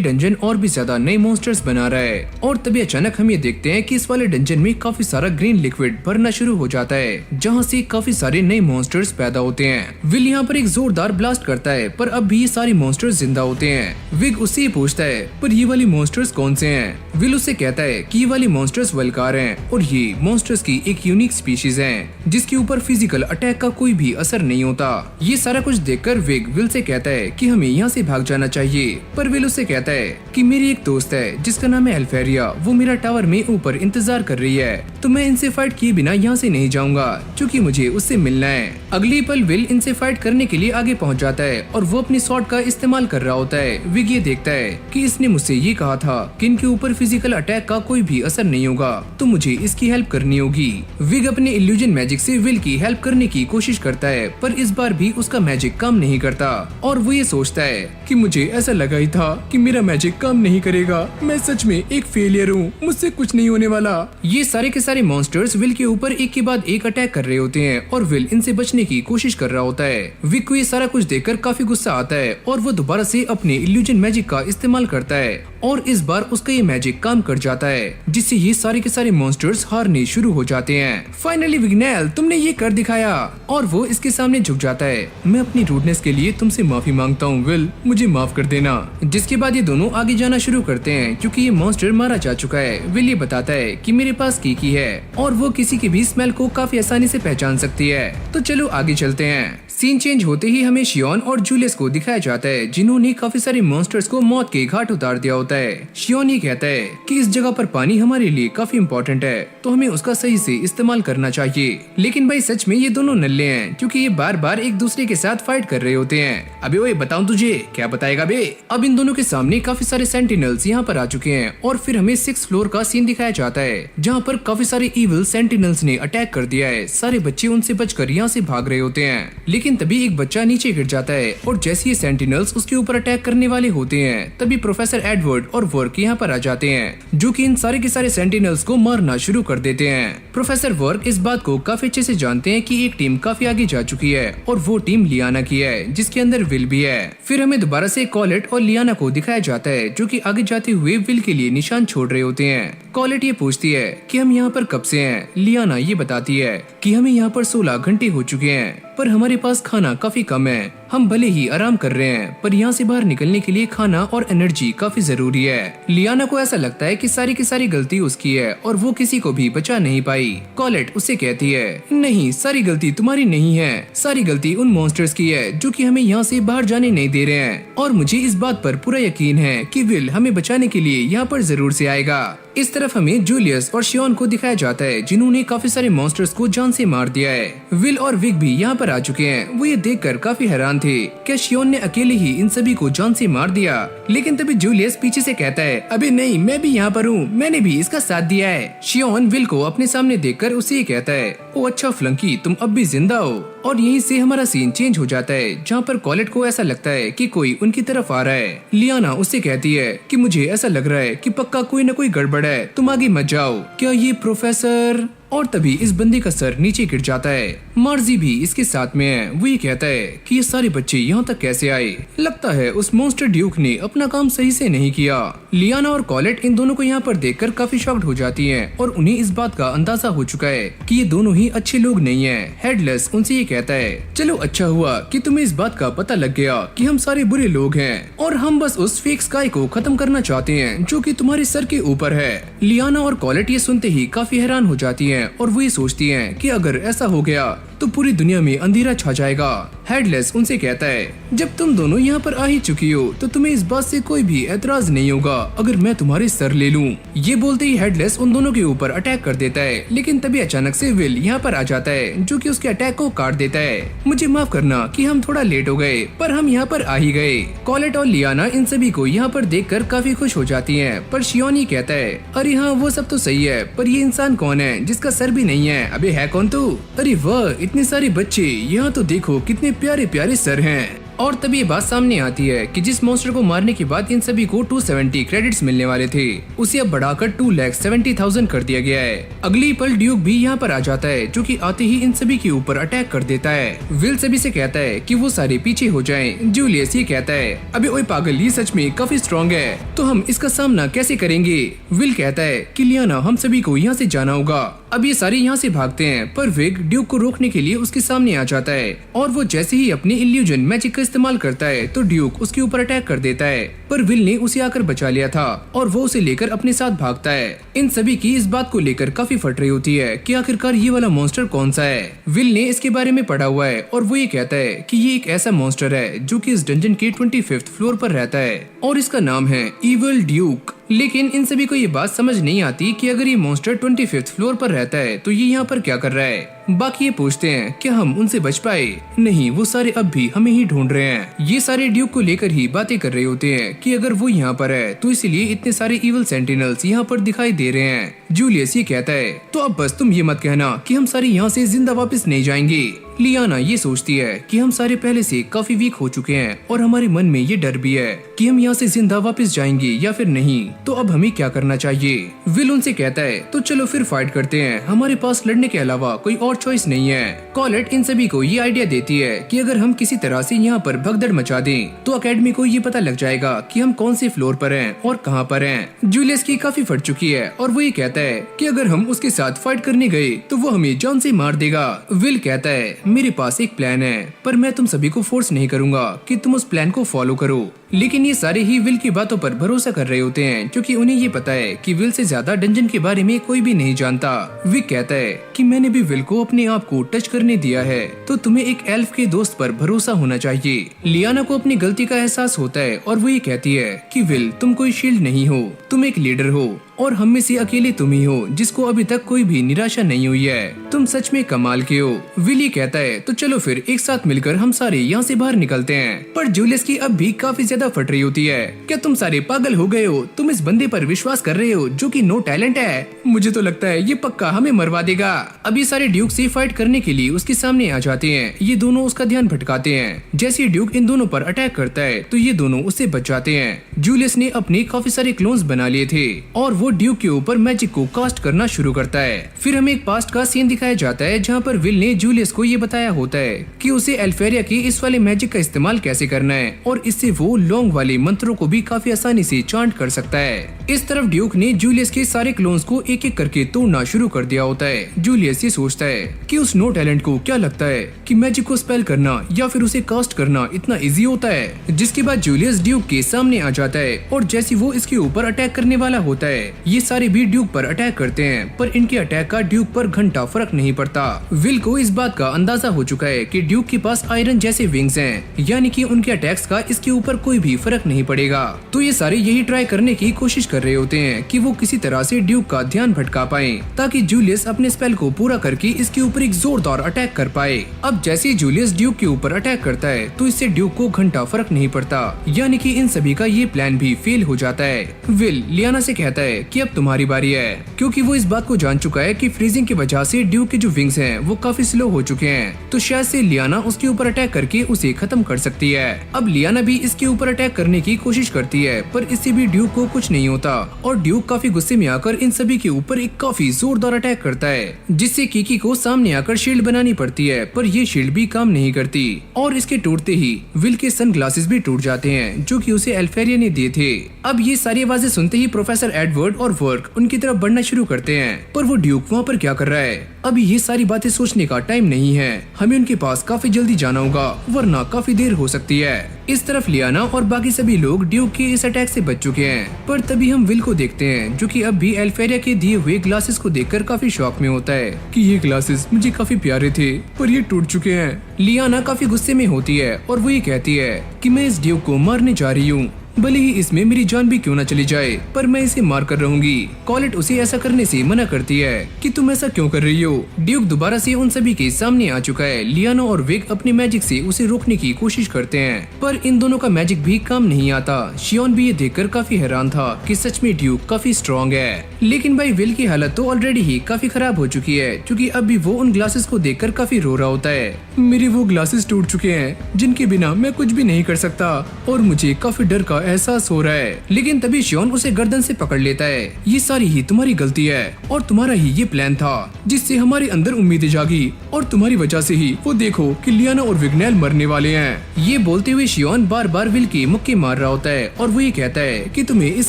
डंजन और भी ज्यादा नए मॉन्स्टर्स बना रहा है और तभी अचानक हम ये देखते हैं कि इस वाले डंजन में काफी सारा ग्रीन लिक्विड भरना शुरू हो जाता है, जहाँ से काफी सारे नए मॉन्स्टर्स पैदा होते हैं। विल यहाँ पर एक जोरदार ब्लास्ट करता है, पर अब भी ये सारे मॉन्स्टर्स जिंदा होते हैं। विग उससे पूछता है पर ये वाले मॉन्स्टर्स कौन से हैं? विल उससे कहता है कि ये वाले मॉन्स्टर्स वल्कार हैं और ये मॉन्स्टर्स की एक यूनिक स्पीशीज हैं जिसके ऊपर फिजिकल अटैक का कोई भी असर नहीं होता। ये सारा कुछ देखकर विग विल से कहता है कि हमें यहाँ से भाग जाना चाहिए, पर विल उससे कहता है कि मेरी एक दोस्त है जिसका नाम है एल्फेरिया, वो मेरा टावर में ऊपर इंतजार कर रही है, तो मैं इनसे फाइट किए बिना यहाँ से नहीं जाऊंगा क्योंकि मुझे उससे मिलना है। अगली पल विल इनसे फाइट करने के लिए आगे पहुंच जाता है और वो अपनी स्वॉर्ड का इस्तेमाल कर रहा होता है। विग ये देखता है कि इसने मुझसे ये कहा था कि इनके ऊपर फिजिकल अटैक का कोई भी असर नहीं होगा, तो मुझे इसकी हेल्प करनी होगी। विग अपने इल्यूजन मैजिक से विल की हेल्प करने की कोशिश करता है, पर इस बार भी उसका मैजिक काम नहीं करता और वो ये सोचता है कि मुझे ऐसा लगा ही था कि मेरा मैजिक काम नहीं करेगा, मैं सच में एक फेलियर हूँ, मुझसे कुछ नहीं होने वाला। ये सारे के सारे मॉन्स्टर्स विल के ऊपर एक के बाद एक अटैक कर रहे होते हैं और विल इनसे बचने की कोशिश कर रहा होता है। विग को ये सारा कुछ देखकर काफी गुस्सा आता है और वो दोबारा से अपने इल्यूजन मैजिक का इस्तेमाल करता है और इस बार उसका ये मैजिक काम कर जाता है, जिससे ये सारे के सारे मॉन्स्टर्स हारने शुरू हो जाते हैं। फाइनली विग्नेल, तुमने ये कर दिखाया, और वो इसके सामने झुक जाता है। मैं अपनी रूडनेस के लिए तुमसे माफी मांगता हूँ विल, मुझे माफ कर देना। जिसके बाद ये दोनों आगे जाना शुरू करते हैं क्योंकि ये मॉन्स्टर मारा जा चुका है। विल ये बताता है कि मेरे पास की है और वो किसी की भी स्मेल को काफी आसानी से पहचान सकती है, तो चलो आगे चलते हैं। सीन चेंज होते ही हमें शियोन और जूलियस को दिखाया जाता है जिन्होंने काफी सारे मॉन्स्टर्स को मौत के घाट उतार दिया होता है। शियोन ये कहता है कि इस जगह पर पानी हमारे लिए काफी इम्पोर्टेंट है, तो हमें उसका सही से इस्तेमाल करना चाहिए। लेकिन भाई सच में ये दोनों नल्ले हैं क्योंकि ये बार बार एक दूसरे के साथ फाइट कर रहे होते हैं। अबे ओए बताऊं तुझे, क्या बताएगा बे? अब इन दोनों के सामने काफी सारे सेंटिनल्स यहाँ पर आ चुके हैं और फिर हमें 6th फ्लोर का सीन दिखाया जाता है जहाँ पर काफी सारे इविल सेंटिनल्स ने अटैक कर दिया है। सारे बच्चे उनसे बचकर यहाँ से भाग रहे होते हैं, लेकिन लेकिन तभी एक बच्चा नीचे गिर जाता है और जैसे ही सेंटिनल्स उसके ऊपर अटैक करने वाले होते हैं तभी प्रोफेसर एडवर्ड और वर्क यहाँ पर आ जाते हैं जो कि इन सारे के सारे सेंटिनल्स को मारना शुरू कर देते हैं। प्रोफेसर वर्क इस बात को काफी अच्छे से जानते हैं कि एक टीम काफी आगे जा चुकी है और वो टीम लियाना की है जिसके अंदर विल भी है। फिर हमें दोबारा से कॉलेट और लियाना को दिखाया जाता है जो कि आगे जाते हुए विल के लिए निशान छोड़ रहे होते हैं। कॉलेट ये पूछती है कि हम यहाँ पर कब से हैं। लियाना ये बताती है कि हमें यहाँ पर 16 घंटे हो चुके हैं पर हमारे पास खाना काफी कम है। हम भले ही आराम कर रहे हैं पर यहाँ से बाहर निकलने के लिए खाना और एनर्जी काफी जरूरी है। लियाना को ऐसा लगता है कि सारी की सारी गलती उसकी है और वो किसी को भी बचा नहीं पाई। कॉलेट उससे कहती है नहीं, सारी गलती तुम्हारी नहीं है, सारी गलती उन मॉन्स्टर्स की है जो कि हमें यहाँ से बाहर जाने नहीं दे रहे हैं और मुझे इस बात पर पूरा यकीन है कि विल हमें बचाने के लिए यहाँ पर जरूर से आएगा। इस तरफ हमें जूलियस और शियोन को दिखाया जाता है जिन्होंने काफी सारे मॉन्स्टर्स को जान से मार दिया है। विल और विक भी यहाँ पर आ चुके हैं। वो ये देखकर काफी हैरान थे क्या शियोन ने अकेले ही इन सभी को जान से मार दिया। लेकिन तभी जूलियस पीछे से कहता है अबे नहीं, मैं भी यहाँ पर हूँ, मैंने भी इसका साथ दिया है। शियोन विल को अपने सामने देखकर उसे कहता है ओ अच्छा फ्लंकी, तुम अब भी जिंदा हो। और यहीं से हमारा सीन चेंज हो जाता है जहाँ पर कॉलेट को ऐसा लगता है कि कोई उनकी तरफ आ रहा है। लियाना उससे कहती है कि मुझे ऐसा लग रहा है कि पक्का कोई न कोई गड़बड़ है, तुम आगे मत जाओ। क्या ये प्रोफेसर? और तभी इस बंदे का सर नीचे गिर जाता है। मार्जी भी इसके साथ में है। वो ये कहता है कि ये सारे बच्चे यहाँ तक कैसे आए। लगता है उस मॉन्स्टर ड्यूक ने अपना काम सही से नहीं किया। लियाना और कॉलेट इन दोनों को यहाँ पर देखकर काफी शॉक्ड हो जाती हैं और उन्हें इस बात का अंदाजा हो चुका है कि ये दोनों ही अच्छे लोग नहीं हैं। हेडलेस उनसे ये कहता है चलो अच्छा हुआ कि तुम्हें इस बात का पता लग गया कि हम सारे बुरे लोग हैं और हम बस उस फेक स्काई को खत्म करना चाहते हैं जो कि तुम्हारे सर के ऊपर है। लियाना और कॉलेट ये सुनते ही काफी हैरान हो जाती हैं और वो ये सोचती हैं कि अगर ऐसा हो गया तो पूरी दुनिया में अंधेरा छा जाएगा। हेडलेस उनसे कहता है जब तुम दोनों यहाँ पर आ ही चुकी हो तो तुम्हें इस बात से कोई भी एतराज नहीं होगा अगर मैं तुम्हारे सर ले लूं। ये बोलते ही हेडलेस उन दोनों के ऊपर अटैक कर देता है लेकिन तभी अचानक से विल यहाँ पर आ जाता है जो कि उसके अटैक को काट देता है। मुझे माफ करना कि हम थोड़ा लेट हो गए पर हम यहाँ पर आ ही गए। कॉलेट और लियाना इन सभी को यहाँ पर देखकर काफी खुश हो जाती हैं पर शियोन ही कहता है अरे हाँ वो सब तो सही है पर ये इंसान कौन है जिसका सर भी नहीं है? अबे है कौन तू? अरे वाह इतने सारे बच्चे, यहाँ तो देखो कितने प्यारे प्यारे सर हैं। और तभी ये बात सामने आती है कि जिस मॉन्स्टर को मारने के बाद इन सभी को 270 क्रेडिट्स मिलने वाले थे उसे अब बढ़ाकर 2,70,000 कर दिया गया है। अगली पल ड्यूक भी यहाँ पर आ जाता है जो कि आते ही इन सभी के ऊपर अटैक कर देता है। विल सभी से कहता है कि वो सारे पीछे हो जाएं। जूलियस ये कहता है अबे ओए पागल, ये सच में काफी स्ट्रॉन्ग है तो हम इसका सामना कैसे करेंगे? विल कहता है कि लियाना हम सभी को यहाँ से जाना होगा। अब ये सारे यहाँ से भागते हैं पर विग ड्यूक को रोकने के लिए उसके सामने आ जाता है और वो जैसे ही अपने इल्यूजन मैजिक का इस्तेमाल करता है तो ड्यूक उसके ऊपर अटैक कर देता है पर विल ने उसे आकर बचा लिया था और वो उसे लेकर अपने साथ भागता है। इन सभी की इस बात को लेकर काफी फट रही होती है कि आखिरकार ये वाला मॉन्स्टर कौन सा है। विल ने इसके बारे में पढ़ा हुआ है और वो ये कहता है कि ये एक ऐसा मॉन्स्टर है जो कि इस डंजन के 25th फ्लोर पर रहता है और इसका नाम है इविल ड्यूक। लेकिन इन सभी को ये बात समझ नहीं आती कि अगर ये मॉन्स्टर 25th फ्लोर पर रहता है तो ये यहाँ पर क्या कर रहा है। बाकी ये पूछते हैं कि हम उनसे बच पाए? नहीं, वो सारे अब भी हमें ही ढूंढ रहे हैं। ये सारे ड्यूक को लेकर ही बातें कर रहे होते हैं कि अगर वो यहाँ पर है तो इसलिए इतने सारे इविल सेंटिनल्स यहाँ पर दिखाई दे रहे हैं। जूलियस ये कहता है तो अब बस तुम ये मत कहना कि हम सारे यहाँ से जिंदा वापस नहीं जाएंगे। लियाना ये सोचती है कि हम सारे पहले से काफी वीक हो चुके हैं और हमारे मन में ये डर भी है कि हम यहाँ से जिंदा वापस जाएंगे या फिर नहीं, तो अब हमें क्या करना चाहिए। विल उनसे कहता है तो चलो फिर फाइट करते हैं, हमारे पास लड़ने के अलावा कोई और चॉइस नहीं है। कॉलेट इन सभी को ये आइडिया देती है कि अगर हम किसी तरह से यहाँ पर भगदड़ मचा दें तो अकेडमी को ये पता लग जाएगा कि हम कौन से फ्लोर पर हैं और कहाँ पर हैं। जूलियस की काफी फट चुकी है और वो ये कहता है कि अगर हम उसके साथ फाइट करने गए तो वो हमें जान से मार देगा। विल कहता है मेरे पास एक प्लान है पर मैं तुम सभी को फोर्स नहीं करूंगा कि तुम उस प्लान को फॉलो करो। लेकिन ये सारे ही विल की बातों पर भरोसा कर रहे होते हैं क्योंकि उन्हें ये पता है कि विल से ज्यादा डंजन के बारे में कोई भी नहीं जानता। विक कहता है कि मैंने भी विल को अपने आप को टच करने दिया है तो तुम्हें एक एल्फ के दोस्त पर भरोसा होना चाहिए। लियाना को अपनी गलती का एहसास होता है और वो ये कहती है कि विल तुम कोई शील्ड नहीं हो, तुम एक लीडर हो और हम में से अकेले तुम ही हो जिसको अभी तक कोई भी निराशा नहीं हुई है। तुम सच में कमाल के हो। विल ये कहता है तो चलो फिर एक साथ मिलकर हम सारे यहाँ से बाहर निकलते हैं। पर जूलियस की अब भी काफी ज्यादा फट रही होती है। क्या तुम सारे पागल हो गए हो? तुम इस बंदे पर विश्वास कर रहे हो जो कि नो टैलेंट है? मुझे तो लगता है ये पक्का हमें मरवा देगा। अब ये सारे ड्यूक से फाइट करने के लिए उसके सामने आ जाते हैं। ये दोनों उसका ध्यान भटकाते हैं। जैसे ड्यूक इन दोनों पर अटैक करता है तो ये दोनों उससे बच जाते हैं। जूलियस ने अपने काफी सारे क्लोन्स बना लिए थे और वो ड्यूक के ऊपर मैजिक को कास्ट करना शुरू करता है। फिर हमें एक पास्ट का सीन दिखाया जाता है जहाँ पर विल ने जूलियस को ये बताया होता है कि उसे एल्फेरिया के इस वाले मैजिक का इस्तेमाल कैसे करना है और इससे वो लॉन्ग वाले मंत्रों को भी काफी आसानी से चांट कर सकता है। इस तरफ ड्यूक ने जूलियस के सारे क्लोन्स को एक एक करके तोड़ना शुरू कर दिया होता है। जूलियस ये सोचता है कि उस नो टैलेंट को क्या लगता है कि मैजिक को स्पेल करना या फिर उसे कास्ट करना इतना इजी होता है। जिसके बाद जूलियस ड्यूक के सामने आ जाता है और जैसे वो इसके ऊपर अटैक करने वाला होता है ये सारे भी ड्यूक पर अटैक करते हैं, पर इनके अटैक का ड्यूक पर घंटा फर्क नहीं पड़ता। विल को इस बात का अंदाजा हो चुका है कि ड्यूक के पास आयरन जैसे विंग्स हैं, यानी कि उनके अटैक्स का इसके ऊपर कोई भी फर्क नहीं पड़ेगा। तो ये सारे यही ट्राई करने की कोशिश कर रहे होते हैं कि वो किसी तरह से ड्यूक का ध्यान भटका पाए ताकि जूलियस अपने स्पेल को पूरा करके इसके ऊपर एक जोरदार अटैक कर पाए। अब जैसे जूलियस ड्यूक के ऊपर अटैक करता है तो इससे ड्यूक को घंटा फर्क नहीं पड़ता, यानी कि इन सभी का ये प्लान भी फेल हो जाता है। विल लियाना से कहता है कि अब तुम्हारी बारी है, क्योंकि वो इस बात को जान चुका है कि फ्रीजिंग की वजह से ड्यूक के जो विंग्स हैं वो काफी स्लो हो चुके हैं, तो शायद से लियाना उसके ऊपर अटैक करके उसे खत्म कर सकती है। अब लियाना भी इसके ऊपर अटैक करने की कोशिश करती है, पर इससे भी ड्यूक को कुछ नहीं होता और ड्यूक काफी गुस्से में आकर इन सभी के ऊपर एक काफी जोरदार अटैक करता है, जिससे कीकी को सामने आकर शील्ड बनानी पड़ती है, पर ये शील्ड भी काम नहीं करती और इसके टूटते ही विल के सनग्लासेस भी टूट जाते हैं जो कि उसे एल्फेरिया ने दिए थे। अब ये सारी आवाजें सुनते ही प्रोफेसर एडवर्ड और वर्क उनकी तरफ बढ़ना शुरू करते हैं, पर वो ड्यूक वहाँ पर क्या कर रहा है? अभी ये सारी बातें सोचने का टाइम नहीं है, हमें उनके पास काफी जल्दी जाना होगा वरना काफी देर हो सकती है। इस तरफ लियाना और बाकी सभी लोग ड्यूक के इस अटैक से बच चुके हैं, पर तभी हम विल को देखते हैं जो कि अब भी एल्फेरिया के दिए हुए ग्लासेस को देखकर काफी शॉक में होता है कि ये ग्लासेस मुझे काफी प्यारे थे पर ये टूट चुके हैं। लियाना काफी गुस्से में होती है और वो ये कहती है कि मैं इस ड्यूक को मारने जा रही हूँ, भले ही इसमें मेरी जान भी क्यों न चली जाए, पर मैं इसे मार कर रहूंगी। कॉलेट उसे ऐसा करने से मना करती है कि तुम ऐसा क्यों कर रही हो। ड्यूक दोबारा से उन सभी के सामने आ चुका है। लियाना और विक अपने मैजिक से उसे रोकने की कोशिश करते हैं, पर इन दोनों का मैजिक भी काम नहीं आता। शियोन भी ये देखकर काफी हैरान था कि सच में ड्यूक काफी स्ट्रॉन्ग है, लेकिन भाई विल की हालत तो ऑलरेडी ही काफी खराब हो चुकी है, क्योंकि अब भी वो उन ग्लासेस को देखकर काफी रो रहा होता है। मेरे वो ग्लासेस टूट चुके हैं जिनके बिना मैं कुछ भी नहीं कर सकता और मुझे काफी डर का एहसास हो रहा है। लेकिन तभी शियोन उसे गर्दन से पकड़ लेता है। ये सारी ही तुम्हारी गलती है और तुम्हारा ही ये प्लान था जिससे हमारे अंदर उम्मीदें जागी और तुम्हारी वजह से ही वो देखो कि लियाना और विग्नेल मरने वाले हैं। ये बोलते हुए शियोन बार बार विल के मुक्के मार रहा होता है और वो ये कहता है कि तुम्हें इस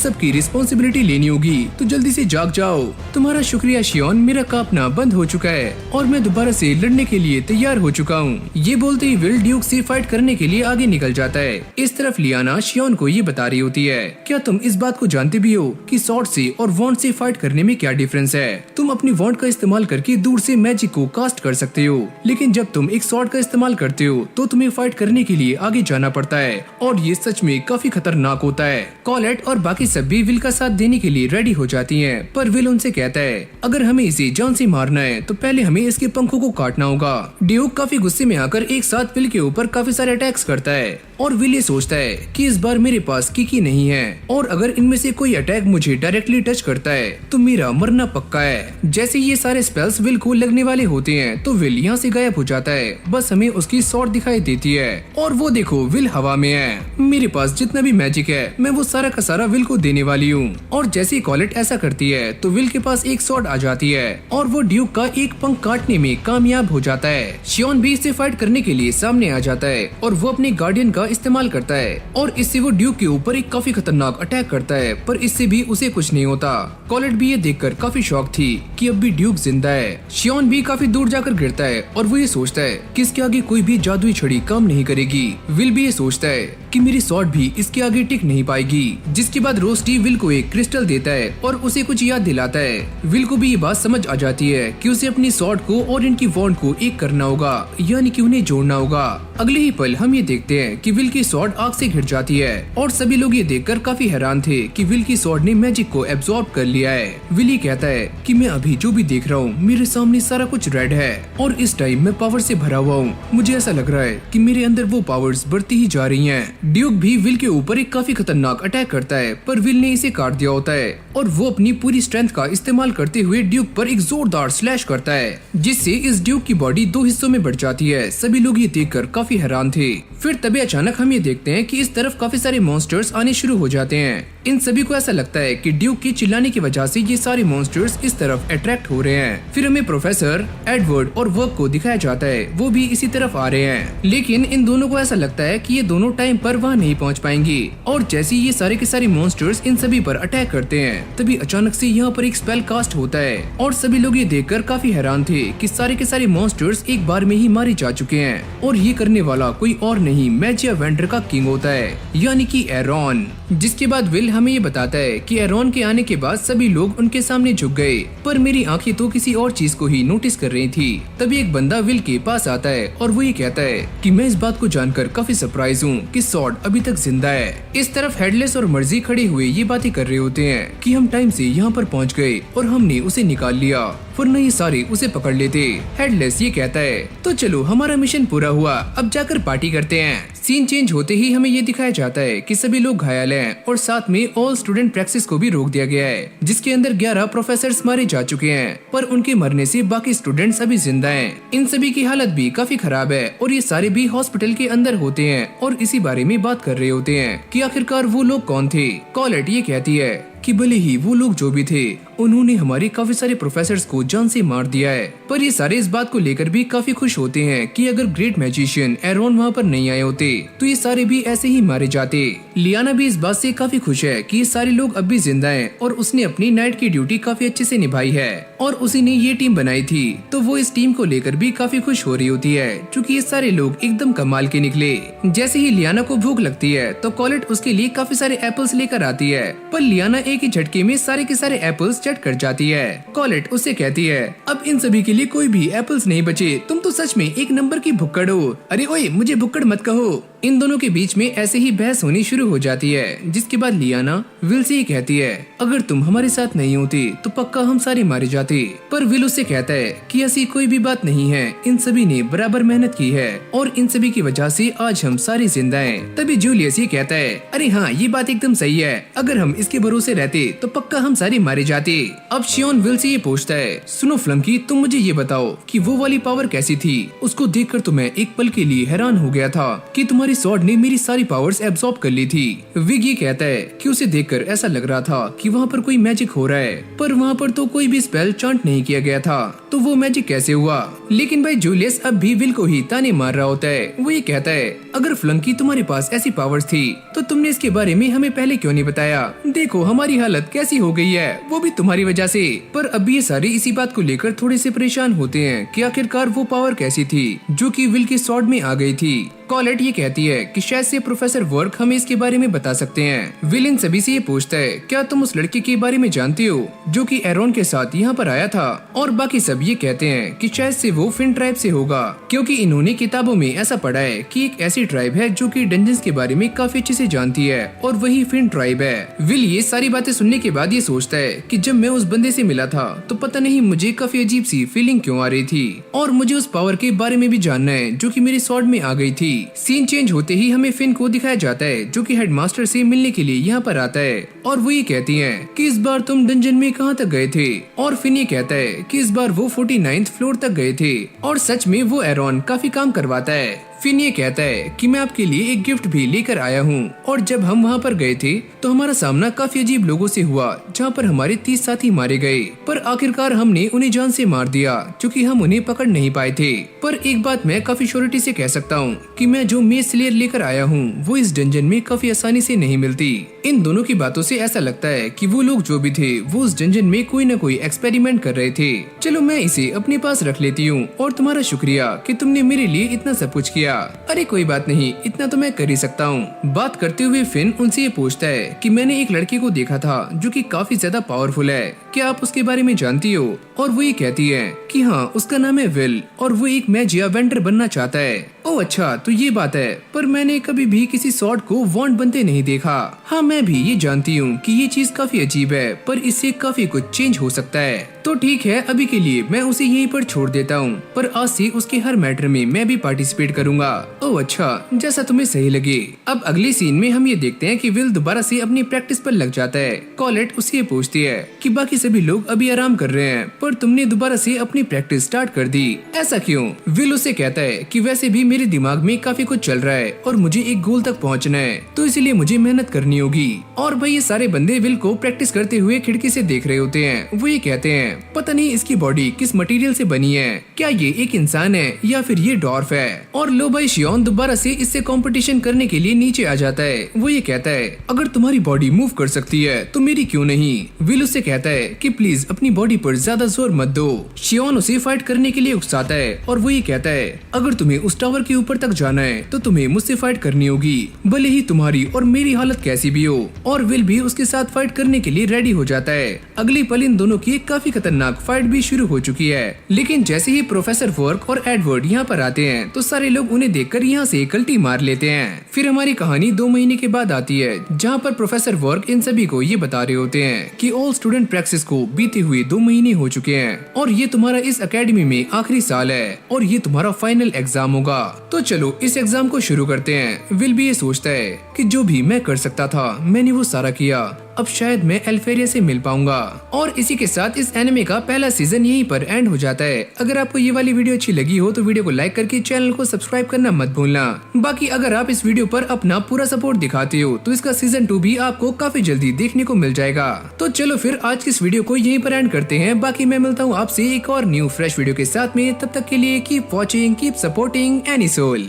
सब की रिस्पॉन्सिबिलिटी लेनी होगी, तो जल्दी से जाग जाओ। तुम्हारा शुक्रिया शियोन, मेरा कांपना बंद हो चुका है और मैं दोबारा से लड़ने के लिए तैयार हो चुका हूँ। ये बोलते ही विल ड्यूक से फाइट करने के लिए आगे निकल जाता है। इस तरफ लियाना शियोन को ये बता रही होती है, क्या तुम इस बात को जानते भी हो कि स्वॉर्ड से और वॉन्ड से फाइट करने में क्या डिफरेंस है? तुम अपनी वॉन्ड का इस्तेमाल करके दूर से मैजिक को कास्ट कर सकते हो, लेकिन जब तुम एक स्वॉर्ड का इस्तेमाल करते हो तो तुम्हें फाइट करने के लिए आगे जाना पड़ता है और ये सच में काफी खतरनाक होता है। कॉलेट और बाकी सब भी विल का साथ देने के लिए रेडी हो जाती हैं, पर विल उनसे कहता है अगर हमें इसे जान से मारना है तो पहले हमें इसके पंखों को काटना होगा। ड्यूक काफी गुस्से में आकर एक साथ विल के ऊपर काफी सारे अटैक्स करता है और विल ये सोचता है कि इस बार मेरे पास कीकी नहीं है और अगर इनमें से कोई अटैक मुझे डायरेक्टली टच करता है तो मेरा मरना पक्का है। जैसे ये सारे स्पेल्स विल को लगने वाले होते हैं तो विल यहाँ से गायब हो जाता है, बस हमें उसकी स्वॉर्ड दिखाई देती है और वो देखो विल हवा में है। मेरे पास जितना भी मैजिक है मैं वो सारा का सारा विल को देने वाली हूँ। और जैसे ही कॉलेट ऐसा करती है तो विल के पास एक स्वॉर्ड आ जाती है और वो ड्यूक का एक पंख काटने में कामयाब हो जाता है। शियोन भी इससे फाइट करने के लिए सामने आ जाता है और वो अपने गार्डियन का इस्तेमाल करता है और इससे वो ड्यूक के ऊपर एक काफी खतरनाक अटैक करता है, पर इससे भी उसे कुछ नहीं होता। कॉलेट भी ये देखकर काफी शॉक थी कि अब भी ड्यूक जिंदा है। शियोन भी काफी दूर जाकर गिरता है और वो ये सोचता है कि इसके आगे कोई भी जादुई छड़ी काम नहीं करेगी। विल भी ये सोचता है कि मेरी स्वॉर्ड भी इसके आगे टिक नहीं पाएगी। जिसके बाद रोस्टी विल को एक क्रिस्टल देता है और उसे कुछ याद दिलाता है। विल को भी ये बात समझ आ जाती है कि उसे अपनी स्वॉर्ड को और इनकी वॉन्ड को एक करना होगा, यानी कि उन्हें जोड़ना होगा। अगले ही पल हम ये देखते हैं कि विल की स्वॉर्ड आग से घिर जाती है और सभी लोग ये देखकर काफी हैरान थे कि विल की स्वॉर्ड ने मैजिक को एब्जॉर्ब कर लिया है। विल ये कहता है कि मैं अभी जो भी देख रहा हूँ मेरे सामने सारा कुछ रेड है और इस टाइम मैं पावर से भरा हुआ हूँ। मुझे ऐसा लग रहा है कि मेरे अंदर वो पावर्स बढ़ती ही जा रही हैं। ड्यूक भी विल के ऊपर एक काफी खतरनाक अटैक करता है, पर विल ने इसे काट दिया होता है और वो अपनी पूरी स्ट्रेंथ का इस्तेमाल करते हुए ड्यूक पर एक जोरदार स्लैश करता है, जिससे इस ड्यूक की बॉडी 2 हिस्सों में बढ़ जाती है। सभी लोग ये देखकर काफी हैरान थे। फिर तभी अचानक हम ये देखते हैं कि इस तरफ काफी सारे मॉन्स्टर्स आने शुरू हो जाते हैं। इन सभी को ऐसा लगता है कि ड्यूक की चिल्लाने की वजह से ये सारे मॉन्स्टर्स इस तरफ अट्रैक्ट हो रहे हैं। फिर हमें प्रोफेसर, एडवर्ड और वर्क को दिखाया जाता है, वो भी इसी तरफ आ रहे हैं। लेकिन इन दोनों को ऐसा लगता है कि ये दोनों टाइम पर वहाँ नहीं पहुँच पाएंगे और जैसे ये सारे के सारे मॉन्स्टर्स इन सभी पर अटैक करते हैं, तभी अचानक से यहाँ पर एक स्पेल कास्ट होता है और सभी लोग ये देखकर काफी हैरान थे कि सारे के सारे मॉन्स्टर्स एक बार में ही मारे जा चुके हैं और ये करने वाला कोई और नहीं मैजिया वेंडर का किंग होता है, यानी कि एरॉन। जिसके बाद विल हमें ये बताता है कि एरॉन के आने के बाद सभी लोग उनके सामने झुक गए, पर मेरी आंखें तो किसी और चीज को ही नोटिस कर रही थी। तभी एक बंदा विल के पास आता है और वो ये कहता है कि मैं इस बात को जानकर काफी सरप्राइज हूँ कि स्वॉर्ड अभी तक जिंदा है। इस तरफ हेडलेस और मर्जी खड़े हुए ये बातें कर रहे होते हैं कि हम टाइम से यहाँ पर पहुँच गए और हमने उसे निकाल लिया, वरना ये सारे उसे पकड़ लेते। हेडलेस ये कहता है तो चलो हमारा मिशन पूरा हुआ, अब जाकर पार्टी करते हैं। सीन चेंज होते ही हमें ये दिखाया जाता है कि सभी लोग घायल हैं और साथ में ऑल स्टूडेंट प्रैक्टिस को भी रोक दिया गया है, जिसके अंदर 11 प्रोफेसर्स मारे जा चुके हैं, पर उनके मरने से बाकी स्टूडेंट्स अभी जिंदा हैं। इन सभी की हालत भी काफी खराब है और ये सारे भी हॉस्पिटल के अंदर होते हैं और इसी बारे में बात कर रहे होते हैं कि आखिरकार वो लोग कौन थे। कॉलेट ये कहती है कि भले ही वो लोग जो भी थे उन्होंने हमारे काफी सारे प्रोफेसर्स को जान से मार दिया है, पर ये सारे इस बात को लेकर भी काफी खुश होते हैं कि अगर ग्रेट मैजिशियन एरॉन वहाँ पर नहीं आए होते तो ये सारे भी ऐसे ही मारे जाते। लियाना भी इस बात से काफी खुश है कि ये सारे लोग अब भी जिंदा हैं और उसने अपनी नाइट की ड्यूटी काफी अच्छे से निभाई है और उसी ने ये टीम बनाई थी, तो वो इस टीम को लेकर भी काफी खुश हो रही होती है क्योंकि ये सारे लोग एकदम कमाल के निकले। जैसे ही लियाना को भूख लगती है तो कॉलेट उसके लिए काफी सारे एप्पल्स लेकर आती है, पर लियाना एक ही झटके में सारे के सारे एप्पल्स चट कर जाती है। कॉलेट उससे कहती है अब इन सभी के लिए कोई भी एप्पल्स नहीं बचे, तुम तो सच में एक नंबर की भुक्कड़ हो। अरे ओए मुझे भुक्कड़ मत कहो। इन दोनों के बीच में ऐसे ही बहस होनी शुरू हो जाती है, जिसके बाद लियाना विल से कहती है अगर तुम हमारे साथ नहीं होती तो पक्का हम सारे मारे जाते, पर विल उससे कहता है कि ऐसी कोई भी बात नहीं है, इन सभी ने बराबर मेहनत की है और इन सभी की वजह से आज हम सारे जिंदा हैं। तभी जूलियस ये कहता है अरे हाँ ये बात एकदम सही है, अगर हम इसके भरोसे रहते तो पक्का हम सारे मारे जाते। अब शियोन विल से ये पूछता है सुनो फ्लंकी, तुम मुझे ये बताओ कि वो वाली पावर कैसी थी? उसको देखकर तो मैं एक पल के लिए हैरान हो गया था कि तुम्हारी स्वॉर्ड ने मेरी सारी पावर्स एब्सॉर्ब कर ली थी। विग ये कहता है कि उसे देखकर ऐसा लग रहा था कि वहाँ पर कोई मैजिक हो रहा है, पर वहाँ पर तो कोई भी स्पेल चांट नहीं किया गया था, तो वो मैजिक कैसे हुआ? लेकिन भाई जूलियस अब भी विल को ही ताने मार रहा होता है। वो ये कहता है अगर फ्लंकी तुम्हारे पास ऐसी पावर्स थी तो तुमने इसके बारे में हमें पहले क्यों नहीं बताया? देखो हमारी हालत कैसी हो गई है, वो भी तुम्हारी वजह से। पर अब ये सारे इसी बात को लेकर थोड़े से परेशान होते हैं कि आखिरकार वो पावर कैसी थी जो कि विल की स्वॉर्ड में आ गई थी। कॉलेट ये कहती है कि शायद से प्रोफेसर वर्क हमें इसके बारे में बता सकते हैं। विल इन सभी से ये पूछता है क्या तुम उस लड़के के बारे में जानती हो जो कि एरॉन के साथ यहाँ पर आया था? और बाकी सब ये कहते हैं कि शायद से वो फिन ट्राइब से होगा, क्योंकि इन्होंने किताबों में ऐसा पढ़ा है कि एक ऐसी ट्राइब है जो कि डंजन्स के बारे में काफी अच्छे से जानती है और वही फिन ट्राइब है। विल ये सारी बातें सुनने के बाद ये सोचता है कि जब मैं उस बंदे से मिला था तो पता नहीं मुझे काफी अजीब सी फीलिंग क्यों आ रही थी और मुझे उस पावर के बारे में भी जानना है जो कि मेरी स्वॉर्ड में आ गई थी। सीन चेंज होते ही हमें फिन को दिखाया जाता है जो कि हेडमास्टर से मिलने के लिए यहाँ पर आता है और वो ये कहती है कि इस बार तुम डंजन में कहाँ तक गए थे? और फिन ये कहता है कि इस बार वो 49th फ्लोर तक गए थे और सच में वो एरॉन काफी काम करवाता है। फिन ये कहता है कि मैं आपके लिए एक गिफ्ट भी लेकर आया हूँ और जब हम वहाँ पर गए थे तो हमारा सामना काफी अजीब लोगों से हुआ जहाँ पर हमारे 30 साथी मारे गए, पर आखिरकार हमने उन्हें जान से मार दिया क्योंकि हम उन्हें पकड़ नहीं पाए थे। पर एक बात मैं काफी श्योरिटी से कह सकता हूँ कि मैं जो मेज स्लेयर लेकर आया हूँ वो इस डंजन में काफी आसानी से नहीं मिलती। इन दोनों की बातों से ऐसा लगता है कि वो लोग जो भी थे वो उस डंजन में कोई न कोई एक्सपेरिमेंट कर रहे थे। चलो मैं इसे अपने पास रख लेती हूँ और तुम्हारा शुक्रिया कि तुमने मेरे लिए इतना सब कुछ किया। गया। अरे कोई बात नहीं, इतना तो मैं कर ही सकता हूँ। बात करते हुए फिन उनसे ये पूछता है कि मैंने एक लड़के को देखा था जो कि काफी ज्यादा पावरफुल है, क्या आप उसके बारे में जानती हो? और वो ये कहती है कि हाँ, उसका नाम है विल और वो एक मैजिया वेंडर बनना चाहता है। ओह अच्छा, तो ये बात है, पर मैंने कभी भी किसी सॉर्ड को वॉन्ड बनते नहीं देखा। हाँ, मैं भी ये जानती हूँ कि ये चीज काफी अजीब है, पर इससे काफी कुछ चेंज हो सकता है। तो ठीक है, अभी के लिए मैं उसे यहीं पर छोड़ देता हूँ, पर आज से उसके हर मैटर में मैं भी पार्टिसिपेट करूंगा। ओह अच्छा, जैसा तुम्हें सही लगे। अब अगली सीन में हम ये देखते हैं कि विल दोबारा से अपनी प्रैक्टिस पर लग जाता है। कॉलेट उससे ये पूछती है कि बाकी सभी लोग अभी आराम कर रहे हैं, पर तुमने दोबारा से अपनी प्रैक्टिस स्टार्ट कर दी, ऐसा क्यों? विल उसे कहता है कि वैसे भी मेरे दिमाग में काफी कुछ चल रहा है और मुझे एक गोल तक पहुंचना है, तो इसलिए मुझे मेहनत करनी होगी। और भाई ये सारे बंदे विल को प्रैक्टिस करते हुए खिड़की से देख रहे होते हैं। वो ये कहते हैं पता नहीं इसकी बॉडी किस मटेरियल से बनी है, क्या ये एक इंसान है या फिर ये डॉर्फ है। और लो भाई शियोन दोबारा से इससे कंपटीशन करने के लिए नीचे आ जाता है। वो ये कहता है अगर तुम्हारी बॉडी मूव कर सकती है तो मेरी क्यों नहीं। विल उससे कहता है कि प्लीज अपनी बॉडी पर ज्यादा जोर मत दो। शियोन उसे फाइट करने के लिए उकसाता है और वो ये कहता है अगर तुम्हें उस टावर के ऊपर तक जाना है तो तुम्हें मुझसे फाइट करनी होगी, भले ही तुम्हारी और मेरी हालत कैसी भी हो। और विल भी उसके साथ फाइट करने के लिए रेडी हो जाता है। अगली पल इन दोनों की काफी खतरनाक फाइट भी शुरू हो चुकी है। लेकिन जैसे ही प्रोफेसर वर्क और एडवर्ड यहाँ पर आते हैं तो सारे लोग उन्हें देखकर यहाँ से कल्टी मार लेते हैं। फिर हमारी कहानी 2 महीने के बाद आती है, जहाँ पर प्रोफेसर वर्क इन सभी को ये बता रहे होते हैं कि ऑल स्टूडेंट प्रैक्टिस को बीते हुए 2 महीने हो चुके हैं और ये तुम्हारा इस एकेडमी में आखिरी साल है और ये तुम्हारा फाइनल एग्जाम होगा। तो चलो इस एग्जाम को शुरू करते हैं। विल भी ये सोचता है कि जो भी मैं कर सकता था मैंने वो सारा किया, अब शायद मैं एल्फेरिया से मिल पाऊंगा। और इसी के साथ इस एनिमे का पहला सीजन यहीं पर एंड हो जाता है। अगर आपको ये वाली वीडियो अच्छी लगी हो तो वीडियो को लाइक करके चैनल को सब्सक्राइब करना मत भूलना। बाकी अगर आप इस वीडियो पर अपना पूरा सपोर्ट दिखाते हो तो इसका सीजन 2 भी आपको काफी जल्दी देखने को मिल जाएगा। तो चलो फिर आज की इस वीडियो को यहीं पर एंड करते हैं। बाकी मैं मिलता हूँ आपसे एक और न्यू फ्रेश वीडियो के साथ में। तब तक के लिए keep watching, keep supporting anisole.